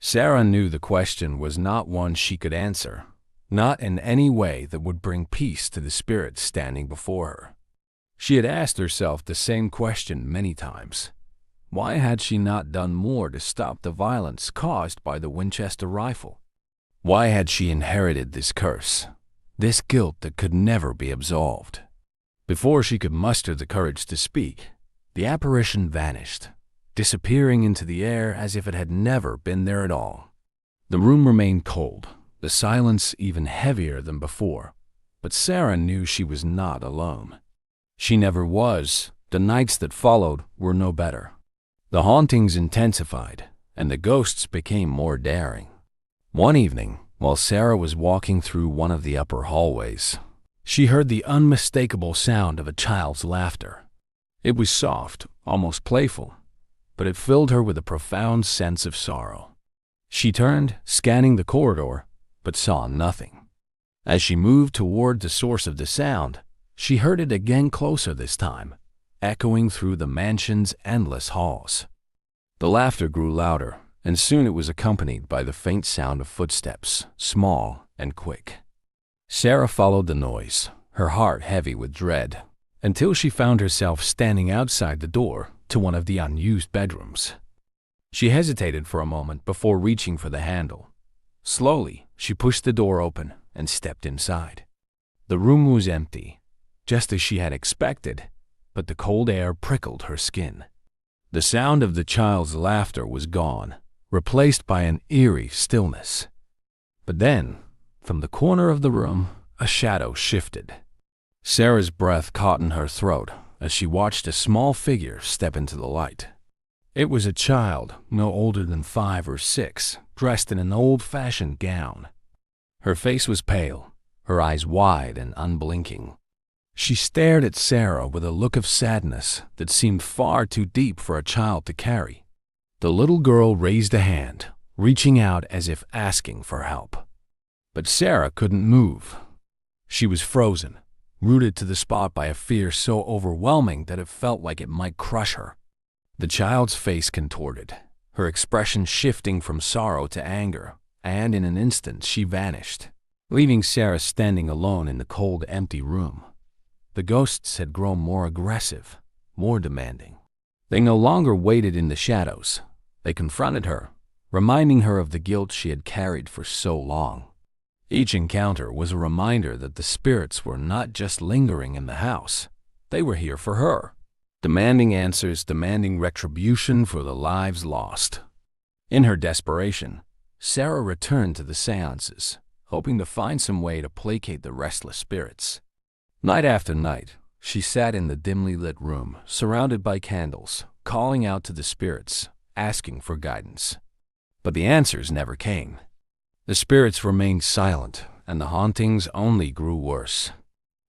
Sarah knew the question was not one she could answer, not in any way that would bring peace to the spirit standing before her. She had asked herself the same question many times. Why had she not done more to stop the violence caused by the Winchester rifle? Why had she inherited this curse, this guilt that could never be absolved? Before she could muster the courage to speak, the apparition vanished, disappearing into the air as if it had never been there at all. The room remained cold, the silence even heavier than before, but Sarah knew she was not alone. She never was. The nights that followed were no better. The hauntings intensified, and the ghosts became more daring. One evening, while Sarah was walking through one of the upper hallways, she heard the unmistakable sound of a child's laughter. It was soft, almost playful, but it filled her with a profound sense of sorrow. She turned, scanning the corridor, but saw nothing. As she moved toward the source of the sound, she heard it again closer this time, echoing through the mansion's endless halls. The laughter grew louder, and soon it was accompanied by the faint sound of footsteps, small and quick. Sarah followed the noise, her heart heavy with dread, until she found herself standing outside the door to one of the unused bedrooms. She hesitated for a moment before reaching for the handle. Slowly, she pushed the door open and stepped inside. The room was empty, just as she had expected, but the cold air prickled her skin. The sound of the child's laughter was gone, replaced by an eerie stillness. But then, from the corner of the room, a shadow shifted. Sarah's breath caught in her throat as she watched a small figure step into the light. It was a child, no older than 5 or 6, dressed in an old-fashioned gown. Her face was pale, her eyes wide and unblinking. She stared at Sarah with a look of sadness that seemed far too deep for a child to carry. The little girl raised a hand, reaching out as if asking for help. But Sarah couldn't move. She was frozen, rooted to the spot by a fear so overwhelming that it felt like it might crush her. The child's face contorted, her expression shifting from sorrow to anger, and in an instant she vanished, leaving Sarah standing alone in the cold, empty room. The ghosts had grown more aggressive, more demanding. They no longer waited in the shadows. They confronted her, reminding her of the guilt she had carried for so long. Each encounter was a reminder that the spirits were not just lingering in the house. They were here for her, demanding answers, demanding retribution for the lives lost. In her desperation, Sarah returned to the seances, hoping to find some way to placate the restless spirits. Night after night, she sat in the dimly lit room, surrounded by candles, calling out to the spirits, asking for guidance. But the answers never came. The spirits remained silent, and the hauntings only grew worse.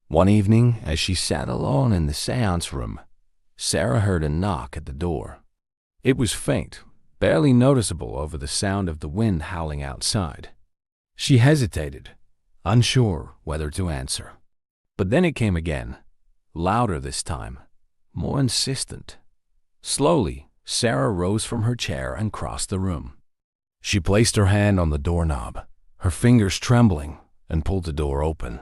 One evening, as she sat alone in the seance room, Sarah heard a knock at the door. It was faint, barely noticeable over the sound of the wind howling outside. She hesitated, unsure whether to answer. But then it came again, louder this time, more insistent. Slowly, Sarah rose from her chair and crossed the room. She placed her hand on the doorknob, her fingers trembling, and pulled the door open.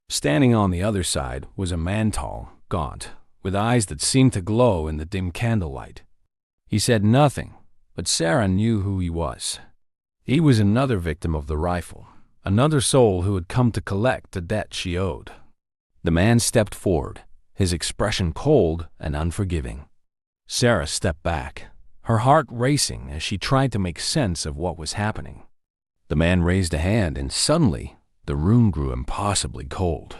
Standing on the other side was a man tall, gaunt, with eyes that seemed to glow in the dim candlelight. He said nothing, but Sarah knew who he was. He was another victim of the rifle, another soul who had come to collect the debt she owed. The man stepped forward, his expression cold and unforgiving. Sarah stepped back, her heart racing as she tried to make sense of what was happening. The man raised a hand, and suddenly, the room grew impossibly cold.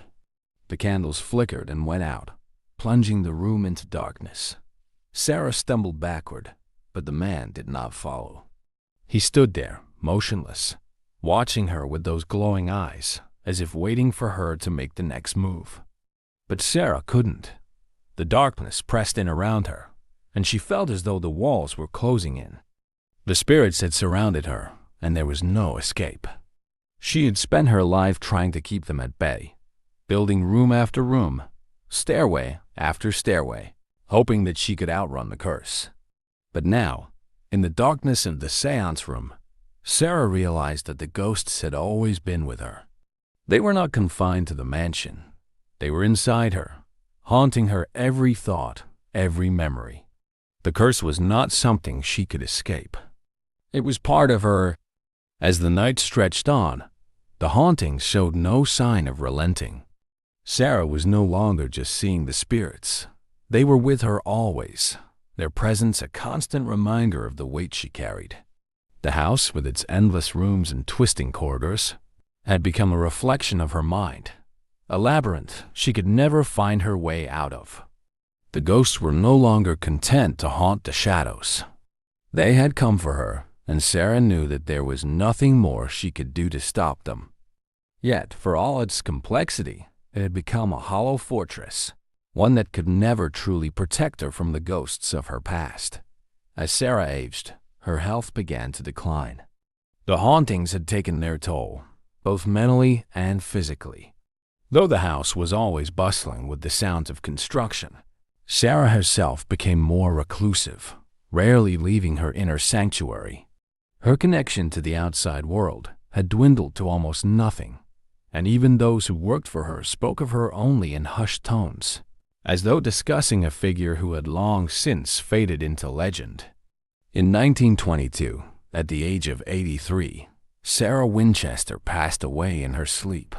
The candles flickered and went out, plunging the room into darkness. Sarah stumbled backward, but the man did not follow. He stood there, motionless, watching her with those glowing eyes, as if waiting for her to make the next move. But Sarah couldn't. The darkness pressed in around her, and she felt as though the walls were closing in. The spirits had surrounded her, and there was no escape. She had spent her life trying to keep them at bay, building room after room, stairway after stairway, hoping that she could outrun the curse. But now, in the darkness of the seance room, Sarah realized that the ghosts had always been with her. They were not confined to the mansion. They were inside her, haunting her every thought, every memory. The curse was not something she could escape. It was part of her. As the night stretched on, the hauntings showed no sign of relenting. Sarah was no longer just seeing the spirits. They were with her always, their presence a constant reminder of the weight she carried. The house, with its endless rooms and twisting corridors, had become a reflection of her mind, a labyrinth she could never find her way out of. The ghosts were no longer content to haunt the shadows. They had come for her, and Sarah knew that there was nothing more she could do to stop them. Yet, for all its complexity, it had become a hollow fortress, one that could never truly protect her from the ghosts of her past. As Sarah aged, her health began to decline. The hauntings had taken their toll, both mentally and physically. Though the house was always bustling with the sounds of construction, Sarah herself became more reclusive, rarely leaving her inner sanctuary. Her connection to the outside world had dwindled to almost nothing, and even those who worked for her spoke of her only in hushed tones, as though discussing a figure who had long since faded into legend. In 1922, at the age of 83, Sarah Winchester passed away in her sleep.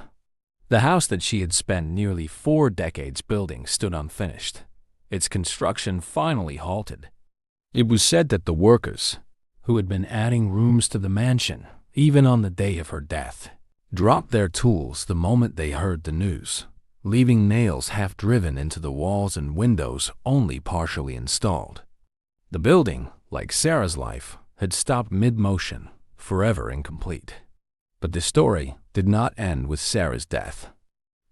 The house that she had spent nearly 4 decades building stood unfinished, its construction finally halted. It was said that the workers, who had been adding rooms to the mansion even on the day of her death, dropped their tools the moment they heard the news, leaving nails half driven into the walls and windows only partially installed. The building, like Sarah's life, had stopped mid-motion, forever incomplete. But the story did not end with Sarah's death.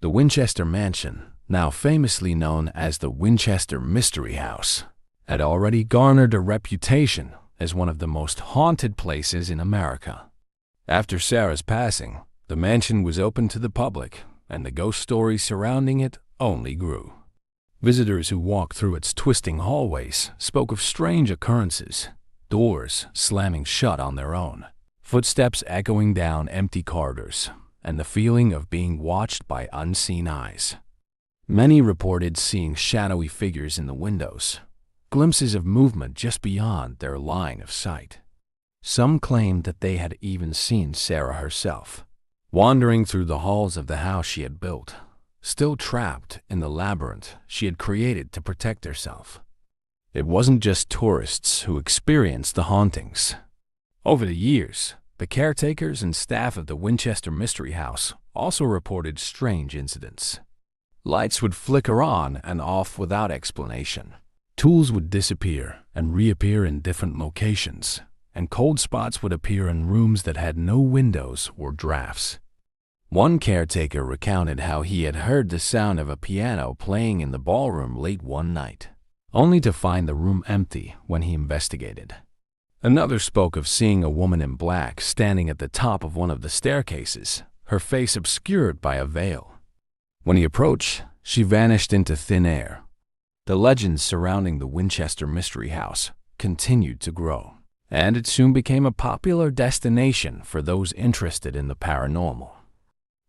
The Winchester Mansion, now famously known as the Winchester Mystery House, had already garnered a reputation as one of the most haunted places in America. After Sarah's passing, the mansion was open to the public, and the ghost stories surrounding it only grew. Visitors who walked through its twisting hallways spoke of strange occurrences, doors slamming shut on their own, footsteps echoing down empty corridors, and the feeling of being watched by unseen eyes. Many reported seeing shadowy figures in the windows, glimpses of movement just beyond their line of sight. Some claimed that they had even seen Sarah herself, wandering through the halls of the house she had built, still trapped in the labyrinth she had created to protect herself. It wasn't just tourists who experienced the hauntings. Over the years, the caretakers and staff of the Winchester Mystery House also reported strange incidents. Lights would flicker on and off without explanation. Tools would disappear and reappear in different locations, and cold spots would appear in rooms that had no windows or drafts. One caretaker recounted how he had heard the sound of a piano playing in the ballroom late one night, only to find the room empty when he investigated. Another spoke of seeing a woman in black standing at the top of one of the staircases, her face obscured by a veil. When he approached, she vanished into thin air. The legends surrounding the Winchester Mystery House continued to grow, and it soon became a popular destination for those interested in the paranormal.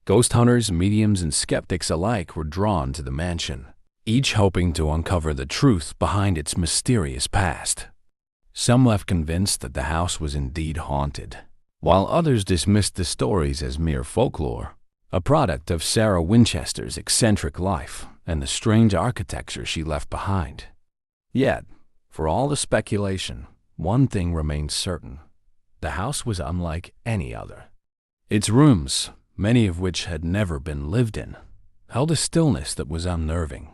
Ghost hunters, mediums, and skeptics alike were drawn to the mansion, each hoping to uncover the truth behind its mysterious past. Some left convinced that the house was indeed haunted, while others dismissed the stories as mere folklore, a product of Sarah Winchester's eccentric life and the strange architecture she left behind. Yet, for all the speculation, one thing remained certain: the house was unlike any other. Its rooms, many of which had never been lived in, held a stillness that was unnerving.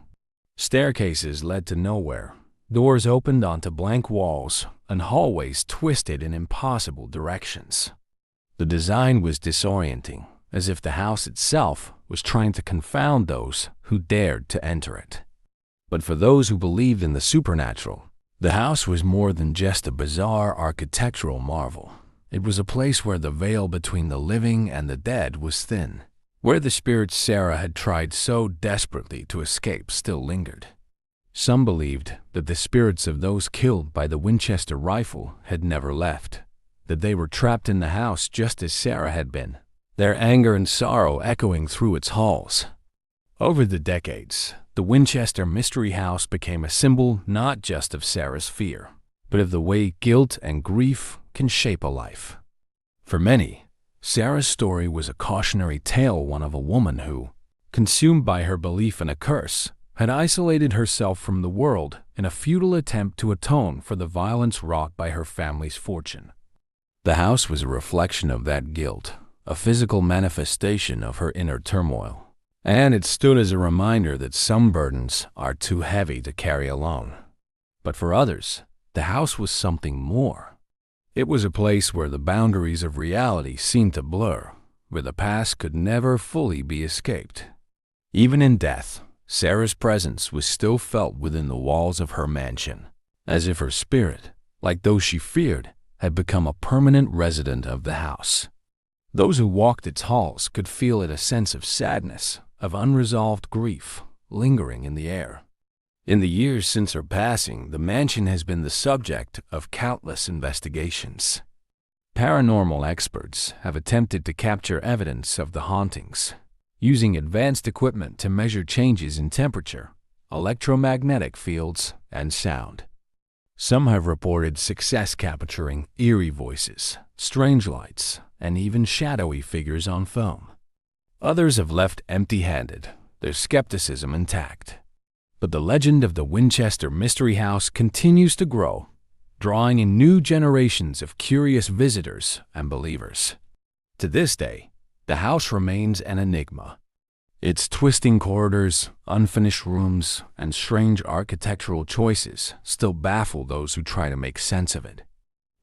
Staircases led to nowhere, doors opened onto blank walls, and hallways twisted in impossible directions. The design was disorienting, as if the house itself was trying to confound those who dared to enter it. But for those who believed in the supernatural, the house was more than just a bizarre architectural marvel. It was a place where the veil between the living and the dead was thin, where the spirits Sarah had tried so desperately to escape still lingered. Some believed that the spirits of those killed by the Winchester rifle had never left, that they were trapped in the house just as Sarah had been, their anger and sorrow echoing through its halls. Over the decades, the Winchester Mystery House became a symbol not just of Sarah's fear, but of the way guilt and grief can shape a life. For many, Sarah's story was a cautionary tale, one of a woman who, consumed by her belief in a curse, had isolated herself from the world in a futile attempt to atone for the violence wrought by her family's fortune. The house was a reflection of that guilt, a physical manifestation of her inner turmoil, and it stood as a reminder that some burdens are too heavy to carry alone. But for others, the house was something more. It was a place where the boundaries of reality seemed to blur, where the past could never fully be escaped. Even in death, Sarah's presence was still felt within the walls of her mansion, as if her spirit, like those she feared, had become a permanent resident of the house. Those who walked its halls could feel it, a sense of sadness, of unresolved grief, lingering in the air. In the years since her passing, the mansion has been the subject of countless investigations. Paranormal experts have attempted to capture evidence of the hauntings, using advanced equipment to measure changes in temperature, electromagnetic fields, and sound. Some have reported success capturing eerie voices, strange lights, and even shadowy figures on film. Others have left empty-handed, their skepticism intact. But the legend of the Winchester Mystery House continues to grow, drawing in new generations of curious visitors and believers. To this day, the house remains an enigma. Its twisting corridors, unfinished rooms, and strange architectural choices still baffle those who try to make sense of it.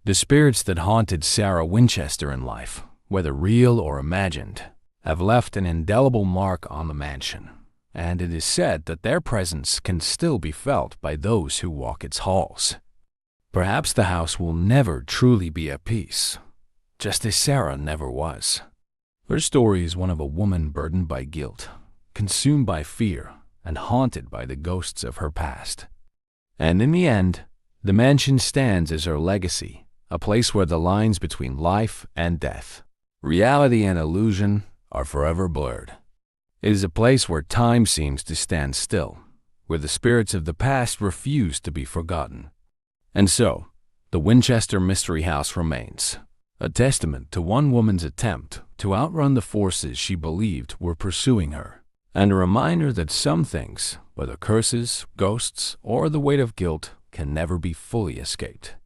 The spirits that haunted Sarah Winchester in life, whether real or imagined, have left an indelible mark on the mansion, and it is said that their presence can still be felt by those who walk its halls. Perhaps the house will never truly be at peace, just as Sarah never was. Her story is one of a woman burdened by guilt, consumed by fear, and haunted by the ghosts of her past. And in the end, the mansion stands as her legacy, a place where the lines between life and death, reality and illusion, are forever blurred. It is a place where time seems to stand still, where the spirits of the past refuse to be forgotten. And so, the Winchester Mystery House remains, a testament to one woman's attempt to outrun the forces she believed were pursuing her, and a reminder that some things, whether curses, ghosts, or the weight of guilt, can never be fully escaped.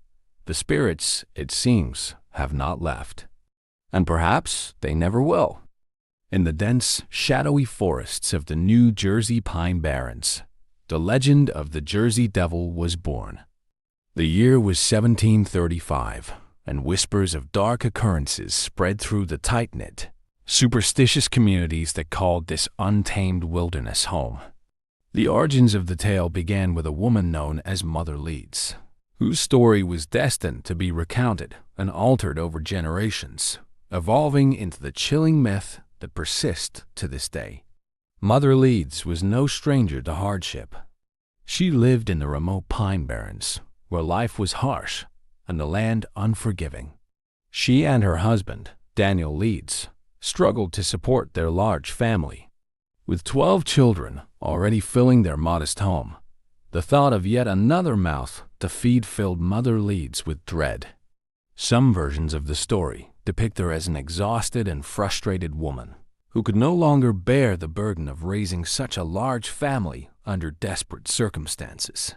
The spirits, it seems, have not left. And perhaps they never will. In the dense, shadowy forests of the New Jersey Pine Barrens, the legend of the Jersey Devil was born. The year was 1735, and whispers of dark occurrences spread through the tight-knit, superstitious communities that called this untamed wilderness home. The origins of the tale began with a woman known as Mother Leeds, whose story was destined to be recounted and altered over generations, evolving into the chilling myth that persists to this day. Mother Leeds was no stranger to hardship. She lived in the remote Pine Barrens, where life was harsh and the land unforgiving. She and her husband, Daniel Leeds, struggled to support their large family. With 12 children already filling their modest home, the thought of yet another mouth to feed filled Mother Leeds with dread. Some versions of the story depict her as an exhausted and frustrated woman who could no longer bear the burden of raising such a large family under desperate circumstances.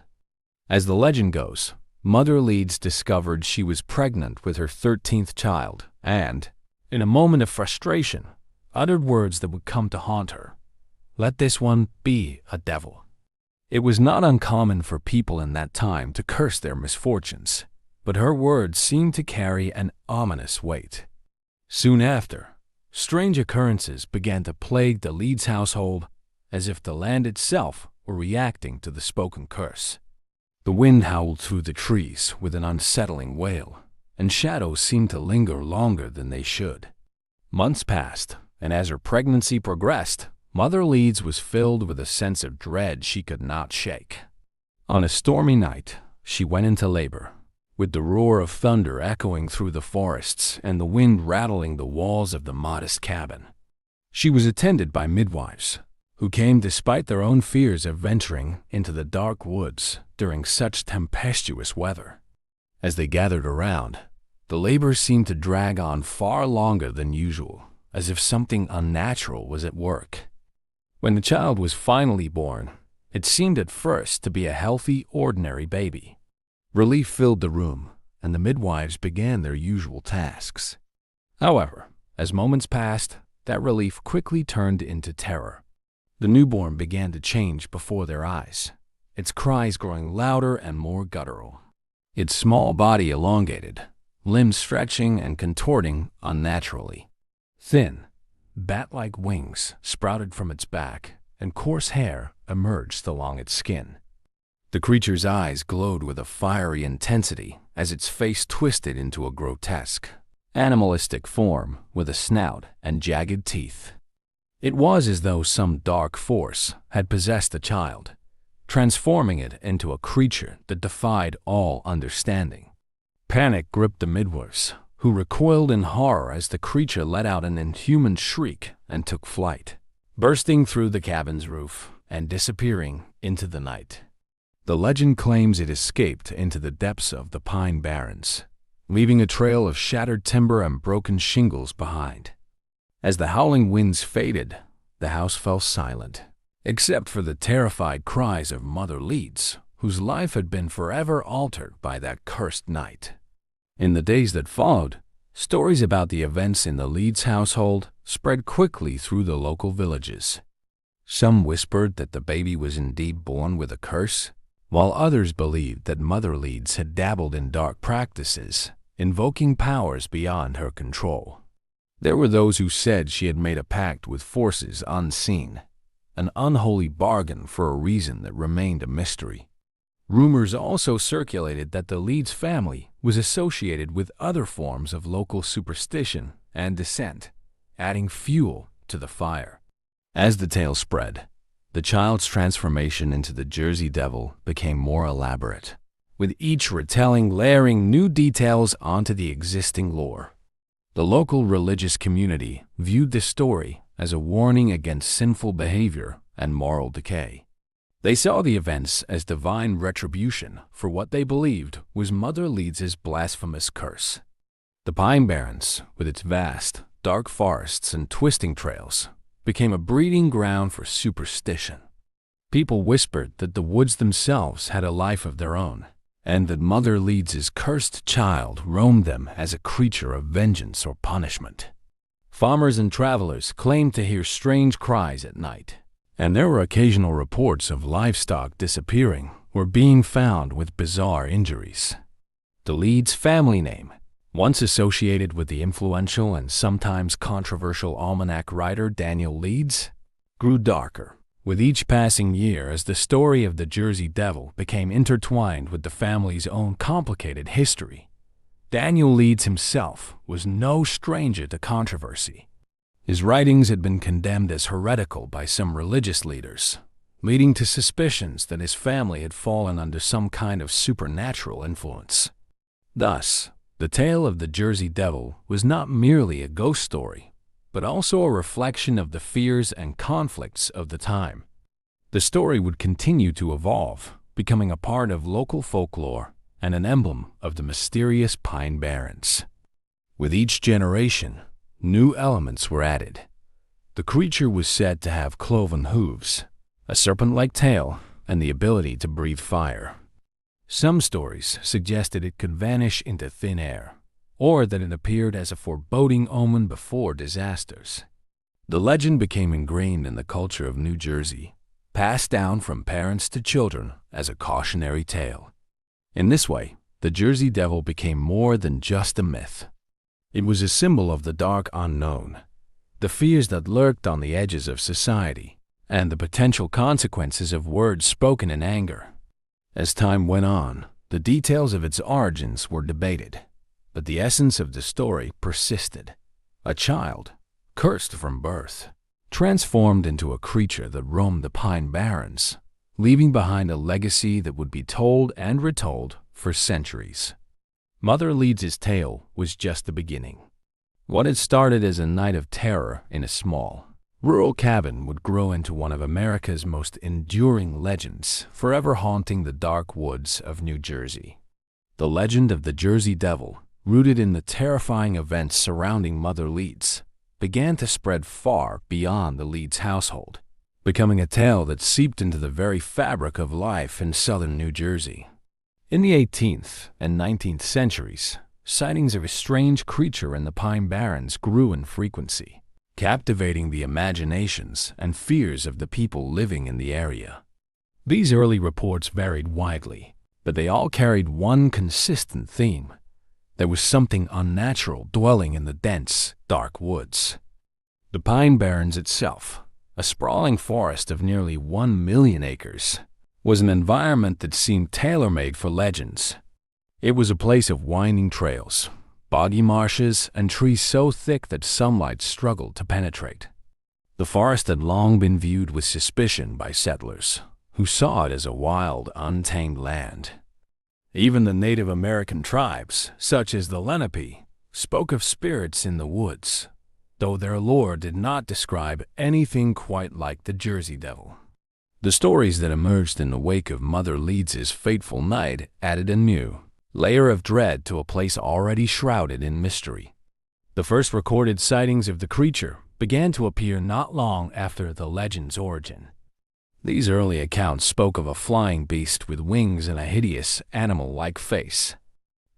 As the legend goes, Mother Leeds discovered she was pregnant with her 13th child and, in a moment of frustration, uttered words that would come to haunt her. "Let this one be a devil." It was not uncommon for people in that time to curse their misfortunes, but her words seemed to carry an ominous weight. Soon after, strange occurrences began to plague the Leeds household, as if the land itself were reacting to the spoken curse. The wind howled through the trees with an unsettling wail, and shadows seemed to linger longer than they should. Months passed, and as her pregnancy progressed, Mother Leeds was filled with a sense of dread she could not shake. On a stormy night, she went into labor, with the roar of thunder echoing through the forests and the wind rattling the walls of the modest cabin. She was attended by midwives, who came despite their own fears of venturing into the dark woods during such tempestuous weather. As they gathered around, the labor seemed to drag on far longer than usual, as if something unnatural was at work. When the child was finally born, it seemed at first to be a healthy, ordinary baby. Relief filled the room, and the midwives began their usual tasks. However, as moments passed, that relief quickly turned into terror. The newborn began to change before their eyes, its cries growing louder and more guttural. Its small body elongated, limbs stretching and contorting unnaturally. Thin, bat-like wings sprouted from its back, and coarse hair emerged along its skin. The creature's eyes glowed with a fiery intensity as its face twisted into a grotesque, animalistic form with a snout and jagged teeth. It was as though some dark force had possessed the child, transforming it into a creature that defied all understanding. Panic gripped the midwives, who recoiled in horror as the creature let out an inhuman shriek and took flight, bursting through the cabin's roof and disappearing into the night. The legend claims it escaped into the depths of the pine barrens, leaving a trail of shattered timber and broken shingles behind. As the howling winds faded, the house fell silent, except for the terrified cries of Mother Leeds, whose life had been forever altered by that cursed night. In the days that followed, stories about the events in the Leeds household spread quickly through the local villages. Some whispered that the baby was indeed born with a curse, while others believed that Mother Leeds had dabbled in dark practices, invoking powers beyond her control. There were those who said she had made a pact with forces unseen, an unholy bargain for a reason that remained a mystery. Rumors also circulated that the Leeds family was associated with other forms of local superstition and dissent, adding fuel to the fire. As the tale spread, the child's transformation into the Jersey Devil became more elaborate, with each retelling layering new details onto the existing lore. The local religious community viewed this story as a warning against sinful behavior and moral decay. They saw the events as divine retribution for what they believed was Mother Leeds' blasphemous curse. The Pine Barrens, with its vast, dark forests and twisting trails, became a breeding ground for superstition. People whispered that the woods themselves had a life of their own, and that Mother Leeds' cursed child roamed them as a creature of vengeance or punishment. Farmers and travelers claimed to hear strange cries at night, and there were occasional reports of livestock disappearing or being found with bizarre injuries. The Leeds family name, once associated with the influential and sometimes controversial almanac writer Daniel Leeds, grew darker with each passing year as the story of the Jersey Devil became intertwined with the family's own complicated history. Daniel Leeds himself was no stranger to controversy. His writings had been condemned as heretical by some religious leaders, leading to suspicions that his family had fallen under some kind of supernatural influence. Thus, the tale of the Jersey Devil was not merely a ghost story, but also a reflection of the fears and conflicts of the time. The story would continue to evolve, becoming a part of local folklore and an emblem of the mysterious Pine Barrens. With each generation, new elements were added. The creature was said to have cloven hooves, a serpent-like tail, and the ability to breathe fire. Some stories suggested it could vanish into thin air, or that it appeared as a foreboding omen before disasters. The legend became ingrained in the culture of New Jersey, passed down from parents to children as a cautionary tale. In this way, the Jersey Devil became more than just a myth. It was a symbol of the dark unknown, the fears that lurked on the edges of society, and the potential consequences of words spoken in anger. As time went on, the details of its origins were debated, but the essence of the story persisted. A child, cursed from birth, transformed into a creature that roamed the Pine Barrens, leaving behind a legacy that would be told and retold for centuries. Mother Leeds' tale was just the beginning. What had started as a night of terror in a small, rural cabin would grow into one of America's most enduring legends, forever haunting the dark woods of New Jersey. The legend of the Jersey Devil, rooted in the terrifying events surrounding Mother Leeds, began to spread far beyond the Leeds household, becoming a tale that seeped into the very fabric of life in southern New Jersey. In the 18th and 19th centuries, sightings of a strange creature in the Pine Barrens grew in frequency, captivating the imaginations and fears of the people living in the area. These early reports varied widely, but they all carried one consistent theme. There was something unnatural dwelling in the dense, dark woods. The Pine Barrens itself, a sprawling forest of nearly 1 million acres, was an environment that seemed tailor-made for legends. It was a place of winding trails, boggy marshes, and trees so thick that sunlight struggled to penetrate. The forest had long been viewed with suspicion by settlers, who saw it as a wild, untamed land. Even the Native American tribes, such as the Lenape, spoke of spirits in the woods, though their lore did not describe anything quite like the Jersey Devil. The stories that emerged in the wake of Mother Leeds' fateful night added a new layer of dread to a place already shrouded in mystery. The first recorded sightings of the creature began to appear not long after the legend's origin. These early accounts spoke of a flying beast with wings and a hideous, animal-like face.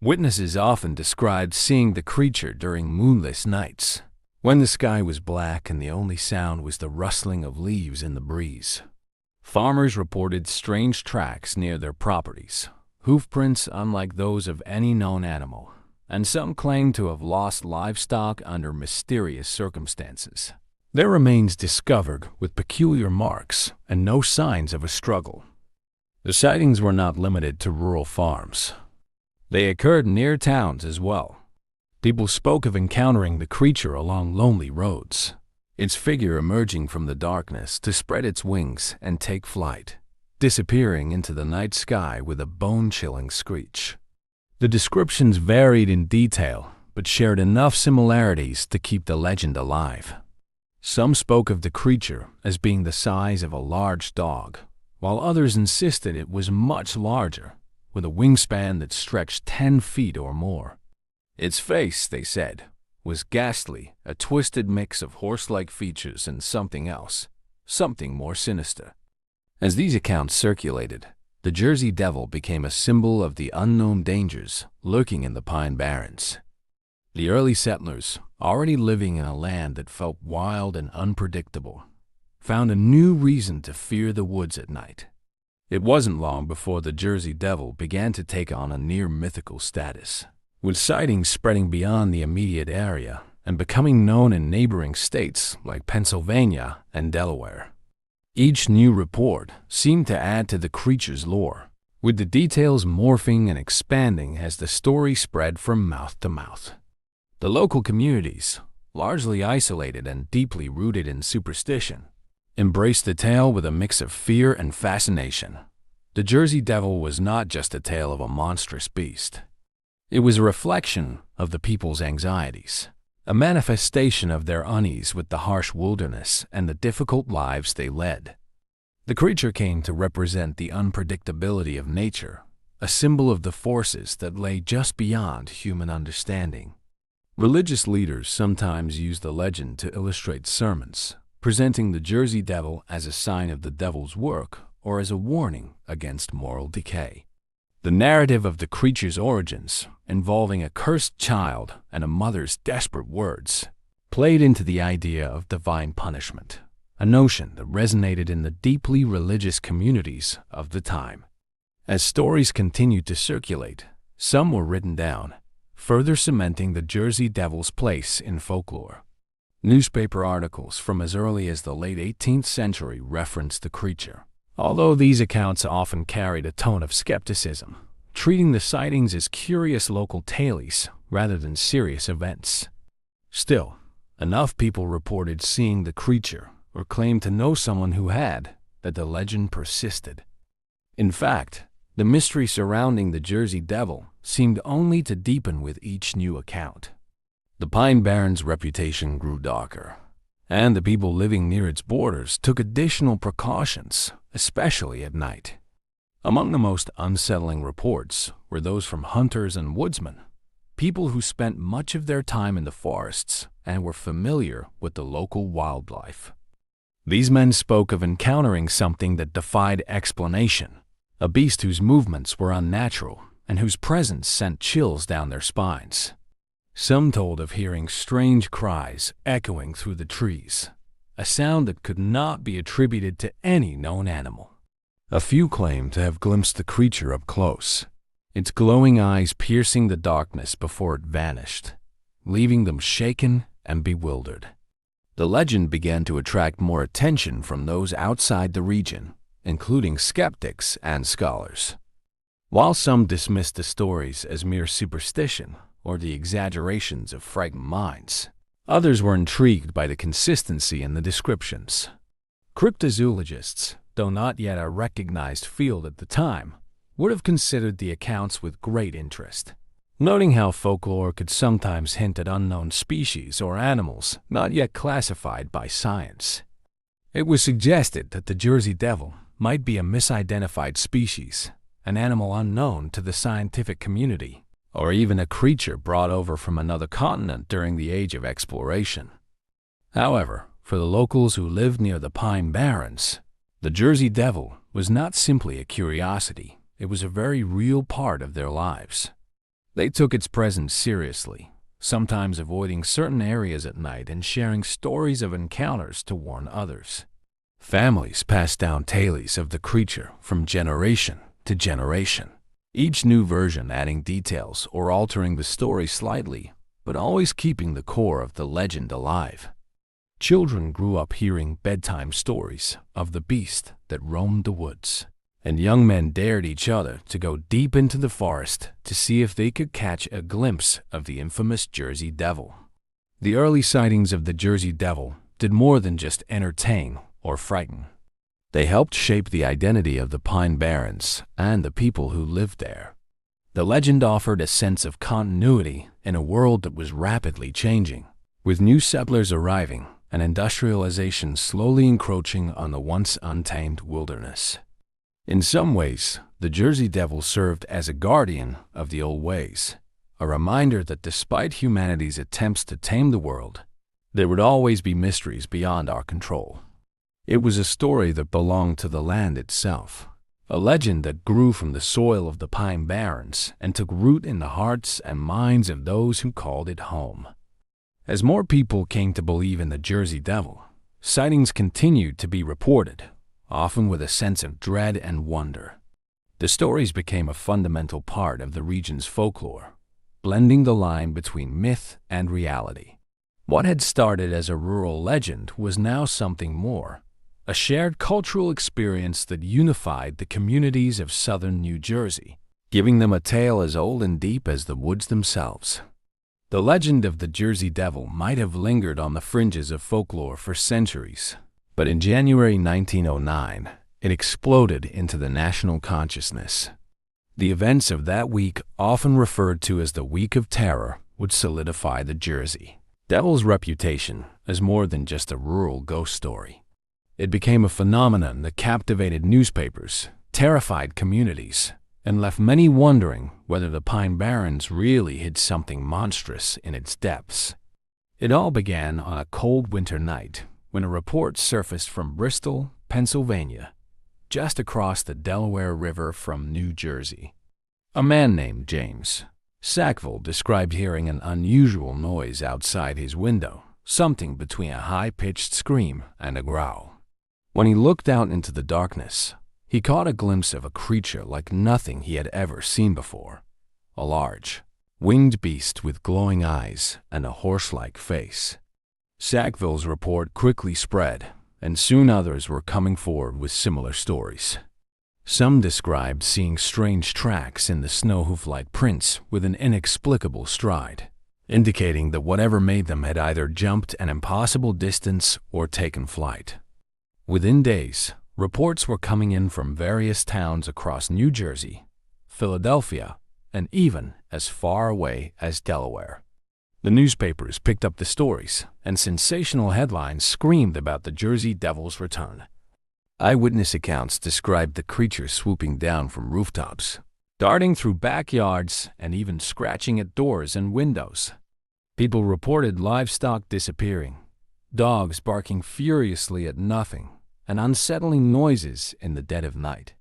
Witnesses often described seeing the creature during moonless nights, when the sky was black and the only sound was the rustling of leaves in the breeze. Farmers reported strange tracks near their properties, hoofprints unlike those of any known animal, and some claimed to have lost livestock under mysterious circumstances. Their remains discovered with peculiar marks and no signs of a struggle. The sightings were not limited to rural farms. They occurred near towns as well. People spoke of encountering the creature along lonely roads, its figure emerging from the darkness to spread its wings and take flight, disappearing into the night sky with a bone-chilling screech. The descriptions varied in detail, but shared enough similarities to keep the legend alive. Some spoke of the creature as being the size of a large dog, while others insisted it was much larger, with a wingspan that stretched 10 feet or more. Its face, they said, was ghastly, a twisted mix of horse-like features and something else, something more sinister. As these accounts circulated, the Jersey Devil became a symbol of the unknown dangers lurking in the Pine Barrens. The early settlers, already living in a land that felt wild and unpredictable, found a new reason to fear the woods at night. It wasn't long before the Jersey Devil began to take on a near-mythical status, with sightings spreading beyond the immediate area and becoming known in neighboring states like Pennsylvania and Delaware. Each new report seemed to add to the creature's lore, with the details morphing and expanding as the story spread from mouth to mouth. The local communities, largely isolated and deeply rooted in superstition, embraced the tale with a mix of fear and fascination. The Jersey Devil was not just a tale of a monstrous beast. It was a reflection of the people's anxieties, a manifestation of their unease with the harsh wilderness and the difficult lives they led. The creature came to represent the unpredictability of nature, a symbol of the forces that lay just beyond human understanding. Religious leaders sometimes used the legend to illustrate sermons, presenting the Jersey Devil as a sign of the devil's work or as a warning against moral decay. The narrative of the creature's origins, involving a cursed child and a mother's desperate words, played into the idea of divine punishment, a notion that resonated in the deeply religious communities of the time. As stories continued to circulate, some were written down, further cementing the Jersey Devil's place in folklore. Newspaper articles from as early as the late 18th century referenced the creature, although these accounts often carried a tone of skepticism, treating the sightings as curious local tales rather than serious events. Still, enough people reported seeing the creature or claimed to know someone who had, that the legend persisted. In fact, The mystery surrounding the Jersey Devil seemed only to deepen with each new account. The Pine Barrens' reputation grew darker, and the people living near its borders took additional precautions, especially at night. Among the most unsettling reports were those from hunters and woodsmen, people who spent much of their time in the forests and were familiar with the local wildlife. These men spoke of encountering something that defied explanation, a beast whose movements were unnatural and whose presence sent chills down their spines. Some told of hearing strange cries echoing through the trees, a sound that could not be attributed to any known animal. A few claimed to have glimpsed the creature up close, its glowing eyes piercing the darkness before it vanished, leaving them shaken and bewildered. The legend began to attract more attention from those outside the region, including skeptics and scholars. While some dismissed the stories as mere superstition or the exaggerations of frightened minds, others were intrigued by the consistency in the descriptions. Cryptozoologists, though not yet a recognized field at the time, would have considered the accounts with great interest, noting how folklore could sometimes hint at unknown species or animals not yet classified by science. It was suggested that the Jersey Devil might be a misidentified species, an animal unknown to the scientific community, or even a creature brought over from another continent during the age of exploration. However, for the locals who lived near the Pine Barrens, the Jersey Devil was not simply a curiosity, it was a very real part of their lives. They took its presence seriously, sometimes avoiding certain areas at night and sharing stories of encounters to warn others. Families passed down tales of the creature from generation to generation, each new version adding details or altering the story slightly, but always keeping the core of the legend alive. Children grew up hearing bedtime stories of the beast that roamed the woods, and young men dared each other to go deep into the forest to see if they could catch a glimpse of the infamous Jersey Devil. The early sightings of the Jersey Devil did more than just entertain or frighten. They helped shape the identity of the Pine Barrens and the people who lived there. The legend offered a sense of continuity in a world that was rapidly changing, with new settlers arriving and industrialization slowly encroaching on the once untamed wilderness. In some ways, the Jersey Devil served as a guardian of the old ways, a reminder that despite humanity's attempts to tame the world, there would always be mysteries beyond our control. It was a story that belonged to the land itself, a legend that grew from the soil of the Pine Barrens and took root in the hearts and minds of those who called it home. As more people came to believe in the Jersey Devil, sightings continued to be reported, often with a sense of dread and wonder. The stories became a fundamental part of the region's folklore, blending the line between myth and reality. What had started as a rural legend was now something more, a shared cultural experience that unified the communities of southern New Jersey, giving them a tale as old and deep as the woods themselves. The legend of the Jersey Devil might have lingered on the fringes of folklore for centuries, but in January 1909, it exploded into the national consciousness. The events of that week, often referred to as the Week of Terror, would solidify the Jersey Devil's reputation as more than just a rural ghost story. It became a phenomenon that captivated newspapers, terrified communities, and left many wondering whether the Pine Barrens really hid something monstrous in its depths. It all began on a cold winter night when a report surfaced from Bristol, Pennsylvania, just across the Delaware River from New Jersey. A man named James Sackville described hearing an unusual noise outside his window, something between a high-pitched scream and a growl. When he looked out into the darkness, he caught a glimpse of a creature like nothing he had ever seen before, a large, winged beast with glowing eyes and a horse-like face. Sackville's report quickly spread, and soon others were coming forward with similar stories. Some described seeing strange tracks in the snow hoof-like prints with an inexplicable stride, indicating that whatever made them had either jumped an impossible distance or taken flight. Within days, Reports were coming in from various towns across New Jersey, Philadelphia, and even as far away as Delaware. The newspapers picked up the stories, and sensational headlines screamed about the Jersey Devil's return. Eyewitness accounts described the creature swooping down from rooftops, darting through backyards, and even scratching at doors and windows. People reported livestock disappearing, dogs barking furiously at nothing, and unsettling noises in the dead of night.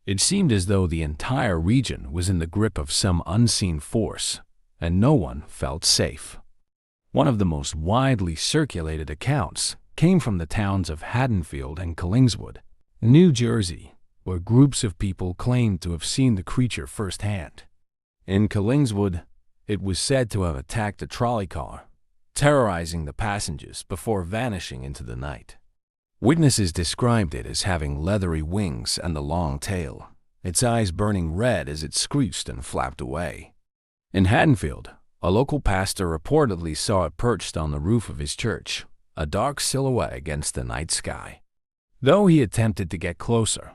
It seemed as though the entire region was in the grip of some unseen force, and no one felt safe. One of the most widely circulated accounts came from the towns of Haddonfield and Killingswood, New Jersey, where groups of people claimed to have seen the creature firsthand. In Killingswood, it was said to have attacked a trolley car, terrorizing the passengers before vanishing into the night. Witnesses described it as having leathery wings and a long tail, its eyes burning red as it screeched and flapped away. In Haddonfield, a local pastor reportedly saw it perched on the roof of his church, a dark silhouette against the night sky. Though he attempted to get closer,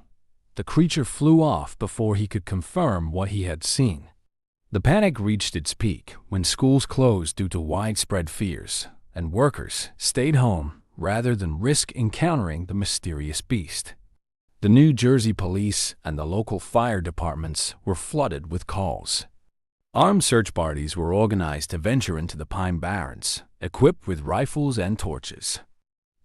the creature flew off before he could confirm what he had seen. The panic reached its peak when schools closed due to widespread fears, and workers stayed home rather than risk encountering the mysterious beast. The New Jersey police and the local fire departments were flooded with calls. Armed search parties were organized to venture into the Pine Barrens, equipped with rifles and torches.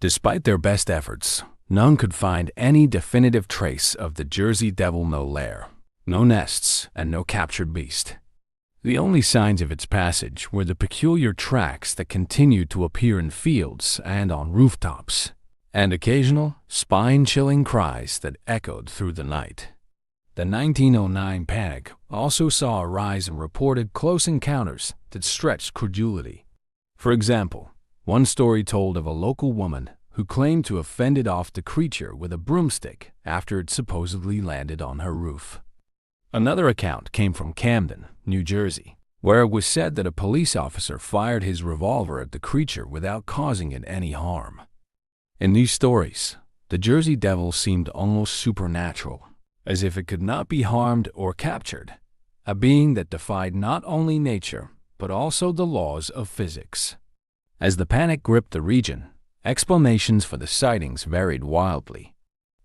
Despite their best efforts, none could find any definitive trace of the Jersey Devil. No lair, no nests, and no captured beast. The only signs of its passage were the peculiar tracks that continued to appear in fields and on rooftops, and occasional, spine-chilling cries that echoed through the night. The 1909 panic also saw a rise in reported close encounters that stretched credulity. For example, one story told of a local woman who claimed to have fended off the creature with a broomstick after it supposedly landed on her roof. Another account came from Camden, New Jersey, where it was said that a police officer fired his revolver at the creature without causing it any harm. In these stories, the Jersey Devil seemed almost supernatural, as if it could not be harmed or captured, a being that defied not only nature, but also the laws of physics. As the panic gripped the region, explanations for the sightings varied wildly.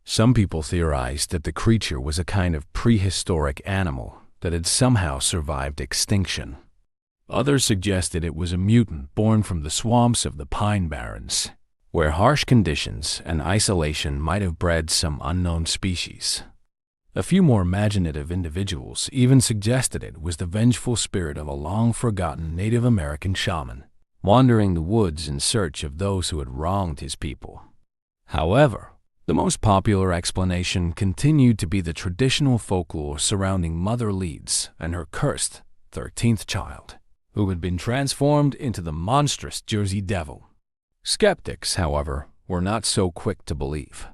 Some people theorized that the creature was a kind of prehistoric animal that had somehow survived extinction. Others suggested it was a mutant born from the swamps of the Pine Barrens, where harsh conditions and isolation might have bred some unknown species. A few more imaginative individuals even suggested it was the vengeful spirit of a long-forgotten Native American shaman, wandering the woods in search of those who had wronged his people. However, the most popular explanation continued to be the traditional folklore surrounding Mother Leeds and her cursed 13th child, who had been transformed into the monstrous Jersey Devil. Skeptics, however, were not so quick to believe.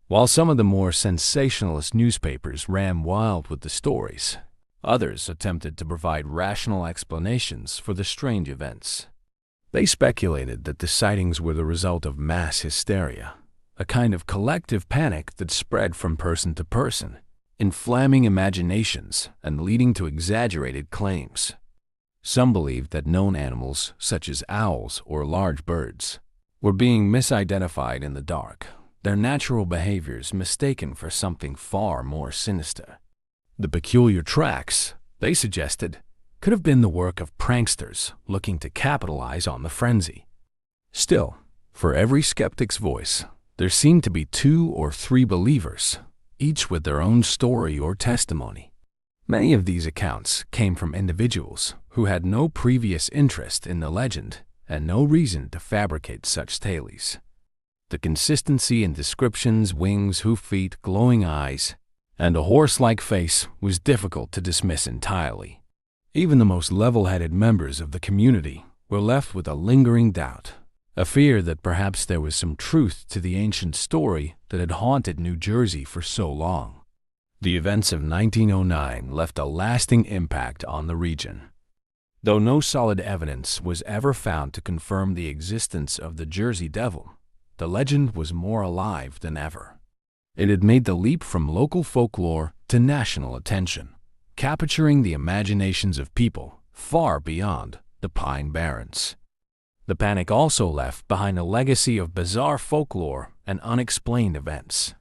While some of the more sensationalist newspapers ran wild with the stories, others attempted to provide rational explanations for the strange events. They speculated that the sightings were the result of mass hysteria, a kind of collective panic that spread from person to person, inflaming imaginations and leading to exaggerated claims. Some believed that known animals, such as owls or large birds, were being misidentified in the dark, their natural behaviors mistaken for something far more sinister. The peculiar tracks, they suggested, could have been the work of pranksters looking to capitalize on the frenzy. Still, for every skeptic's voice, there seemed to be 2 or 3 believers, each with their own story or testimony. Many of these accounts came from individuals who had no previous interest in the legend and no reason to fabricate such tales. The consistency in descriptions, wings, hoof feet, glowing eyes, and a horse-like face was difficult to dismiss entirely. Even the most level-headed members of the community were left with a lingering doubt, a fear that perhaps there was some truth to the ancient story that had haunted New Jersey for so long. The events of 1909 left a lasting impact on the region. Though no solid evidence was ever found to confirm the existence of the Jersey Devil, the legend was more alive than ever. It had made the leap from local folklore to national attention, capturing the imaginations of people far beyond the Pine Barrens. The panic also left behind a legacy of bizarre folklore and unexplained events.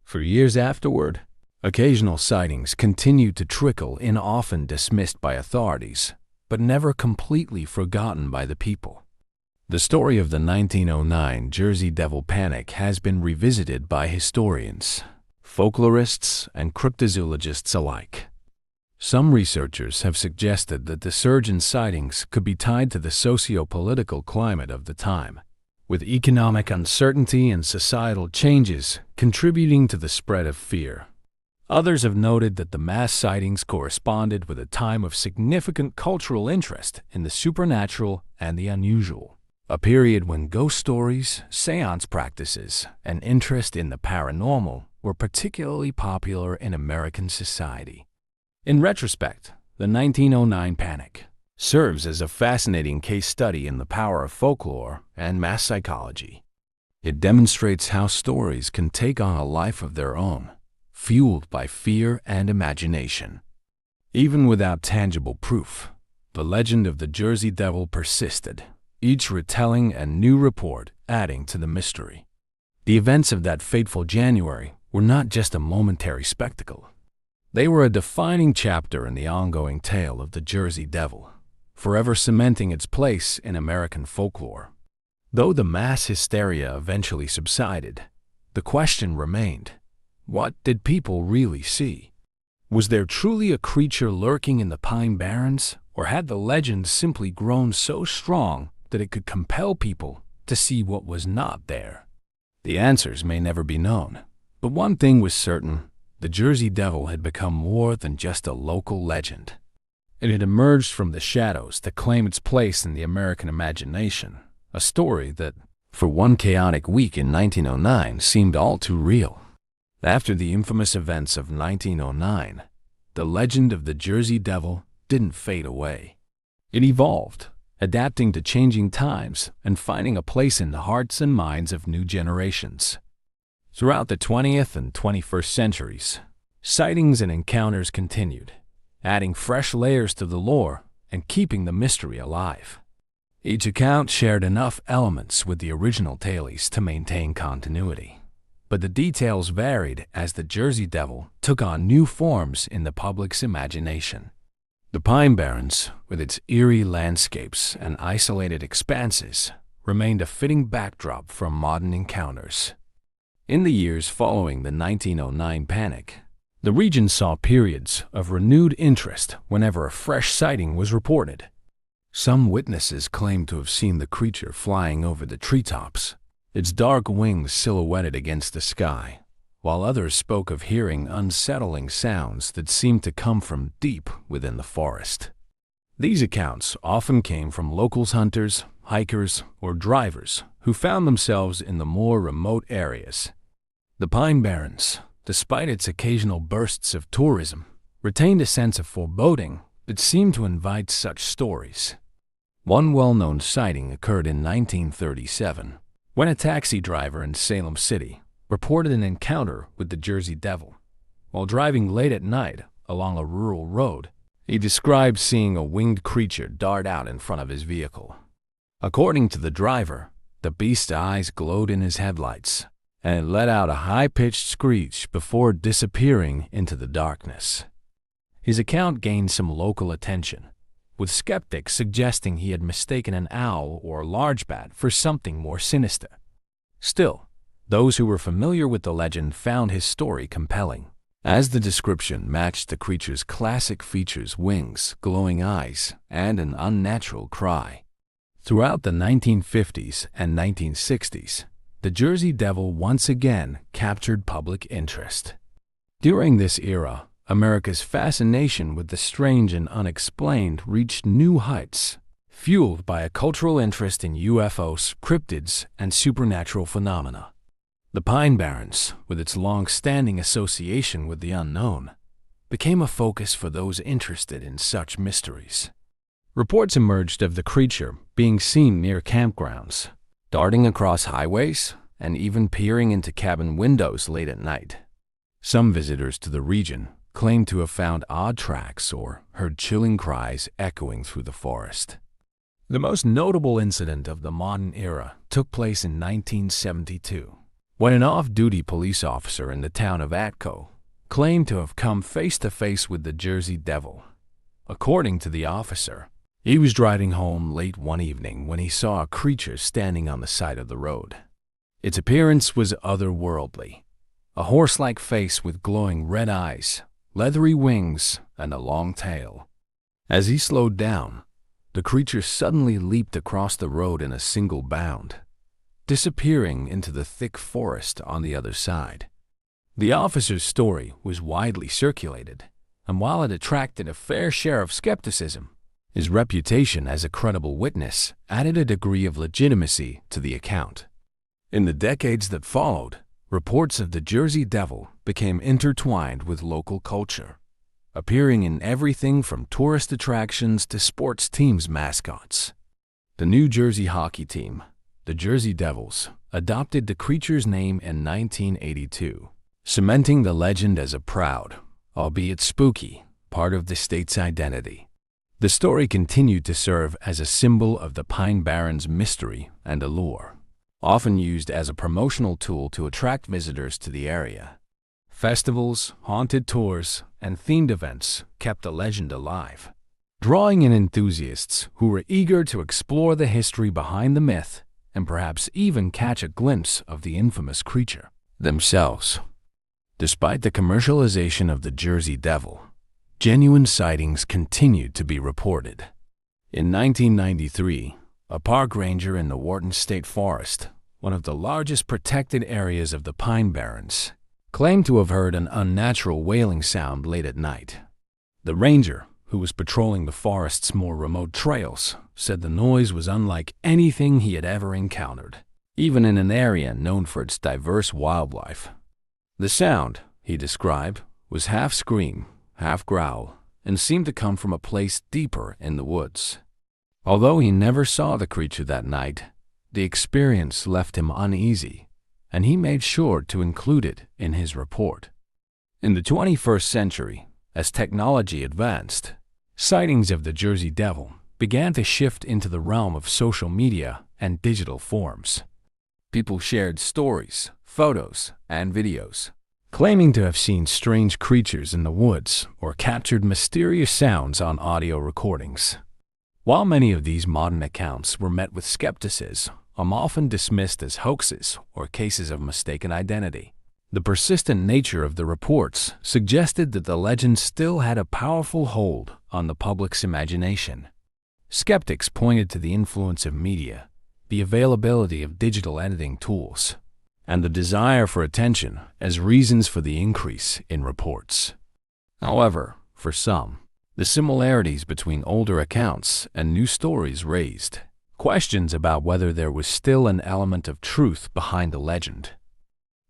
For years afterward, occasional sightings continued to trickle in, often dismissed by authorities, but never completely forgotten by the people. The story of the 1909 Jersey Devil panic has been revisited by historians, folklorists, and cryptozoologists alike. Some researchers have suggested that the surge in sightings could be tied to the socio-political climate of the time, with economic uncertainty and societal changes contributing to the spread of fear. Others have noted that the mass sightings corresponded with a time of significant cultural interest in the supernatural and the unusual, a period when ghost stories, seance practices, and interest in the paranormal were particularly popular in American society. In retrospect, the 1909 panic serves as a fascinating case study in the power of folklore and mass psychology. It demonstrates how stories can take on a life of their own, fueled by fear and imagination. Even without tangible proof, the legend of the Jersey Devil persisted, each retelling a new report adding to the mystery. The events of that fateful January were not just a momentary spectacle. They were a defining chapter in the ongoing tale of the Jersey Devil, forever cementing its place in American folklore. Though the mass hysteria eventually subsided, the question remained: what did people really see? Was there truly a creature lurking in the Pine Barrens, or had the legend simply grown so strong that it could compel people to see what was not there? The answers may never be known, but one thing was certain: the Jersey Devil had become more than just a local legend. It had emerged from the shadows to claim its place in the American imagination, a story that, for one chaotic week in 1909, seemed all too real. After the infamous events of 1909, the legend of the Jersey Devil didn't fade away. It evolved, adapting to changing times and finding a place in the hearts and minds of new generations. Throughout the 20th and 21st centuries, sightings and encounters continued, adding fresh layers to the lore and keeping the mystery alive. Each account shared enough elements with the original tales to maintain continuity, but the details varied as the Jersey Devil took on new forms in the public's imagination. The Pine Barrens, with its eerie landscapes and isolated expanses, remained a fitting backdrop for modern encounters. In the years following the 1909 panic, the region saw periods of renewed interest whenever a fresh sighting was reported. Some witnesses claimed to have seen the creature flying over the treetops, its dark wings silhouetted against the sky, while others spoke of hearing unsettling sounds that seemed to come from deep within the forest. These accounts often came from locals, hunters, hikers, or drivers who found themselves in the more remote areas. The Pine Barrens, despite its occasional bursts of tourism, retained a sense of foreboding that seemed to invite such stories. One well-known sighting occurred in 1937, when a taxi driver in Salem City reported an encounter with the Jersey Devil. While driving late at night along a rural road, he described seeing a winged creature dart out in front of his vehicle. According to the driver, the beast's eyes glowed in his headlights, and it let out a high-pitched screech before disappearing into the darkness. His account gained some local attention, with skeptics suggesting he had mistaken an owl or large bat for something more sinister. Still, those who were familiar with the legend found his story compelling, as the description matched the creature's classic features: wings, glowing eyes, and an unnatural cry. Throughout the 1950s and 1960s, the Jersey Devil once again captured public interest. During this era, America's fascination with the strange and unexplained reached new heights, fueled by a cultural interest in UFOs, cryptids, and supernatural phenomena. The Pine Barrens, with its long-standing association with the unknown, became a focus for those interested in such mysteries. Reports emerged of the creature being seen near campgrounds, darting across highways, and even peering into cabin windows late at night. Some visitors to the region claim to have found odd tracks or heard chilling cries echoing through the forest. The most notable incident of the modern era took place in 1972, when an off-duty police officer in the town of Atco claimed to have come face-to-face with the Jersey Devil. According to the officer, he was driving home late one evening when he saw a creature standing on the side of the road. Its appearance was otherworldly, a horse-like face with glowing red eyes, leathery wings, and a long tail. As he slowed down, the creature suddenly leaped across the road in a single bound, disappearing into the thick forest on the other side. The officer's story was widely circulated, and while it attracted a fair share of skepticism, his reputation as a credible witness added a degree of legitimacy to the account. In the decades that followed, reports of the Jersey Devil became intertwined with local culture, appearing in everything from tourist attractions to sports teams' mascots. The New Jersey hockey team, the Jersey Devils, adopted the creature's name in 1982, cementing the legend as a proud, albeit spooky, part of the state's identity. The story continued to serve as a symbol of the Pine Barrens' mystery and allure, often used as a promotional tool to attract visitors to the area. Festivals, haunted tours, and themed events kept the legend alive, drawing in enthusiasts who were eager to explore the history behind the myth and perhaps even catch a glimpse of the infamous creature themselves. Despite the commercialization of the Jersey Devil, genuine sightings continued to be reported. In 1993, a park ranger in the Wharton State Forest, one of the largest protected areas of the Pine Barrens, claimed to have heard an unnatural wailing sound late at night. The ranger, who was patrolling the forest's more remote trails, said the noise was unlike anything he had ever encountered, even in an area known for its diverse wildlife. The sound, he described, was half scream, half growl, and seemed to come from a place deeper in the woods. Although he never saw the creature that night, the experience left him uneasy, and he made sure to include it in his report. In the 21st century, as technology advanced, sightings of the Jersey Devil began to shift into the realm of social media and digital forms. People shared stories, photos, and videos, claiming to have seen strange creatures in the woods or captured mysterious sounds on audio recordings. While many of these modern accounts were met with skepticism, often dismissed as hoaxes or cases of mistaken identity, the persistent nature of the reports suggested that the legend still had a powerful hold on the public's imagination. Skeptics pointed to the influence of media, the availability of digital editing tools, and the desire for attention as reasons for the increase in reports. However, for some, the similarities between older accounts and new stories raised questions about whether there was still an element of truth behind the legend.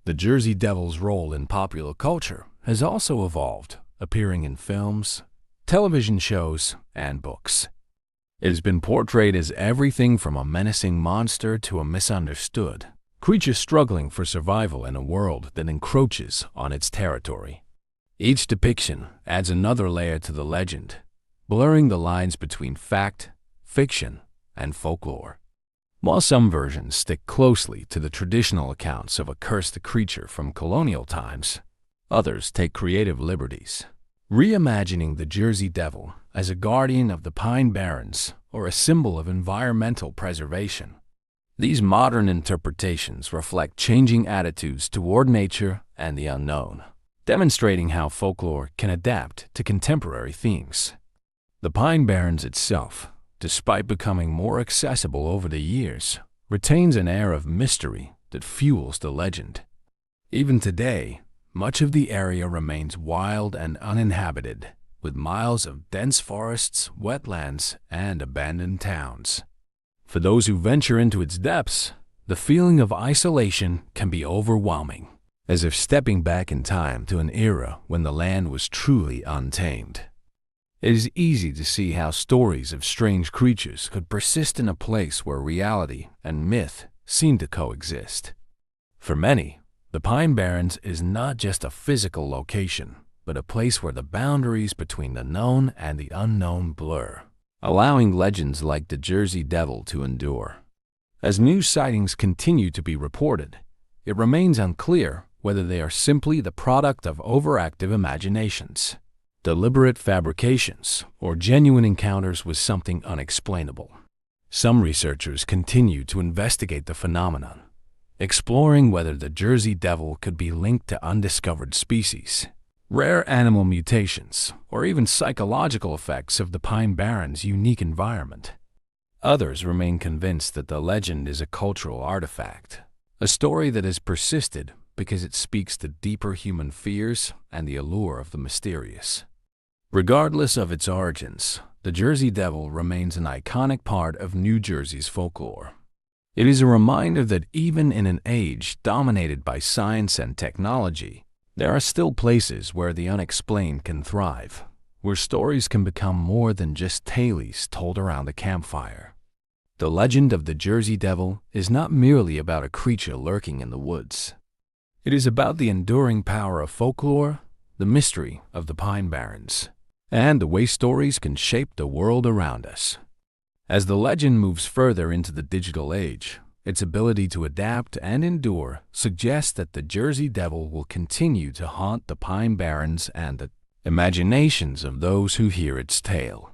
The Jersey Devil's role in popular culture has also evolved, appearing in films, television shows, and books. It has been portrayed as everything from a menacing monster to a misunderstood creature struggling for survival in a world that encroaches on its territory. Each depiction adds another layer to the legend, blurring the lines between fact, fiction, and folklore. While some versions stick closely to the traditional accounts of a cursed creature from colonial times, others take creative liberties, reimagining the Jersey Devil as a guardian of the Pine Barrens or a symbol of environmental preservation. These modern interpretations reflect changing attitudes toward nature and the unknown, demonstrating how folklore can adapt to contemporary themes. The Pine Barrens itself, despite becoming more accessible over the years, retains an air of mystery that fuels the legend. Even today, much of the area remains wild and uninhabited, with miles of dense forests, wetlands, and abandoned towns. For those who venture into its depths, the feeling of isolation can be overwhelming, as if stepping back in time to an era when the land was truly untamed. It is easy to see how stories of strange creatures could persist in a place where reality and myth seem to coexist. For many, the Pine Barrens is not just a physical location, but a place where the boundaries between the known and the unknown blur, allowing legends like the Jersey Devil to endure. As new sightings continue to be reported, it remains unclear whether they are simply the product of overactive imaginations, deliberate fabrications, or genuine encounters with something unexplainable. Some researchers continue to investigate the phenomenon, exploring whether the Jersey Devil could be linked to undiscovered species, rare animal mutations, or even psychological effects of the Pine Barrens' unique environment. Others remain convinced that the legend is a cultural artifact, a story that has persisted because it speaks to deeper human fears and the allure of the mysterious. Regardless of its origins, the Jersey Devil remains an iconic part of New Jersey's folklore. It is a reminder that even in an age dominated by science and technology, there are still places where the unexplained can thrive, where stories can become more than just tales told around a campfire. The legend of the Jersey Devil is not merely about a creature lurking in the woods. It is about the enduring power of folklore, the mystery of the Pine Barrens, and the way stories can shape the world around us. As the legend moves further into the digital age, its ability to adapt and endure suggests that the Jersey Devil will continue to haunt the Pine Barrens and the imaginations of those who hear its tale.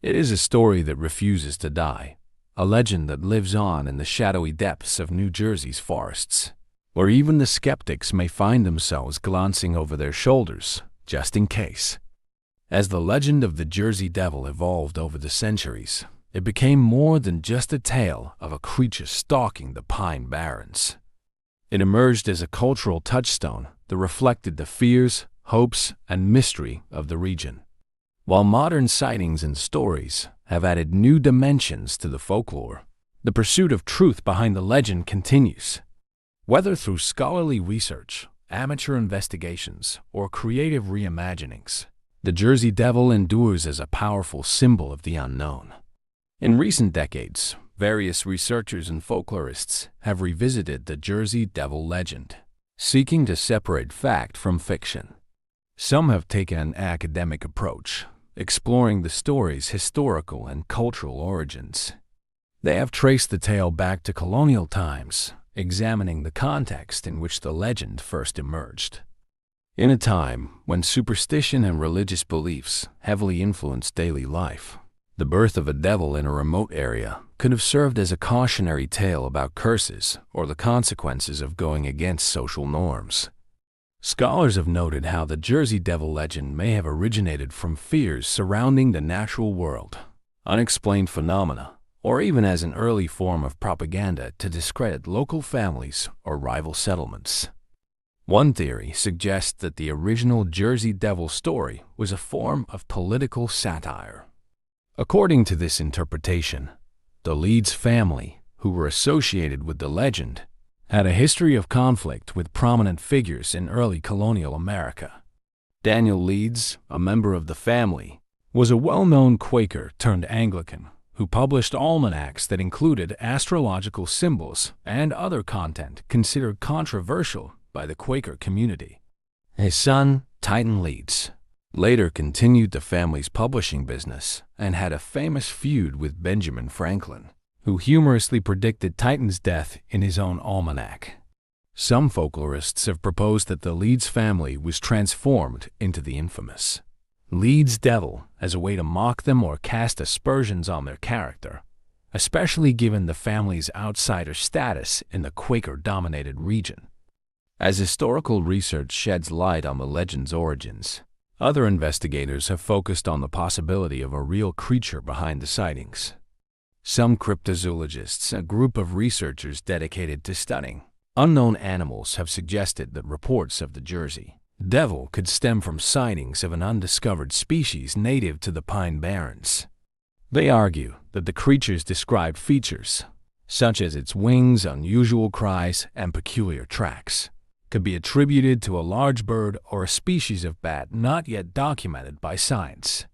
It is a story that refuses to die, a legend that lives on in the shadowy depths of New Jersey's forests, where even the skeptics may find themselves glancing over their shoulders, just in case. As the legend of the Jersey Devil evolved over the centuries, it became more than just a tale of a creature stalking the Pine Barrens. It emerged as a cultural touchstone that reflected the fears, hopes, and mystery of the region. While modern sightings and stories have added new dimensions to the folklore, the pursuit of truth behind the legend continues. Whether through scholarly research, amateur investigations, or creative reimaginings, the Jersey Devil endures as a powerful symbol of the unknown. In recent decades, various researchers and folklorists have revisited the Jersey Devil legend, seeking to separate fact from fiction. Some have taken an academic approach, exploring the story's historical and cultural origins. They have traced the tale back to colonial times, examining the context in which the legend first emerged. In a time when superstition and religious beliefs heavily influenced daily life, the birth of a devil in a remote area could have served as a cautionary tale about curses or the consequences of going against social norms. Scholars have noted how the Jersey Devil legend may have originated from fears surrounding the natural world, unexplained phenomena, or even as an early form of propaganda to discredit local families or rival settlements. One theory suggests that the original Jersey Devil story was a form of political satire. According to this interpretation, the Leeds family, who were associated with the legend, had a history of conflict with prominent figures in early colonial America. Daniel Leeds, a member of the family, was a well-known Quaker turned Anglican who published almanacs that included astrological symbols and other content considered controversial by the Quaker community. His son, Titan Leeds, later continued the family's publishing business and had a famous feud with Benjamin Franklin, who humorously predicted Titan's death in his own almanac. Some folklorists have proposed that the Leeds family was transformed into the infamous Leeds Devil as a way to mock them or cast aspersions on their character, especially given the family's outsider status in the Quaker-dominated region. As historical research sheds light on the legend's origins, other investigators have focused on the possibility of a real creature behind the sightings. Some cryptozoologists, a group of researchers dedicated to studying unknown animals, have suggested that reports of the Jersey Devil could stem from sightings of an undiscovered species native to the Pine Barrens. They argue that the creature's described features, such as its wings, unusual cries, and peculiar tracks, could be attributed to a large bird or a species of bat not yet documented by science.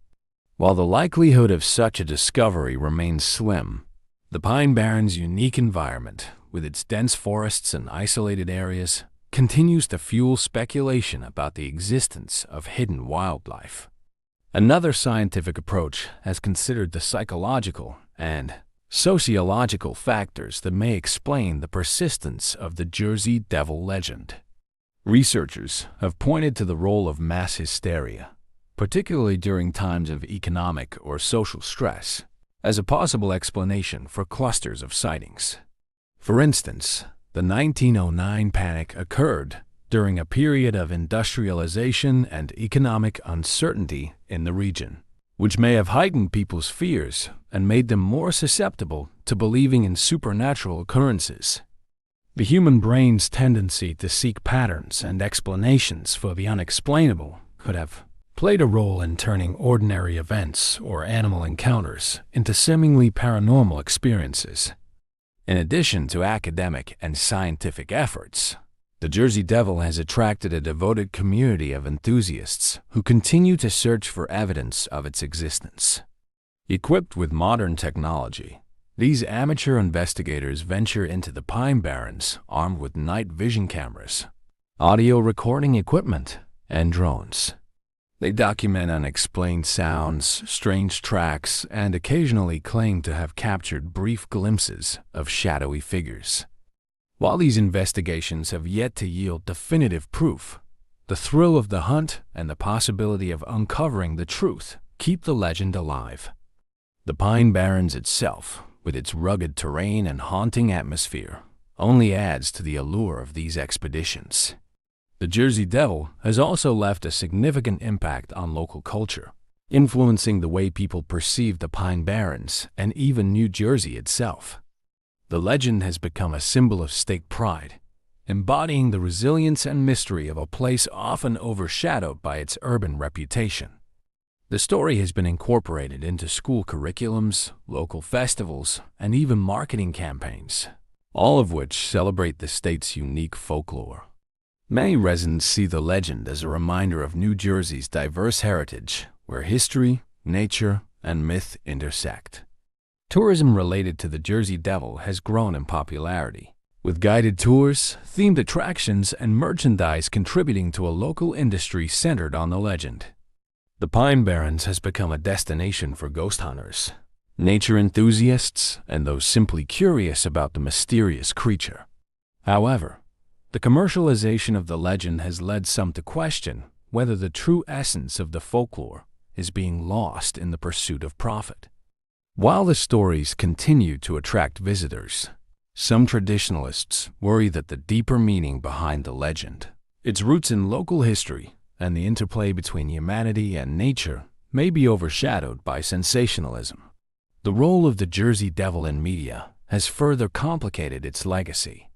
While the likelihood of such a discovery remains slim, the Pine Barrens' unique environment, with its dense forests and isolated areas, continues to fuel speculation about the existence of hidden wildlife. Another scientific approach has considered the psychological and sociological factors that may explain the persistence of the Jersey Devil legend. Researchers have pointed to the role of mass hysteria, particularly during times of economic or social stress, as a possible explanation for clusters of sightings. For instance, the 1909 panic occurred during a period of industrialization and economic uncertainty in the region, which may have heightened people's fears and made them more susceptible to believing in supernatural occurrences. The human brain's tendency to seek patterns and explanations for the unexplainable could have played a role in turning ordinary events or animal encounters into seemingly paranormal experiences. In addition to academic and scientific efforts, the Jersey Devil has attracted a devoted community of enthusiasts who continue to search for evidence of its existence. Equipped with modern technology, these amateur investigators venture into the Pine Barrens armed with night vision cameras, audio recording equipment, and drones. They document unexplained sounds, strange tracks, and occasionally claim to have captured brief glimpses of shadowy figures. While these investigations have yet to yield definitive proof, the thrill of the hunt and the possibility of uncovering the truth keep the legend alive. The Pine Barrens itself, with its rugged terrain and haunting atmosphere, only adds to the allure of these expeditions. The Jersey Devil has also left a significant impact on local culture, influencing the way people perceive the Pine Barrens and even New Jersey itself. The legend has become a symbol of state pride, embodying the resilience and mystery of a place often overshadowed by its urban reputation. The story has been incorporated into school curriculums, local festivals, and even marketing campaigns, all of which celebrate the state's unique folklore. Many residents see the legend as a reminder of New Jersey's diverse heritage, where history, nature, and myth intersect. Tourism related to the Jersey Devil has grown in popularity, with guided tours, themed attractions, and merchandise contributing to a local industry centered on the legend. The Pine Barrens has become a destination for ghost hunters, nature enthusiasts, and those simply curious about the mysterious creature. However, the commercialization of the legend has led some to question whether the true essence of the folklore is being lost in the pursuit of profit. While the stories continue to attract visitors, some traditionalists worry that the deeper meaning behind the legend, its roots in local history, and the interplay between humanity and nature may be overshadowed by sensationalism. The role of the Jersey Devil in media has further complicated its legacy.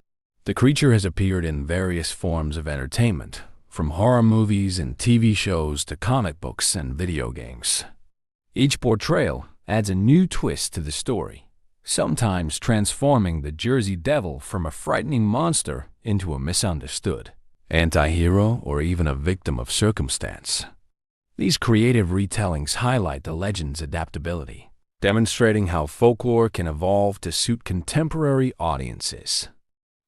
The creature has appeared in various forms of entertainment, from horror movies and TV shows to comic books and video games. Each portrayal adds a new twist to the story, sometimes transforming the Jersey Devil from a frightening monster into a misunderstood anti-hero or even a victim of circumstance. These creative retellings highlight the legend's adaptability, demonstrating how folklore can evolve to suit contemporary audiences.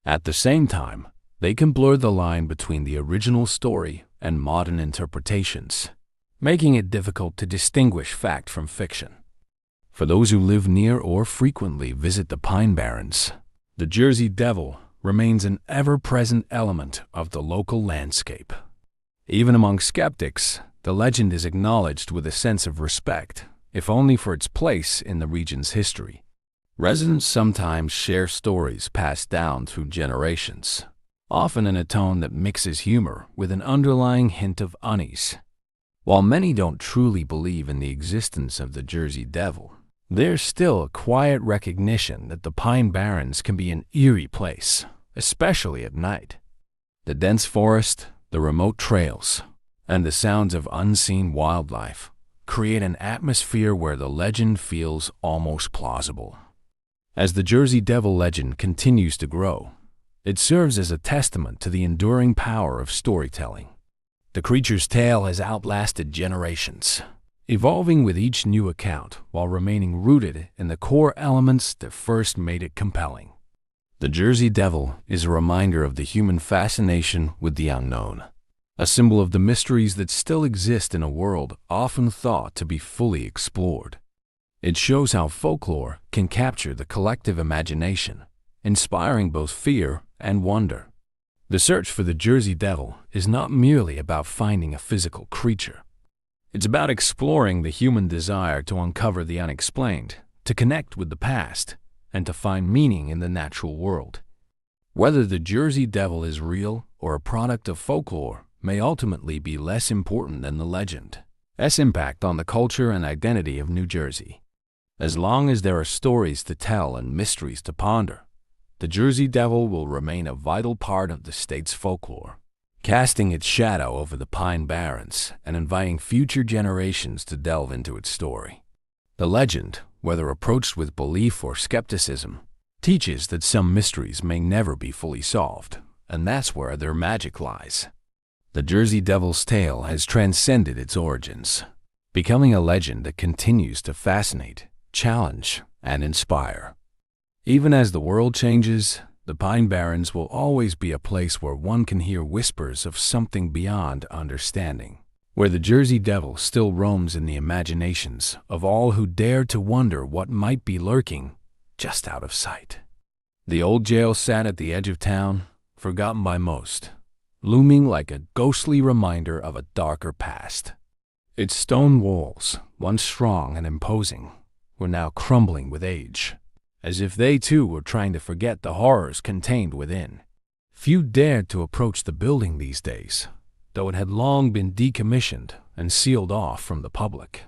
At the same time, they can blur the line between the original story and modern interpretations, making it difficult to distinguish fact from fiction. For those who live near or frequently visit the Pine Barrens, the Jersey Devil remains an ever-present element of the local landscape. Even among skeptics, the legend is acknowledged with a sense of respect, if only for its place in the region's history. Residents sometimes share stories passed down through generations, often in a tone that mixes humor with an underlying hint of unease. While many don't truly believe in the existence of the Jersey Devil, there's still a quiet recognition that the Pine Barrens can be an eerie place, especially at night. The dense forest, the remote trails, and the sounds of unseen wildlife create an atmosphere where the legend feels almost plausible. As the Jersey Devil legend continues to grow, it serves as a testament to the enduring power of storytelling. The creature's tale has outlasted generations, evolving with each new account while remaining rooted in the core elements that first made it compelling. The Jersey Devil is a reminder of the human fascination with the unknown, a symbol of the mysteries that still exist in a world often thought to be fully explored. It shows how folklore can capture the collective imagination, inspiring both fear and wonder. The search for the Jersey Devil is not merely about finding a physical creature. It's about exploring the human desire to uncover the unexplained, to connect with the past, and to find meaning in the natural world. Whether the Jersey Devil is real or a product of folklore may ultimately be less important than the legend's impact on the culture and identity of New Jersey. As long as there are stories to tell and mysteries to ponder, the Jersey Devil will remain a vital part of the state's folklore, casting its shadow over the Pine Barrens and inviting future generations to delve into its story. The legend, whether approached with belief or skepticism, teaches that some mysteries may never be fully solved, and that's where their magic lies. The Jersey Devil's tale has transcended its origins, becoming a legend that continues to fascinate, challenge, and inspire. Even as the world changes, the Pine Barrens will always be a place where one can hear whispers of something beyond understanding, where the Jersey Devil still roams in the imaginations of all who dare to wonder what might be lurking just out of sight. The old jail sat at the edge of town, forgotten by most, looming like a ghostly reminder of a darker past. Its stone walls, once strong and imposing, were now crumbling with age, as if they too were trying to forget the horrors contained within. Few dared to approach the building these days, though it had long been decommissioned and sealed off from the public.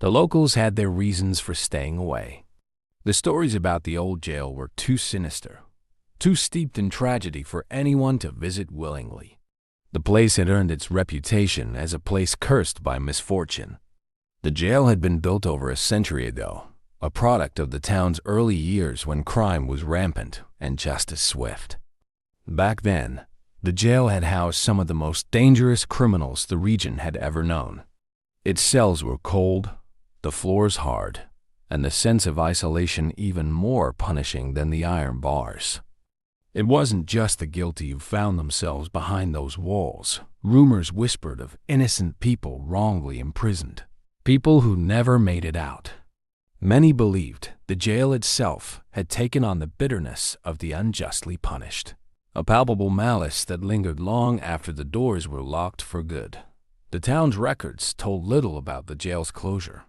The locals had their reasons for staying away. The stories about the old jail were too sinister, too steeped in tragedy for anyone to visit willingly. The place had earned its reputation as a place cursed by misfortune. The jail had been built over a century ago, a product of the town's early years when crime was rampant and justice swift. Back then, the jail had housed some of the most dangerous criminals the region had ever known. Its cells were cold, the floors hard, and the sense of isolation even more punishing than the iron bars. It wasn't just the guilty who found themselves behind those walls. Rumors whispered of innocent people wrongly imprisoned, people who never made it out. Many believed the jail itself had taken on the bitterness of the unjustly punished, a palpable malice that lingered long after the doors were locked for good. The town's records told little about the jail's closure.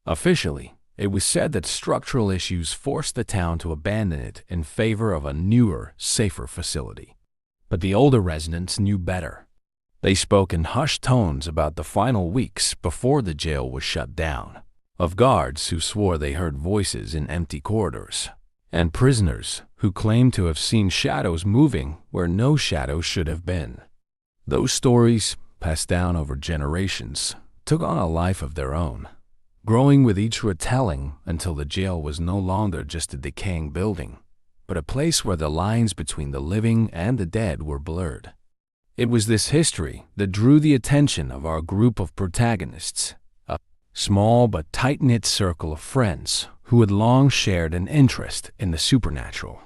Officially, it was said that structural issues forced the town to abandon it in favor of a newer, safer facility. But the older residents knew better. They spoke in hushed tones about the final weeks before the jail was shut down, of guards who swore they heard voices in empty corridors, and prisoners who claimed to have seen shadows moving where no shadows should have been. Those stories, passed down over generations, took on a life of their own, growing with each retelling until the jail was no longer just a decaying building, but a place where the lines between the living and the dead were blurred. It was this history that drew the attention of our group of protagonists, a small but tight-knit circle of friends who had long shared an interest in the supernatural.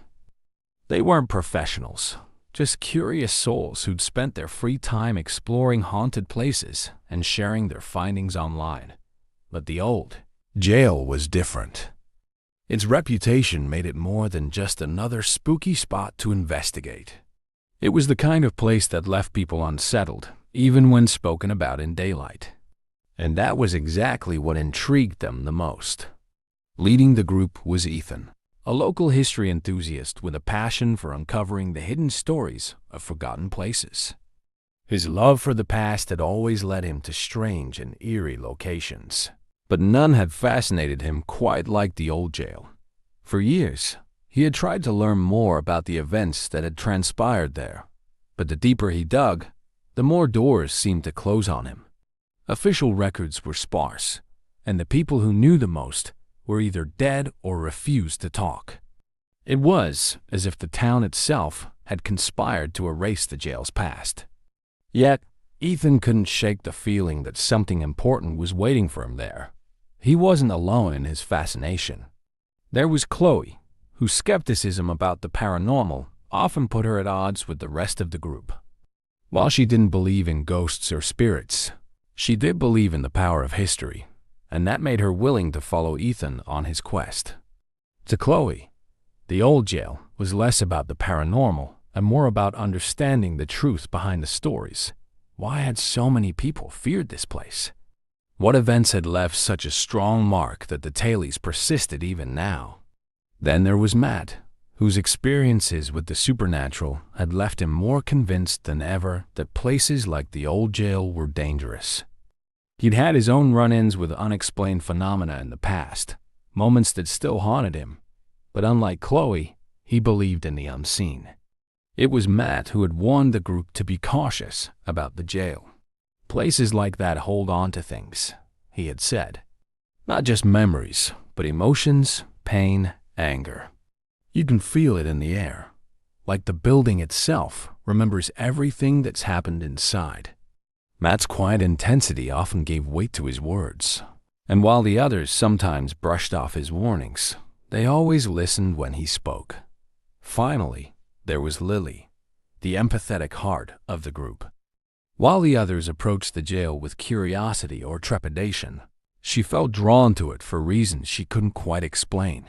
They weren't professionals, just curious souls who'd spent their free time exploring haunted places and sharing their findings online. But the old jail was different. Its reputation made it more than just another spooky spot to investigate. It was the kind of place that left people unsettled, even when spoken about in daylight. And that was exactly what intrigued them the most. Leading the group was Ethan, a local history enthusiast with a passion for uncovering the hidden stories of forgotten places. His love for the past had always led him to strange and eerie locations, but none had fascinated him quite like the old jail. For years, he had tried to learn more about the events that had transpired there, but the deeper he dug, the more doors seemed to close on him. Official records were sparse, and the people who knew the most were either dead or refused to talk. It was as if the town itself had conspired to erase the jail's past. Yet, Ethan couldn't shake the feeling that something important was waiting for him there. He wasn't alone in his fascination. There was Chloe, whose skepticism about the paranormal often put her at odds with the rest of the group. While she didn't believe in ghosts or spirits, she did believe in the power of history, and that made her willing to follow Ethan on his quest. To Chloe, the old jail was less about the paranormal and more about understanding the truth behind the stories. Why had so many people feared this place? What events had left such a strong mark that the tales persisted even now? Then there was Matt, whose experiences with the supernatural had left him more convinced than ever that places like the old jail were dangerous. He'd had his own run-ins with unexplained phenomena in the past, moments that still haunted him, but unlike Chloe, he believed in the unseen. It was Matt who had warned the group to be cautious about the jail. Places like that hold on to things, he had said. Not just memories, but emotions, pain, anger. You can feel it in the air, like the building itself remembers everything that's happened inside. Matt's quiet intensity often gave weight to his words, and while the others sometimes brushed off his warnings, they always listened when he spoke. Finally, there was Lily, the empathetic heart of the group. While the others approached the jail with curiosity or trepidation, she felt drawn to it for reasons she couldn't quite explain.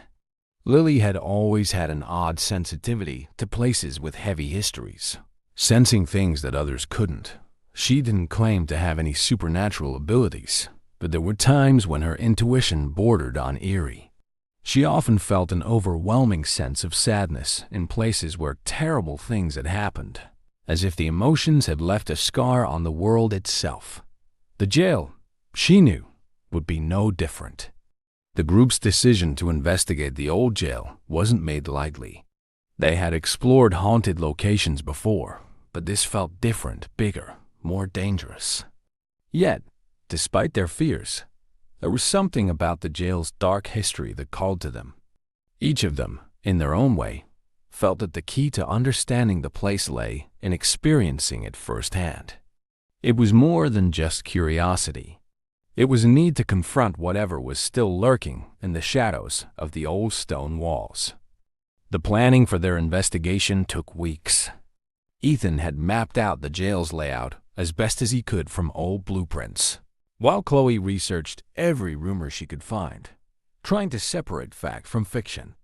Lily had always had an odd sensitivity to places with heavy histories, sensing things that others couldn't. She didn't claim to have any supernatural abilities, but there were times when her intuition bordered on eerie. She often felt an overwhelming sense of sadness in places where terrible things had happened, as if the emotions had left a scar on the world itself. The jail, she knew, would be no different. The group's decision to investigate the old jail wasn't made lightly. They had explored haunted locations before, but this felt different, bigger, more dangerous. Yet, despite their fears, there was something about the jail's dark history that called to them. Each of them, in their own way, felt that the key to understanding the place lay in experiencing it firsthand. It was more than just curiosity. It was a need to confront whatever was still lurking in the shadows of the old stone walls. The planning for their investigation took weeks. Ethan had mapped out the jail's layout as best as he could from old blueprints, while Chloe researched every rumor she could find, trying to separate fact from fiction.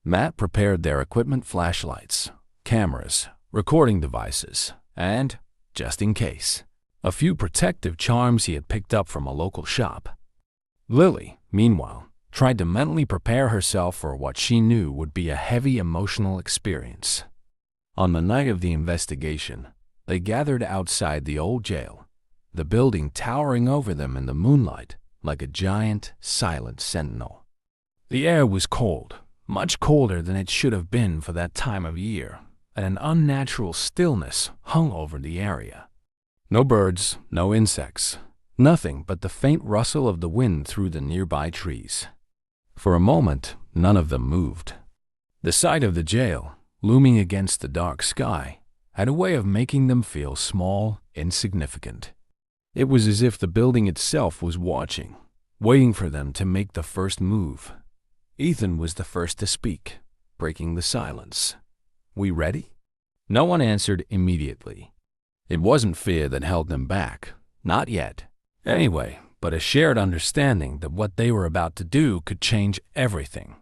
Matt prepared their equipment: flashlights, cameras, recording devices, and, just in case, a few protective charms he had picked up from a local shop. Lily, meanwhile, tried to mentally prepare herself for what she knew would be a heavy emotional experience. On the night of the investigation, they gathered outside the old jail, the building towering over them in the moonlight like a giant, silent sentinel. The air was cold, much colder than it should have been for that time of year, and an unnatural stillness hung over the area. No birds, no insects, nothing but the faint rustle of the wind through the nearby trees. For a moment, none of them moved. The sight of the jail, looming against the dark sky, had a way of making them feel small, insignificant. It was as if the building itself was watching, waiting for them to make the first move. Ethan was the first to speak, breaking the silence. "We ready?" No one answered immediately. It wasn't fear that held them back, not yet. Anyway, but a shared understanding that what they were about to do could change everything.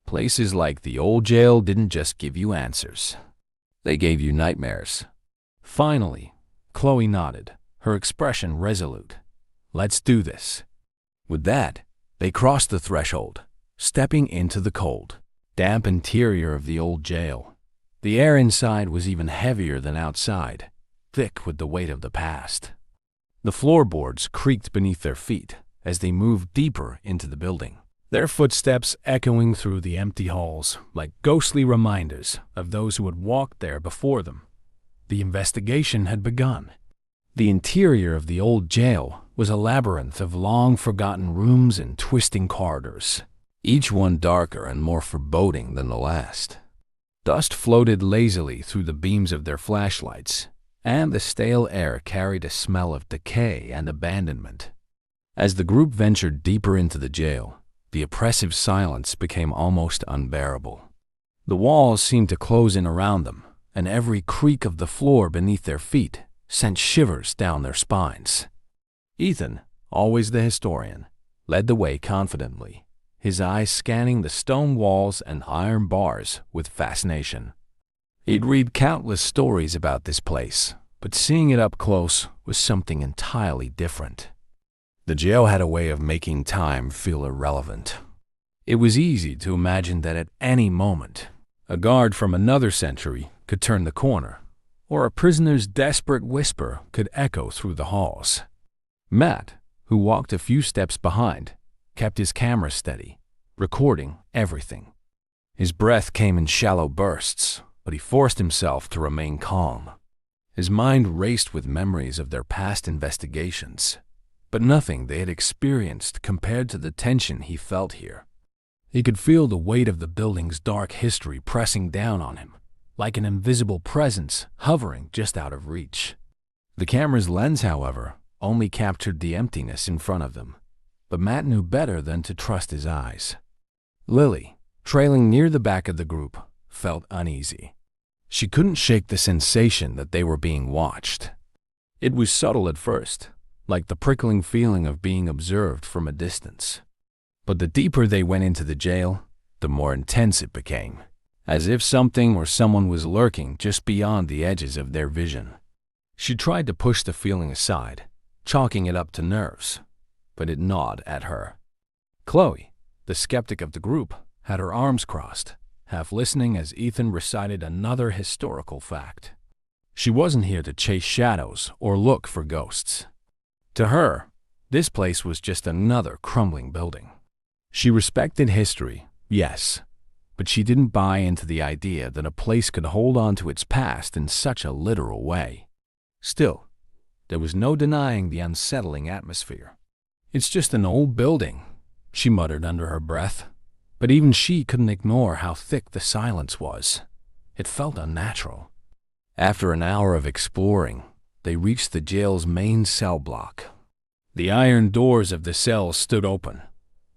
Places like the old jail didn't just give you answers. They gave you nightmares. Finally, Chloe nodded, her expression resolute. "Let's do this." With that, they crossed the threshold, stepping into the cold, damp interior of the old jail. The air inside was even heavier than outside, thick with the weight of the past. The floorboards creaked beneath their feet as they moved deeper into the building, their footsteps echoing through the empty halls like ghostly reminders of those who had walked there before them. The investigation had begun. The interior of the old jail was a labyrinth of long-forgotten rooms and twisting corridors, each one darker and more foreboding than the last. Dust floated lazily through the beams of their flashlights, and the stale air carried a smell of decay and abandonment. As the group ventured deeper into the jail, the oppressive silence became almost unbearable. The walls seemed to close in around them, and every creak of the floor beneath their feet sent shivers down their spines. Ethan, always the historian, led the way confidently, his eyes scanning the stone walls and iron bars with fascination. He'd read countless stories about this place, but seeing it up close was something entirely different. The jail had a way of making time feel irrelevant. It was easy to imagine that at any moment, a guard from another century could turn the corner, or a prisoner's desperate whisper could echo through the halls. Matt, who walked a few steps behind, kept his camera steady, recording everything. His breath came in shallow bursts, but he forced himself to remain calm. His mind raced with memories of their past investigations, but nothing they had experienced compared to the tension he felt here. He could feel the weight of the building's dark history pressing down on him, like an invisible presence hovering just out of reach. The camera's lens, however, only captured the emptiness in front of them, but Matt knew better than to trust his eyes. Lily, trailing near the back of the group, felt uneasy. She couldn't shake the sensation that they were being watched. It was subtle at first, like the prickling feeling of being observed from a distance. But the deeper they went into the jail, the more intense it became, as if something or someone was lurking just beyond the edges of their vision. She tried to push the feeling aside, chalking it up to nerves, but it gnawed at her. Chloe, the skeptic of the group, had her arms crossed, half listening as Ethan recited another historical fact. She wasn't here to chase shadows or look for ghosts. To her, this place was just another crumbling building. She respected history, yes, but she didn't buy into the idea that a place could hold on to its past in such a literal way. Still, there was no denying the unsettling atmosphere. "It's just an old building," she muttered under her breath, but even she couldn't ignore how thick the silence was. It felt unnatural. After an hour of exploring, they reached the jail's main cell block. The iron doors of the cells stood open,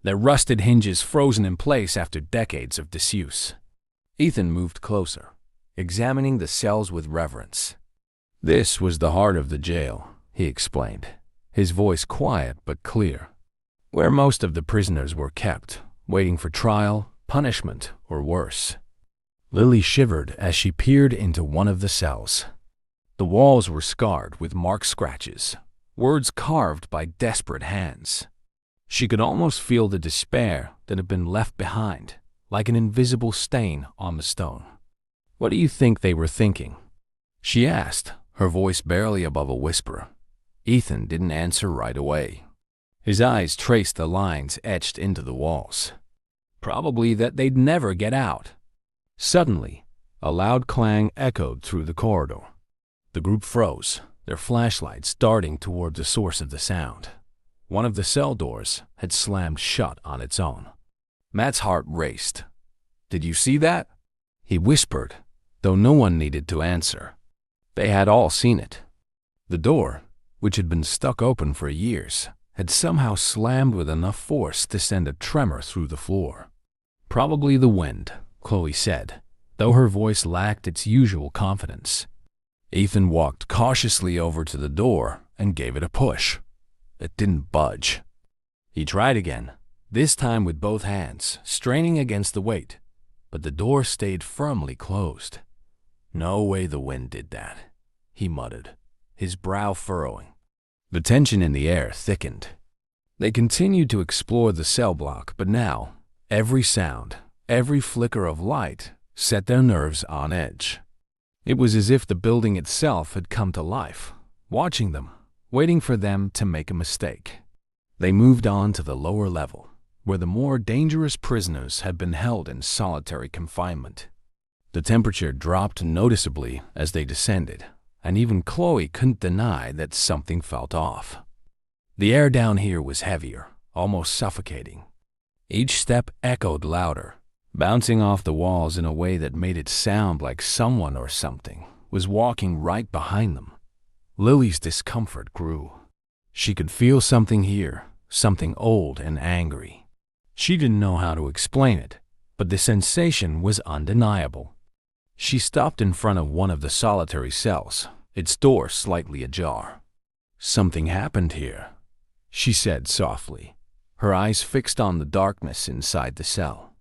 their rusted hinges frozen in place after decades of disuse. Ethan moved closer, examining the cells with reverence. This was the heart of the jail, he explained, his voice quiet but clear, where most of the prisoners were kept, waiting for trial, punishment, or worse. Lily shivered as she peered into one of the cells. The walls were scarred with marked scratches, words carved by desperate hands. She could almost feel the despair that had been left behind, like an invisible stain on the stone. "What do you think they were thinking?" she asked, her voice barely above a whisper. Ethan didn't answer right away. His eyes traced the lines etched into the walls. Probably that they'd never get out. Suddenly, a loud clang echoed through the corridor. The group froze, their flashlights darting toward the source of the sound. One of the cell doors had slammed shut on its own. Matt's heart raced. "Did you see that?" he whispered, though no one needed to answer. They had all seen it. The door, which had been stuck open for years, had somehow slammed with enough force to send a tremor through the floor. "Probably the wind," Chloe said, though her voice lacked its usual confidence. Ethan walked cautiously over to the door and gave it a push. It didn't budge. He tried again, this time with both hands, straining against the weight, but the door stayed firmly closed. "No way the wind did that," he muttered, his brow furrowing. The tension in the air thickened. They continued to explore the cell block, but now, every sound, every flicker of light set their nerves on edge. It was as if the building itself had come to life, watching them, waiting for them to make a mistake. They moved on to the lower level, where the more dangerous prisoners had been held in solitary confinement. The temperature dropped noticeably as they descended, and even Chloe couldn't deny that something felt off. The air down here was heavier, almost suffocating. Each step echoed louder, bouncing off the walls in a way that made it sound like someone or something was walking right behind them. Lily's discomfort grew. She could feel something here, something old and angry. She didn't know how to explain it, but the sensation was undeniable. She stopped in front of one of the solitary cells, its door slightly ajar. "Something happened here," she said softly, her eyes fixed on the darkness inside the cell.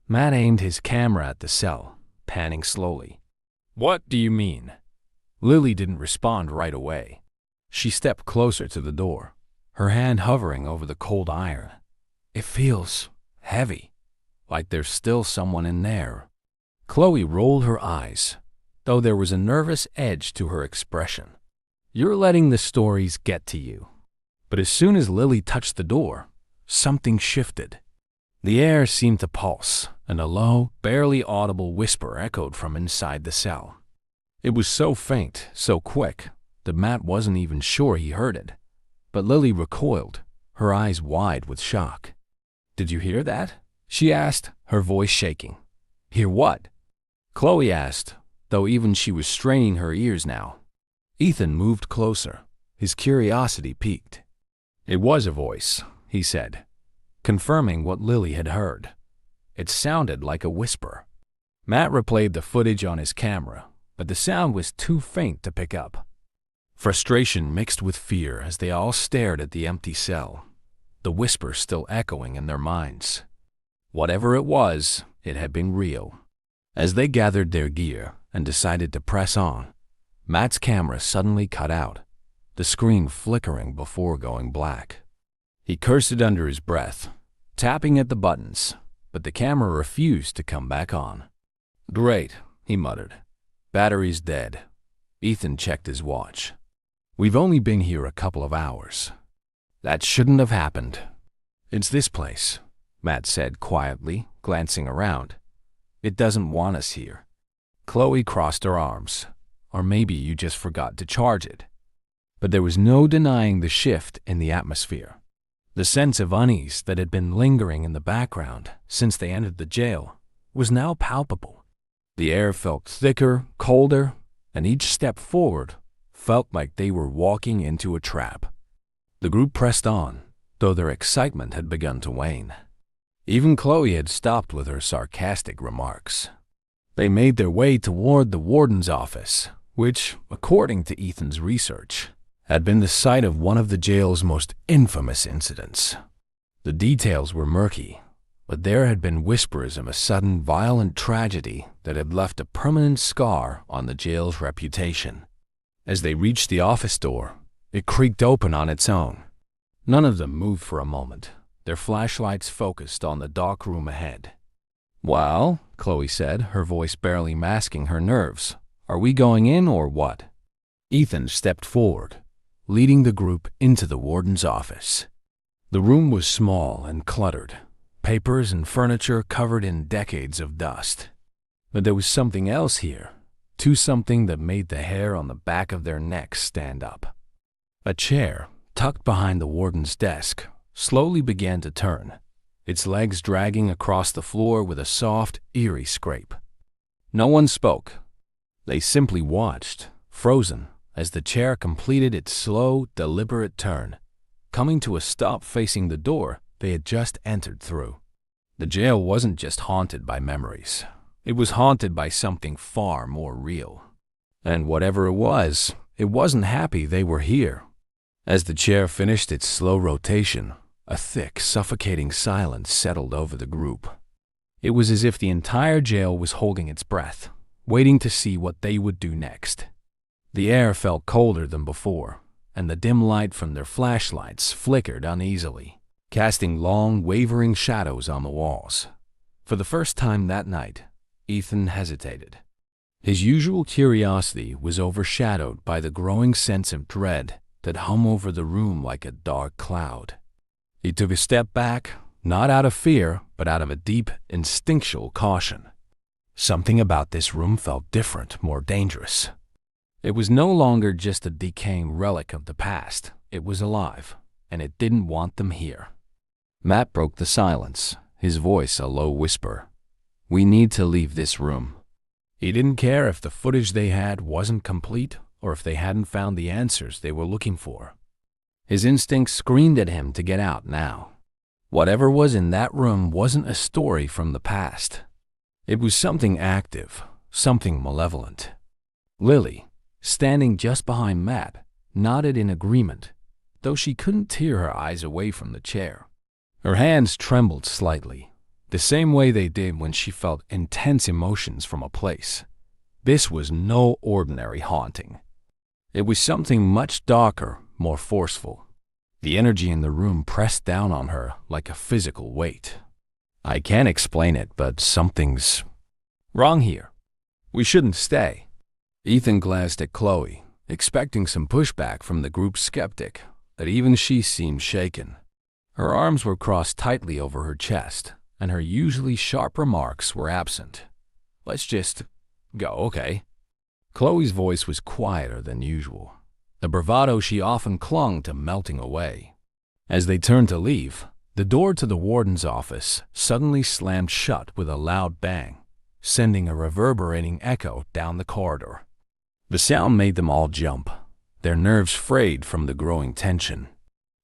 Matt aimed his camera at the cell, panning slowly. "What do you mean?" Lily didn't respond right away. She stepped closer to the door, her hand hovering over the cold iron. "It feels heavy, like there's still someone in there." Chloe rolled her eyes, though there was a nervous edge to her expression. "You're letting the stories get to you." But as soon as Lily touched the door, something shifted. The air seemed to pulse, and a low, barely audible whisper echoed from inside the cell. It was so faint, so quick, that Matt wasn't even sure he heard it. But Lily recoiled, her eyes wide with shock. "Did you hear that?" she asked, her voice shaking. "Hear what?" Chloe asked, though even she was straining her ears now. Ethan moved closer, his curiosity piqued. "It was a voice," he said, confirming what Lily had heard. It sounded like a whisper. Matt replayed the footage on his camera, but the sound was too faint to pick up. Frustration mixed with fear as they all stared at the empty cell, the whisper still echoing in their minds. Whatever it was, it had been real. As they gathered their gear and decided to press on, Matt's camera suddenly cut out, the screen flickering before going black. He cursed it under his breath, tapping at the buttons, but the camera refused to come back on. "Great," he muttered. "Battery's dead." Ethan checked his watch. "We've only been here a couple of hours. That shouldn't have happened." "It's this place," Matt said quietly, glancing around. "It doesn't want us here." Chloe crossed her arms. "Or maybe you just forgot to charge it." But there was no denying the shift in the atmosphere. The sense of unease that had been lingering in the background since they entered the jail was now palpable. The air felt thicker, colder, and each step forward felt like they were walking into a trap. The group pressed on, though their excitement had begun to wane. Even Chloe had stopped with her sarcastic remarks. They made their way toward the warden's office, which, according to Ethan's research, had been the site of one of the jail's most infamous incidents. The details were murky, but there had been whispers of a sudden violent tragedy that had left a permanent scar on the jail's reputation. As they reached the office door, it creaked open on its own. None of them moved for a moment, their flashlights focused on the dark room ahead. "Well," Chloe said, her voice barely masking her nerves, "are we going in or what?" Ethan stepped forward, leading the group into the warden's office. The room was small and cluttered, papers and furniture covered in decades of dust. But there was something else here, something that made the hair on the back of their necks stand up. A chair, tucked behind the warden's desk, slowly began to turn, its legs dragging across the floor with a soft, eerie scrape. No one spoke. They simply watched, frozen, as the chair completed its slow, deliberate turn, coming to a stop facing the door they had just entered through. The jail wasn't just haunted by memories. It was haunted by something far more real. And whatever it wasn't happy they were here. As the chair finished its slow rotation, a thick, suffocating silence settled over the group. It was as if the entire jail was holding its breath, waiting to see what they would do next. The air felt colder than before, and the dim light from their flashlights flickered uneasily, casting long, wavering shadows on the walls. For the first time that night, Ethan hesitated. His usual curiosity was overshadowed by the growing sense of dread that hung over the room like a dark cloud. He took a step back, not out of fear, but out of a deep, instinctual caution. Something about this room felt different, more dangerous. It was no longer just a decaying relic of the past. It was alive, and it didn't want them here. Matt broke the silence, his voice a low whisper. "We need to leave this room." He didn't care if the footage they had wasn't complete or if they hadn't found the answers they were looking for. His instincts screamed at him to get out now. Whatever was in that room wasn't a story from the past. It was something active, something malevolent. Lily, standing just behind Matt, nodded in agreement, though she couldn't tear her eyes away from the chair. Her hands trembled slightly, the same way they did when she felt intense emotions from a place. This was no ordinary haunting. It was something much darker, more forceful. The energy in the room pressed down on her like a physical weight. I can't explain it, but something's wrong here. We shouldn't stay. Ethan glanced at Chloe, expecting some pushback from the group's skeptic, but even she seemed shaken. Her arms were crossed tightly over her chest, and her usually sharp remarks were absent. Let's just go, okay? Chloe's voice was quieter than usual, the bravado she often clung to melting away. As they turned to leave, the door to the warden's office suddenly slammed shut with a loud bang, sending a reverberating echo down the corridor. The sound made them all jump, their nerves frayed from the growing tension.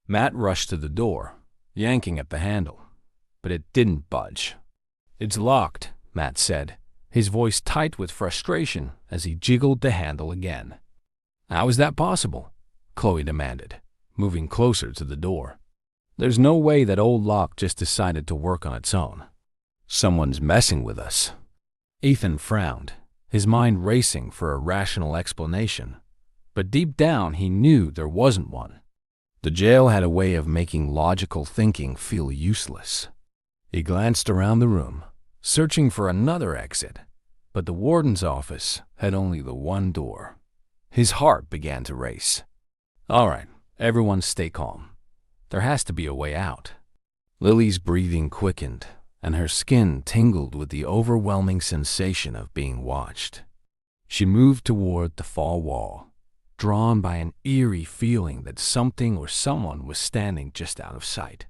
Matt rushed to the door, yanking at the handle, but it didn't budge. "It's locked," Matt said, his voice tight with frustration as he jiggled the handle again. "How is that possible?" Chloe demanded, moving closer to the door. "There's no way that old lock just decided to work on its own. Someone's messing with us." Ethan frowned, his mind racing for a rational explanation, but deep down he knew there wasn't one. The jail had a way of making logical thinking feel useless. He glanced around the room, searching for another exit, but the warden's office had only the one door. His heart began to race. "All right, everyone stay calm. There has to be a way out." Lily's breathing quickened, and her skin tingled with the overwhelming sensation of being watched. She moved toward the far wall, drawn by an eerie feeling that something or someone was standing just out of sight.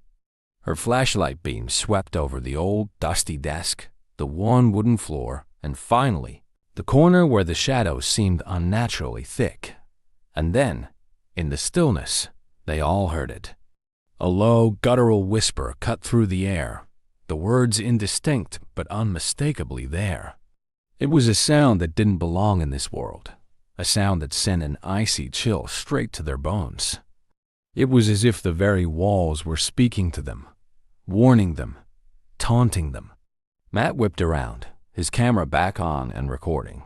Her flashlight beam swept over the old, dusty desk, the worn wooden floor, and finally, the corner where the shadows seemed unnaturally thick. And then, in the stillness, they all heard it. A low, guttural whisper cut through the air, the words indistinct but unmistakably there. It was a sound that didn't belong in this world, a sound that sent an icy chill straight to their bones. It was as if the very walls were speaking to them, warning them, taunting them. Matt whipped around, his camera back on and recording,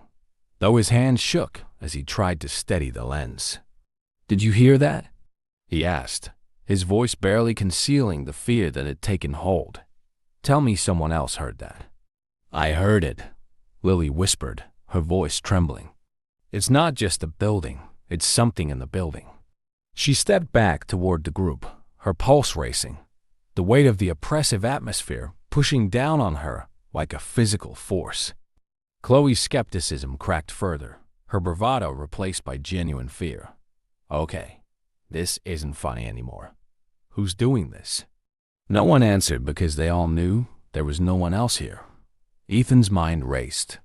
though his hands shook as he tried to steady the lens. "Did you hear that?" he asked, his voice barely concealing the fear that had taken hold. "Tell me someone else heard that." "I heard it," Lily whispered, her voice trembling. "It's not just a building, it's something in the building." She stepped back toward the group, her pulse racing, the weight of the oppressive atmosphere pushing down on her like a physical force. Chloe's skepticism cracked further, her bravado replaced by genuine fear. "Okay, this isn't funny anymore. Who's doing this?" No one answered because they all knew there was no one else here. Ethan's mind raced.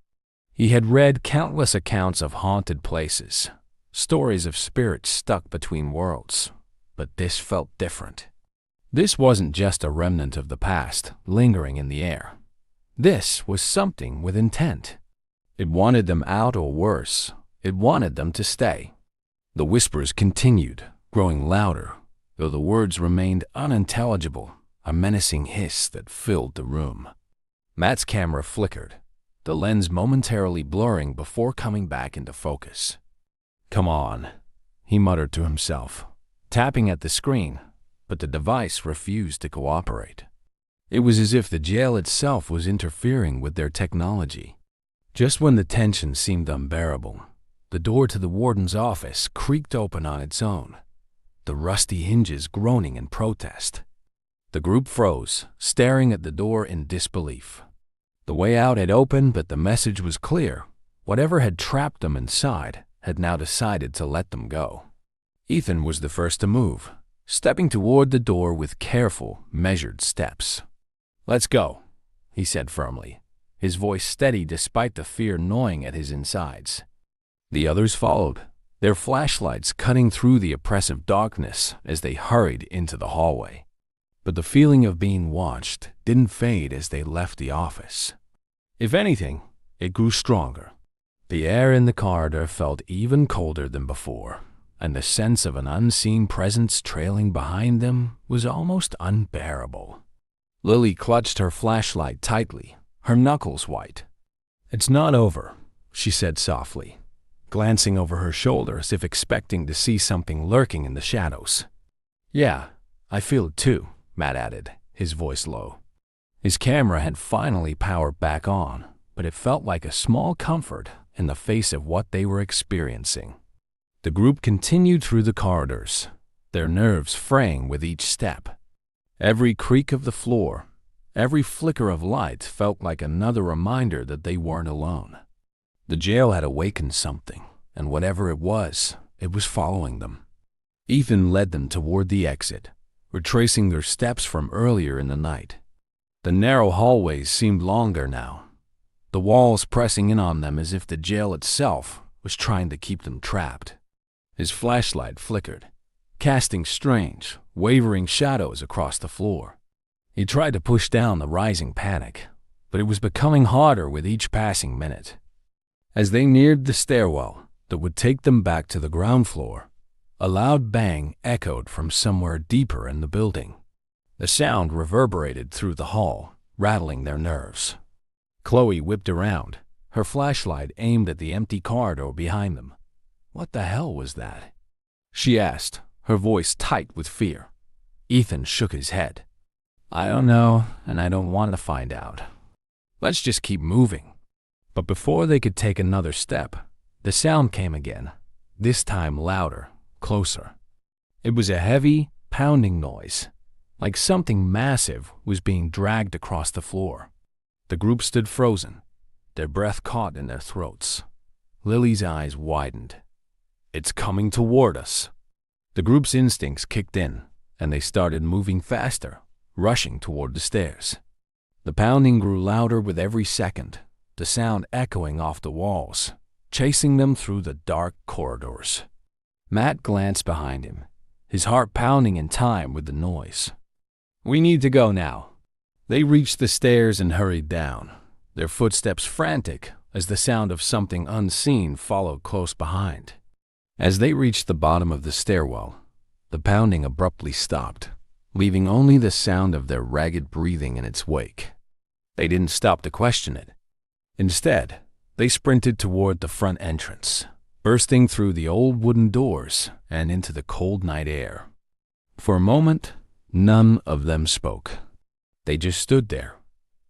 He had read countless accounts of haunted places, stories of spirits stuck between worlds, but this felt different. This wasn't just a remnant of the past lingering in the air. This was something with intent. It wanted them out, or worse, it wanted them to stay. The whispers continued, growing louder, though the words remained unintelligible, a menacing hiss that filled the room. Matt's camera flickered, the lens momentarily blurring before coming back into focus. "Come on," he muttered to himself, tapping at the screen, but the device refused to cooperate. It was as if the jail itself was interfering with their technology. Just when the tension seemed unbearable, the door to the warden's office creaked open on its own, the rusty hinges groaning in protest. The group froze, staring at the door in disbelief. The way out had opened, but the message was clear. Whatever had trapped them inside had now decided to let them go. Ethan was the first to move, stepping toward the door with careful, measured steps. "Let's go," he said firmly, his voice steady despite the fear gnawing at his insides. The others followed, their flashlights cutting through the oppressive darkness as they hurried into the hallway. But the feeling of being watched didn't fade as they left the office. If anything, it grew stronger. The air in the corridor felt even colder than before, and the sense of an unseen presence trailing behind them was almost unbearable. Lily clutched her flashlight tightly, her knuckles white. "It's not over," she said softly, glancing over her shoulder as if expecting to see something lurking in the shadows. "Yeah, I feel it too," Matt added, his voice low. His camera had finally powered back on, but it felt like a small comfort in the face of what they were experiencing. The group continued through the corridors, their nerves fraying with each step. Every creak of the floor, every flicker of light felt like another reminder that they weren't alone. The jail had awakened something, and whatever it was following them. Ethan led them toward the exit, retracing their steps from earlier in the night. The narrow hallways seemed longer now, the walls pressing in on them as if the jail itself was trying to keep them trapped. His flashlight flickered, casting strange, wavering shadows across the floor. He tried to push down the rising panic, but it was becoming harder with each passing minute. As they neared the stairwell that would take them back to the ground floor, a loud bang echoed from somewhere deeper in the building. The sound reverberated through the hall, rattling their nerves. Chloe whipped around, her flashlight aimed at the empty corridor behind them. "What the hell was that?" she asked, her voice tight with fear. Ethan shook his head. "I don't know, and I don't want to find out. Let's just keep moving." But before they could take another step, the sound came again, this time louder, closer. It was a heavy, pounding noise, like something massive was being dragged across the floor. The group stood frozen, their breath caught in their throats. Lily's eyes widened. "It's coming toward us." The group's instincts kicked in, and they started moving faster, rushing toward the stairs. The pounding grew louder with every second, the sound echoing off the walls, chasing them through the dark corridors. Matt glanced behind him, his heart pounding in time with the noise. "We need to go now." They reached the stairs and hurried down, their footsteps frantic as the sound of something unseen followed close behind. As they reached the bottom of the stairwell, the pounding abruptly stopped, leaving only the sound of their ragged breathing in its wake. They didn't stop to question it. Instead, they sprinted toward the front entrance, bursting through the old wooden doors and into the cold night air. For a moment, none of them spoke. They just stood there,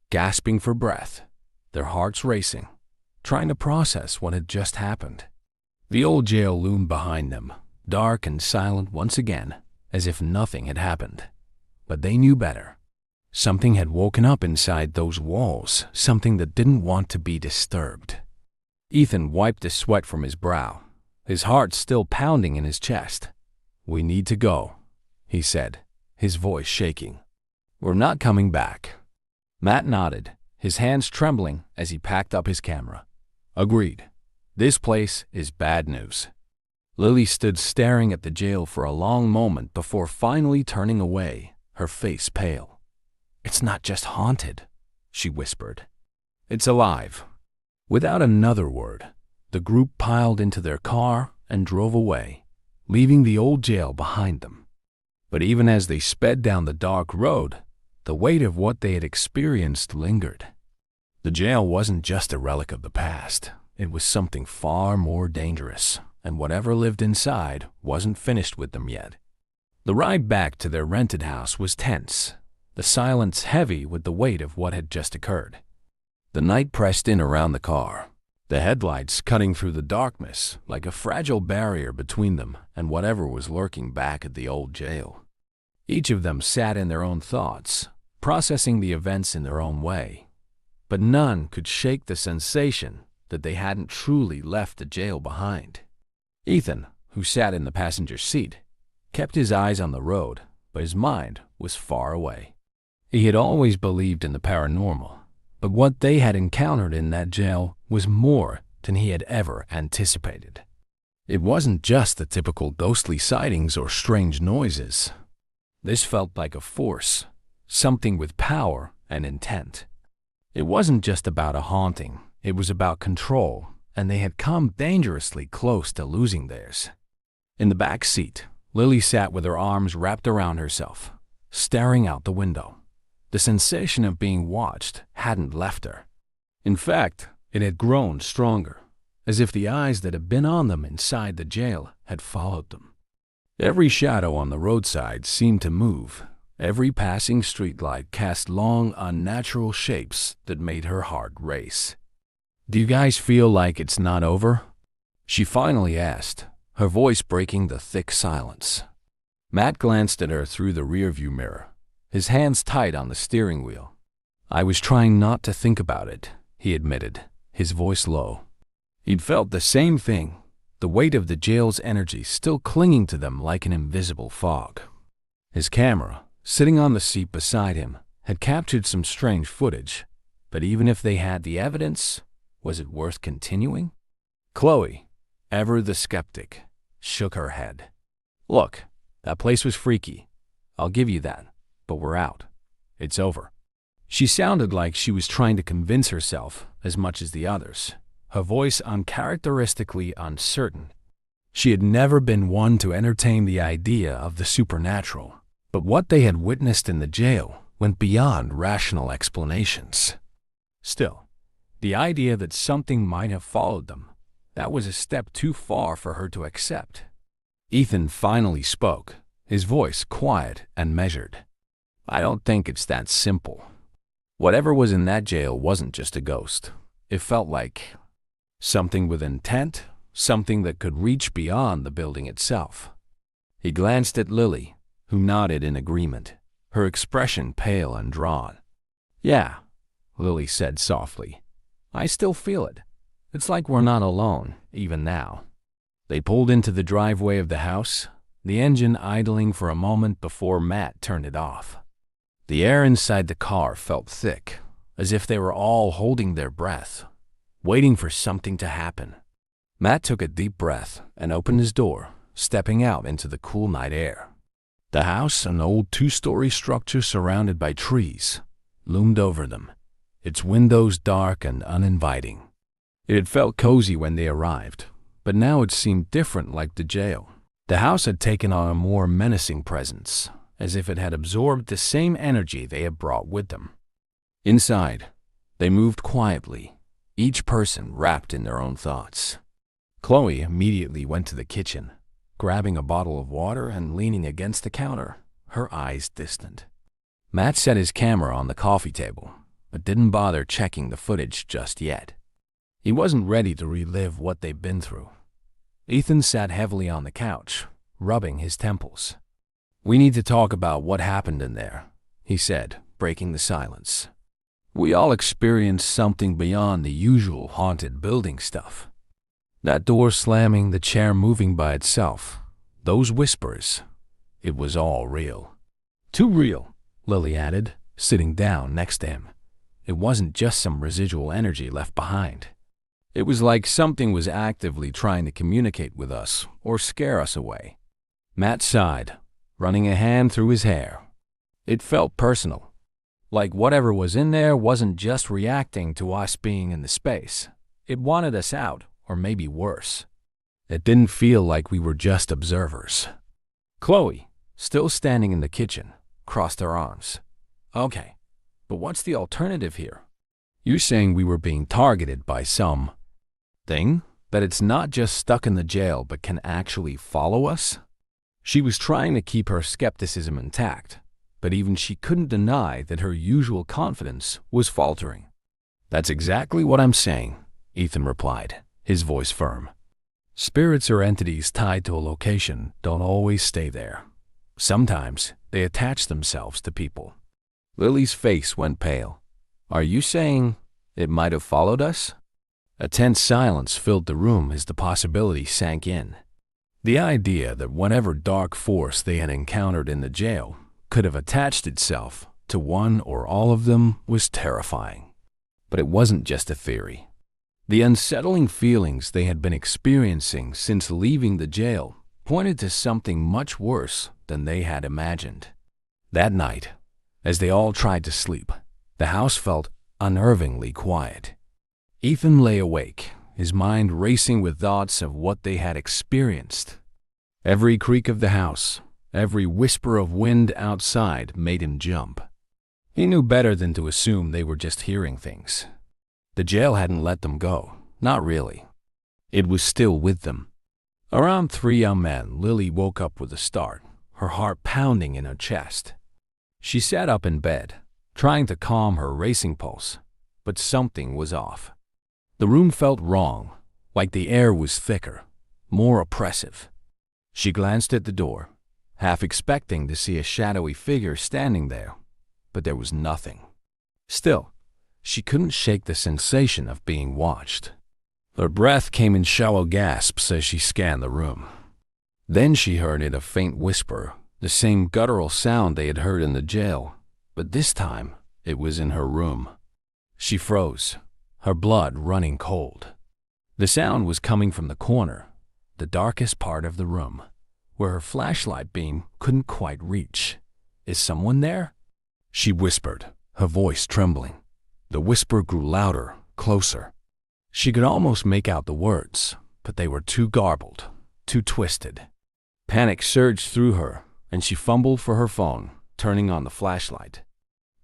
gasping for breath, their hearts racing, trying to process what had just happened. The old jail loomed behind them, dark and silent once again, as if nothing had happened. But they knew better. Something had woken up inside those walls, something that didn't want to be disturbed. Ethan wiped the sweat from his brow, his heart still pounding in his chest. "We need to go," he said, his voice shaking. "We're not coming back." Matt nodded, his hands trembling as he packed up his camera. "Agreed. This place is bad news." Lily stood staring at the jail for a long moment before finally turning away, her face pale. "It's not just haunted," she whispered. "It's alive." Without another word, the group piled into their car and drove away, leaving the old jail behind them. But even as they sped down the dark road, the weight of what they had experienced lingered. The jail wasn't just a relic of the past. It was something far more dangerous, and whatever lived inside wasn't finished with them yet. The ride back to their rented house was tense, the silence heavy with the weight of what had just occurred. The night pressed in around the car, the headlights cutting through the darkness like a fragile barrier between them and whatever was lurking back at the old jail. Each of them sat in their own thoughts, processing the events in their own way, but none could shake the sensation that they hadn't truly left the jail behind. Ethan, who sat in the passenger seat, kept his eyes on the road, but his mind was far away. He had always believed in the paranormal, but what they had encountered in that jail was more than he had ever anticipated. It wasn't just the typical ghostly sightings or strange noises. This felt like a force, something with power and intent. It wasn't just about a haunting, it was about control, and they had come dangerously close to losing theirs. In the back seat, Lily sat with her arms wrapped around herself, staring out the window. The sensation of being watched hadn't left her. In fact, it had grown stronger, as if the eyes that had been on them inside the jail had followed them. Every shadow on the roadside seemed to move. Every passing streetlight cast long, unnatural shapes that made her heart race. "Do you guys feel like it's not over?" she finally asked, her voice breaking the thick silence. Matt glanced at her through the rearview mirror, his hands tight on the steering wheel. "I was trying not to think about it," he admitted, his voice low. He'd felt the same thing, the weight of the jail's energy still clinging to them like an invisible fog. His camera, sitting on the seat beside him, had captured some strange footage, but even if they had the evidence, was it worth continuing? Chloe, ever the skeptic, shook her head. "Look, that place was freaky. I'll give you that, but we're out. It's over." She sounded like she was trying to convince herself as much as the others, her voice uncharacteristically uncertain. She had never been one to entertain the idea of the supernatural, but what they had witnessed in the jail went beyond rational explanations. Still, the idea that something might have followed them, that was a step too far for her to accept. Ethan finally spoke, his voice quiet and measured. "I don't think it's that simple. Whatever was in that jail wasn't just a ghost. It felt like something with intent, something that could reach beyond the building itself." He glanced at Lily, who nodded in agreement, her expression pale and drawn. "Yeah," Lily said softly. "I still feel it. It's like we're not alone, even now." They pulled into the driveway of the house, the engine idling for a moment before Matt turned it off. The air inside the car felt thick, as if they were all holding their breath, waiting for something to happen. Matt took a deep breath and opened his door, stepping out into the cool night air. The house, an old two-story structure surrounded by trees, loomed over them, its windows dark and uninviting. It had felt cozy when they arrived, but now it seemed different, like the jail. The house had taken on a more menacing presence, as if it had absorbed the same energy they had brought with them. Inside, they moved quietly, each person wrapped in their own thoughts. Chloe immediately went to the kitchen, grabbing a bottle of water and leaning against the counter, her eyes distant. Matt set his camera on the coffee table, but didn't bother checking the footage just yet. He wasn't ready to relive what they'd been through. Ethan sat heavily on the couch, rubbing his temples. "We need to talk about what happened in there," he said, breaking the silence. "We all experienced something beyond the usual haunted building stuff. That door slamming, the chair moving by itself, those whispers, it was all real." "Too real," Lily added, sitting down next to him. "It wasn't just some residual energy left behind. It was like something was actively trying to communicate with us or scare us away." Matt sighed, running a hand through his hair. It felt personal, like whatever was in there wasn't just reacting to us being in the space. It wanted us out, or maybe worse. It didn't feel like we were just observers. Chloe, still standing in the kitchen, crossed her arms. "Okay, but what's the alternative here? You're saying we were being targeted by some thing? That it's not just stuck in the jail but can actually follow us?" She was trying to keep her skepticism intact, but even she couldn't deny that her usual confidence was faltering. "That's exactly what I'm saying," Ethan replied, his voice firm. "Spirits or entities tied to a location don't always stay there. Sometimes they attach themselves to people." Lily's face went pale. "Are you saying it might have followed us?" A tense silence filled the room as the possibility sank in. The idea that whatever dark force they had encountered in the jail could have attached itself to one or all of them was terrifying. But it wasn't just a theory. The unsettling feelings they had been experiencing since leaving the jail pointed to something much worse than they had imagined. That night, as they all tried to sleep, the house felt unnervingly quiet. Ethan lay awake, his mind racing with thoughts of what they had experienced. Every creak of the house, every whisper of wind outside made him jump. He knew better than to assume they were just hearing things. The jail hadn't let them go, not really. It was still with them. Around 3 a.m, Lily woke up with a start, her heart pounding in her chest. She sat up in bed, trying to calm her racing pulse, but something was off. The room felt wrong, like the air was thicker, more oppressive. She glanced at the door, half expecting to see a shadowy figure standing there, but there was nothing. Still, she couldn't shake the sensation of being watched. Her breath came in shallow gasps as she scanned the room. Then she heard a faint whisper, the same guttural sound they had heard in the jail, but this time it was in her room. She froze, her blood running cold. The sound was coming from the corner, the darkest part of the room, where her flashlight beam couldn't quite reach. "Is someone there?" she whispered, her voice trembling. The whisper grew louder, closer. She could almost make out the words, but they were too garbled, too twisted. Panic surged through her, and she fumbled for her phone, turning on the flashlight.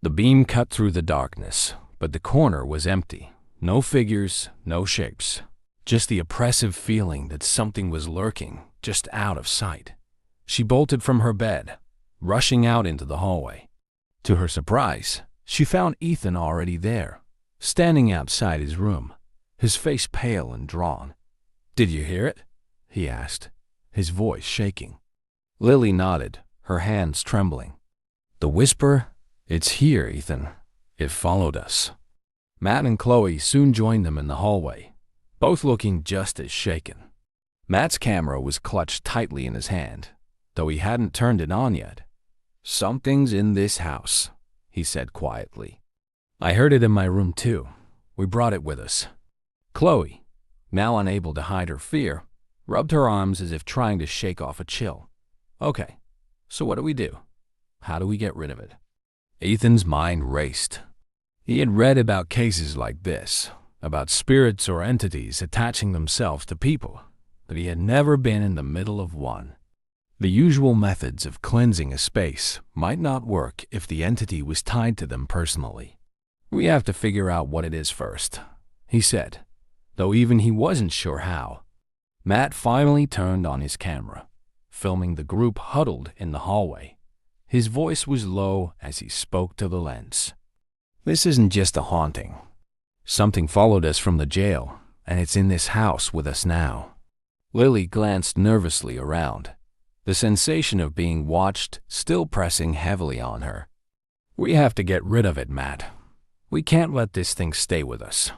The beam cut through the darkness, but the corner was empty. No figures, no shapes. Just the oppressive feeling that something was lurking, just out of sight. She bolted from her bed, rushing out into the hallway. To her surprise, she found Ethan already there, standing outside his room, his face pale and drawn. "Did you hear it?" he asked, his voice shaking. Lily nodded, her hands trembling. "The whisper? It's here, Ethan. It followed us." Matt and Chloe soon joined them in the hallway, both looking just as shaken. Matt's camera was clutched tightly in his hand, though he hadn't turned it on yet. "Something's in this house," he said quietly. "I heard it in my room too. We brought it with us." Chloe, now unable to hide her fear, rubbed her arms as if trying to shake off a chill. "Okay, so what do we do? How do we get rid of it?" Ethan's mind raced. He had read about cases like this, about spirits or entities attaching themselves to people, but he had never been in the middle of one. The usual methods of cleansing a space might not work if the entity was tied to them personally. "We have to figure out what it is first," he said, though even he wasn't sure how. Matt finally turned on his camera, filming the group huddled in the hallway. His voice was low as he spoke to the lens. "This isn't just a haunting. Something followed us from the jail, and it's in this house with us now." Lily glanced nervously around, the sensation of being watched still pressing heavily on her. "We have to get rid of it, Matt. We can't let this thing stay with us."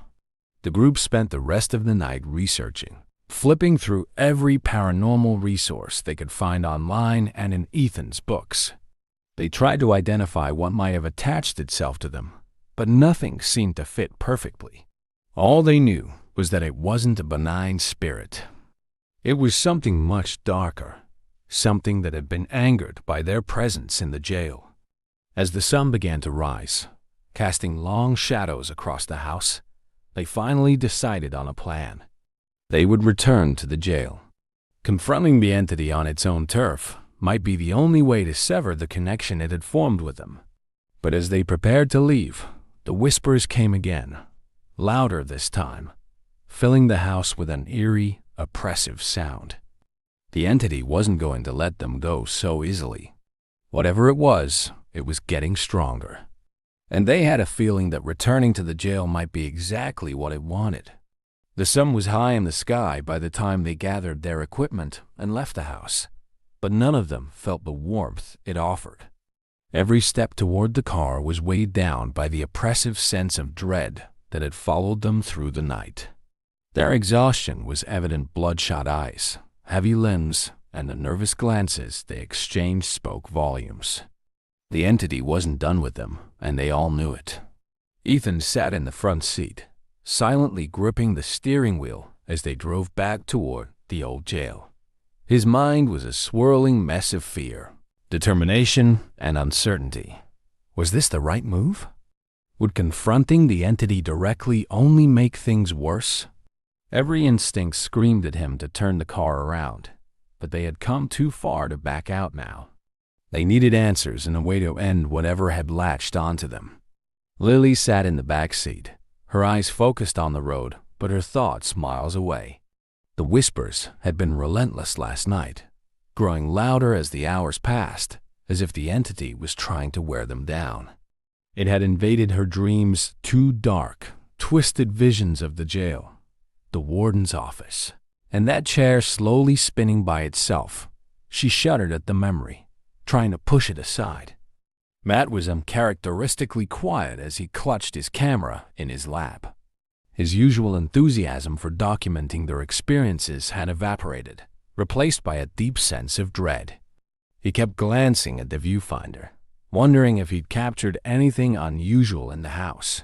The group spent the rest of the night researching, flipping through every paranormal resource they could find online and in Ethan's books. They tried to identify what might have attached itself to them, but nothing seemed to fit perfectly. All they knew was that it wasn't a benign spirit. It was something much darker, something that had been angered by their presence in the jail. As the sun began to rise, casting long shadows across the house, they finally decided on a plan. They would return to the jail. Confronting the entity on its own turf might be the only way to sever the connection it had formed with them. But as they prepared to leave, the whispers came again, louder this time, filling the house with an eerie, oppressive sound. The entity wasn't going to let them go so easily. Whatever it was getting stronger. And they had a feeling that returning to the jail might be exactly what it wanted. The sun was high in the sky by the time they gathered their equipment and left the house, but none of them felt the warmth it offered. Every step toward the car was weighed down by the oppressive sense of dread that had followed them through the night. Their exhaustion was evident. Bloodshot eyes, heavy limbs, and the nervous glances they exchanged spoke volumes. The entity wasn't done with them, and they all knew it. Ethan sat in the front seat, silently gripping the steering wheel as they drove back toward the old jail. His mind was a swirling mess of fear, determination, and uncertainty. Was this the right move? Would confronting the entity directly only make things worse? Every instinct screamed at him to turn the car around, but they had come too far to back out now. They needed answers and a way to end whatever had latched onto them. Lily sat in the back seat, her eyes focused on the road, but her thoughts miles away. The whispers had been relentless last night, growing louder as the hours passed, as if the entity was trying to wear them down. It had invaded her dreams, two dark, twisted visions of the jail, the warden's office, and that chair slowly spinning by itself. She shuddered at the memory, trying to push it aside. Matt was uncharacteristically quiet as he clutched his camera in his lap. His usual enthusiasm for documenting their experiences had evaporated, replaced by a deep sense of dread. He kept glancing at the viewfinder, wondering if he'd captured anything unusual in the house.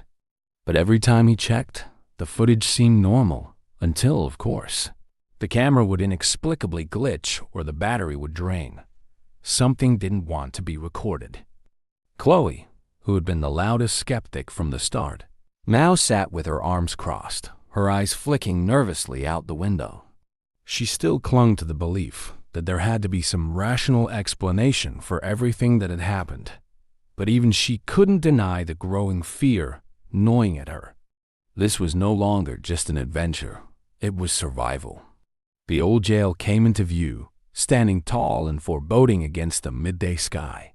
But every time he checked, the footage seemed normal, until, of course, the camera would inexplicably glitch or the battery would drain. Something didn't want to be recorded. Chloe, who had been the loudest skeptic from the start, now sat with her arms crossed, her eyes flicking nervously out the window. She still clung to the belief that there had to be some rational explanation for everything that had happened, but even she couldn't deny the growing fear gnawing at her. This was no longer just an adventure, it was survival. The old jail came into view, standing tall and foreboding against the midday sky.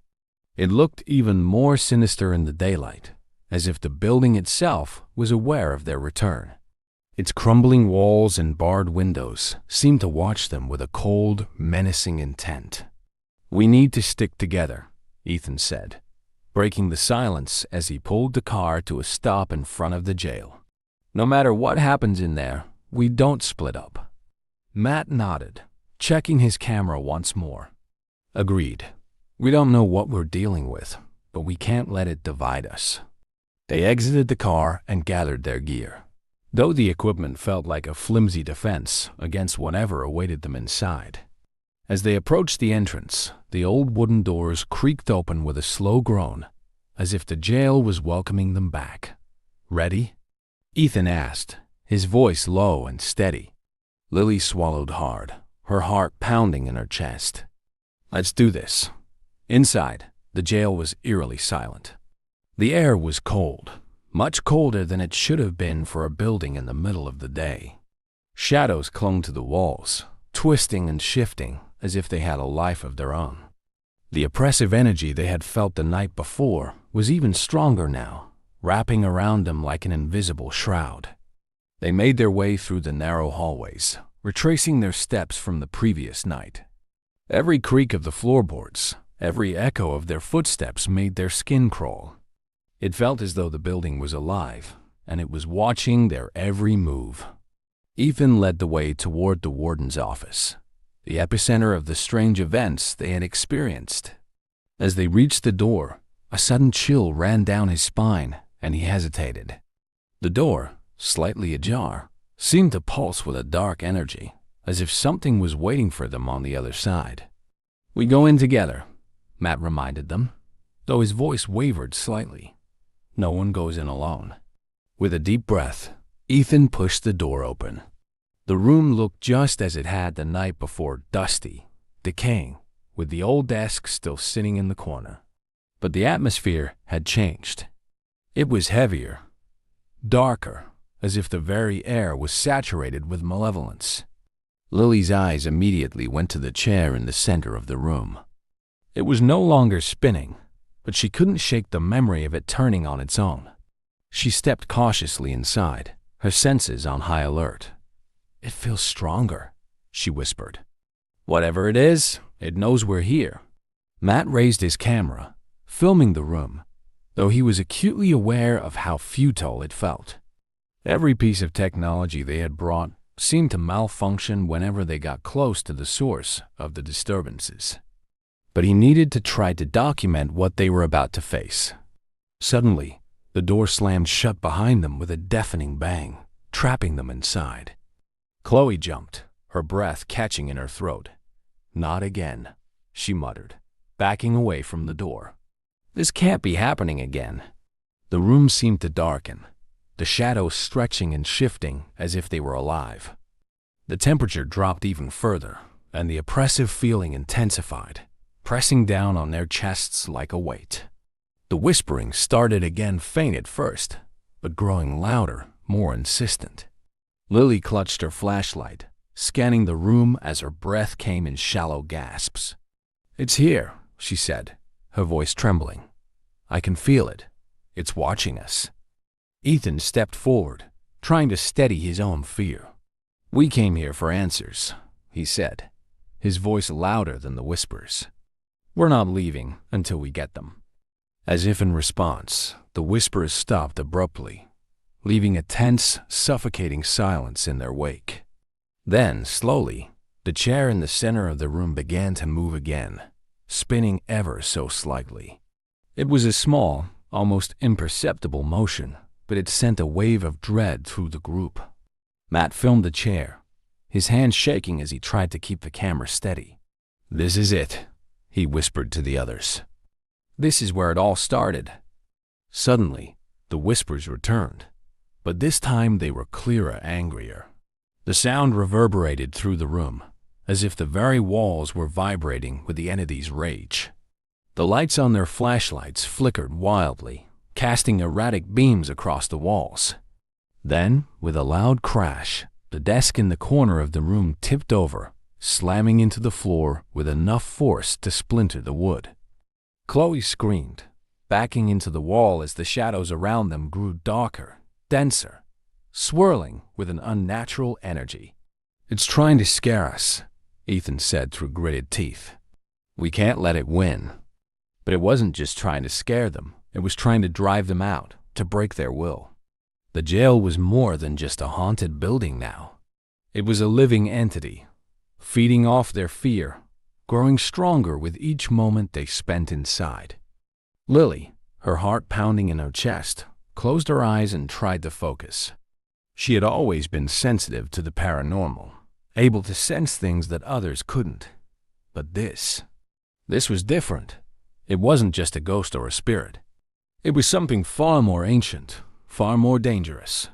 It looked even more sinister in the daylight, as if the building itself was aware of their return. Its crumbling walls and barred windows seemed to watch them with a cold, menacing intent. "We need to stick together," Ethan said, breaking the silence as he pulled the car to a stop in front of the jail. "No matter what happens in there, we don't split up." Matt nodded, checking his camera once more. "Agreed. We don't know what we're dealing with, but we can't let it divide us." They exited the car and gathered their gear. Though the equipment felt like a flimsy defense against whatever awaited them inside. As they approached the entrance, the old wooden doors creaked open with a slow groan, as if the jail was welcoming them back. "Ready?" Ethan asked, his voice low and steady. Lily swallowed hard, her heart pounding in her chest. "Let's do this." Inside, the jail was eerily silent. The air was cold, much colder than it should have been for a building in the middle of the day. Shadows clung to the walls, twisting and shifting as if they had a life of their own. The oppressive energy they had felt the night before was even stronger now, wrapping around them like an invisible shroud. They made their way through the narrow hallways, retracing their steps from the previous night. Every creak of the floorboards, every echo of their footsteps made their skin crawl. It felt as though the building was alive, and it was watching their every move. Ethan led the way toward the warden's office, the epicenter of the strange events they had experienced. As they reached the door, a sudden chill ran down his spine, and he hesitated. The door, slightly ajar, seemed to pulse with a dark energy, as if something was waiting for them on the other side. "We go in together," Matt reminded them, though his voice wavered slightly. "No one goes in alone." With a deep breath, Ethan pushed the door open. The room looked just as it had the night before, dusty, decaying, with the old desk still sitting in the corner. But the atmosphere had changed. It was heavier, darker, as if the very air was saturated with malevolence. Lily's eyes immediately went to the chair in the center of the room. It was no longer spinning, but she couldn't shake the memory of it turning on its own. She stepped cautiously inside, her senses on high alert. "It feels stronger," she whispered. "Whatever it is, it knows we're here." Matt raised his camera, filming the room, though he was acutely aware of how futile it felt. Every piece of technology they had brought seemed to malfunction whenever they got close to the source of the disturbances. But he needed to try to document what they were about to face. Suddenly, the door slammed shut behind them with a deafening bang, trapping them inside. Chloe jumped, her breath catching in her throat. "Not again," she muttered, backing away from the door. This can't be happening again. The room seemed to darken, the shadows stretching and shifting as if they were alive. The temperature dropped even further, and the oppressive feeling intensified, pressing down on their chests like a weight. The whispering started again, faint at first, but growing louder, more insistent. Lily clutched her flashlight, scanning the room as her breath came in shallow gasps. "It's here," she said, her voice trembling. "I can feel it. It's watching us." Ethan stepped forward, trying to steady his own fear. "We came here for answers," he said, his voice louder than the whispers. "We're not leaving until we get them." As if in response, the whispers stopped abruptly, leaving a tense, suffocating silence in their wake. Then, slowly, the chair in the center of the room began to move again, spinning ever so slightly. It was a small, almost imperceptible motion, but it sent a wave of dread through the group. Matt filmed the chair, his hands shaking as he tried to keep the camera steady. "This is it," he whispered to the others. "This is where it all started." Suddenly, the whispers returned, but this time they were clearer, angrier. The sound reverberated through the room, as if the very walls were vibrating with the entity's rage. The lights on their flashlights flickered wildly, casting erratic beams across the walls. Then, with a loud crash, the desk in the corner of the room tipped over, slamming into the floor with enough force to splinter the wood. Chloe screamed, backing into the wall as the shadows around them grew darker, denser, swirling with an unnatural energy. "It's trying to scare us," Ethan said through gritted teeth. "We can't let it win." But it wasn't just trying to scare them, it was trying to drive them out, to break their will. The jail was more than just a haunted building now. It was a living entity, feeding off their fear, growing stronger with each moment they spent inside. Lily, her heart pounding in her chest, closed her eyes and tried to focus. She had always been sensitive to the paranormal, able to sense things that others couldn't. But this was different. It wasn't just a ghost or a spirit. It was something far more ancient, far more dangerous.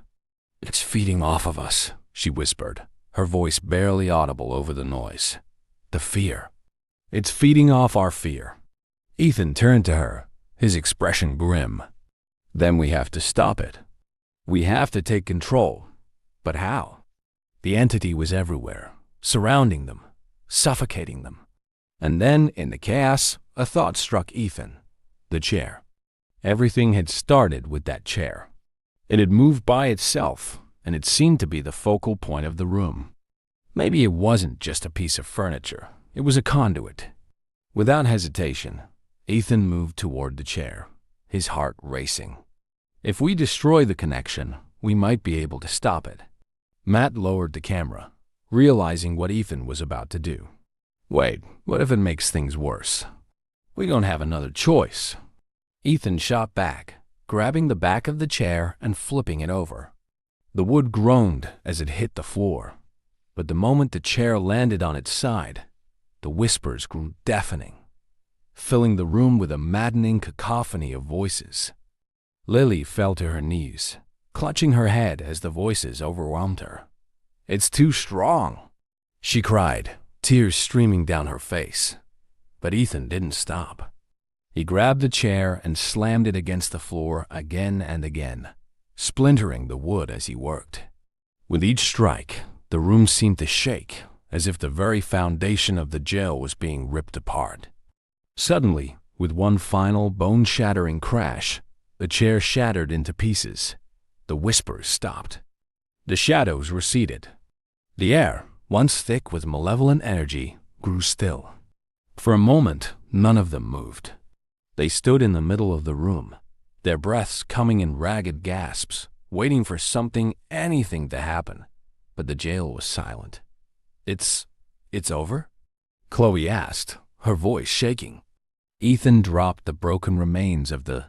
"It's feeding off of us," she whispered, her voice barely audible over the noise. "The fear. It's feeding off our fear." Ethan turned to her, his expression grim. "Then we have to stop it. We have to take control. But how?" The entity was everywhere, surrounding them, suffocating them. And then, in the chaos, a thought struck Ethan. The chair. Everything had started with that chair. It had moved by itself, and it seemed to be the focal point of the room. Maybe it wasn't just a piece of furniture. It was a conduit. Without hesitation, Ethan moved toward the chair, his heart racing. If we destroy the connection, we might be able to stop it. Matt lowered the camera, realizing what Ethan was about to do. "Wait, what if it makes things worse? We don't have another choice." Ethan shot back, grabbing the back of the chair and flipping it over. The wood groaned as it hit the floor, but the moment the chair landed on its side, the whispers grew deafening, filling the room with a maddening cacophony of voices. Lily fell to her knees, clutching her head as the voices overwhelmed her. "It's too strong," she cried, tears streaming down her face. But Ethan didn't stop. He grabbed the chair and slammed it against the floor again and again, splintering the wood as he worked. With each strike, the room seemed to shake, as if the very foundation of the jail was being ripped apart. Suddenly, with one final bone-shattering crash, the chair shattered into pieces. The whispers stopped. The shadows receded. The air, once thick with malevolent energy, grew still. For a moment, none of them moved. They stood in the middle of the room, their breaths coming in ragged gasps, waiting for something, anything to happen. But the jail was silent. It's over?" Chloe asked, her voice shaking. Ethan dropped the broken remains of the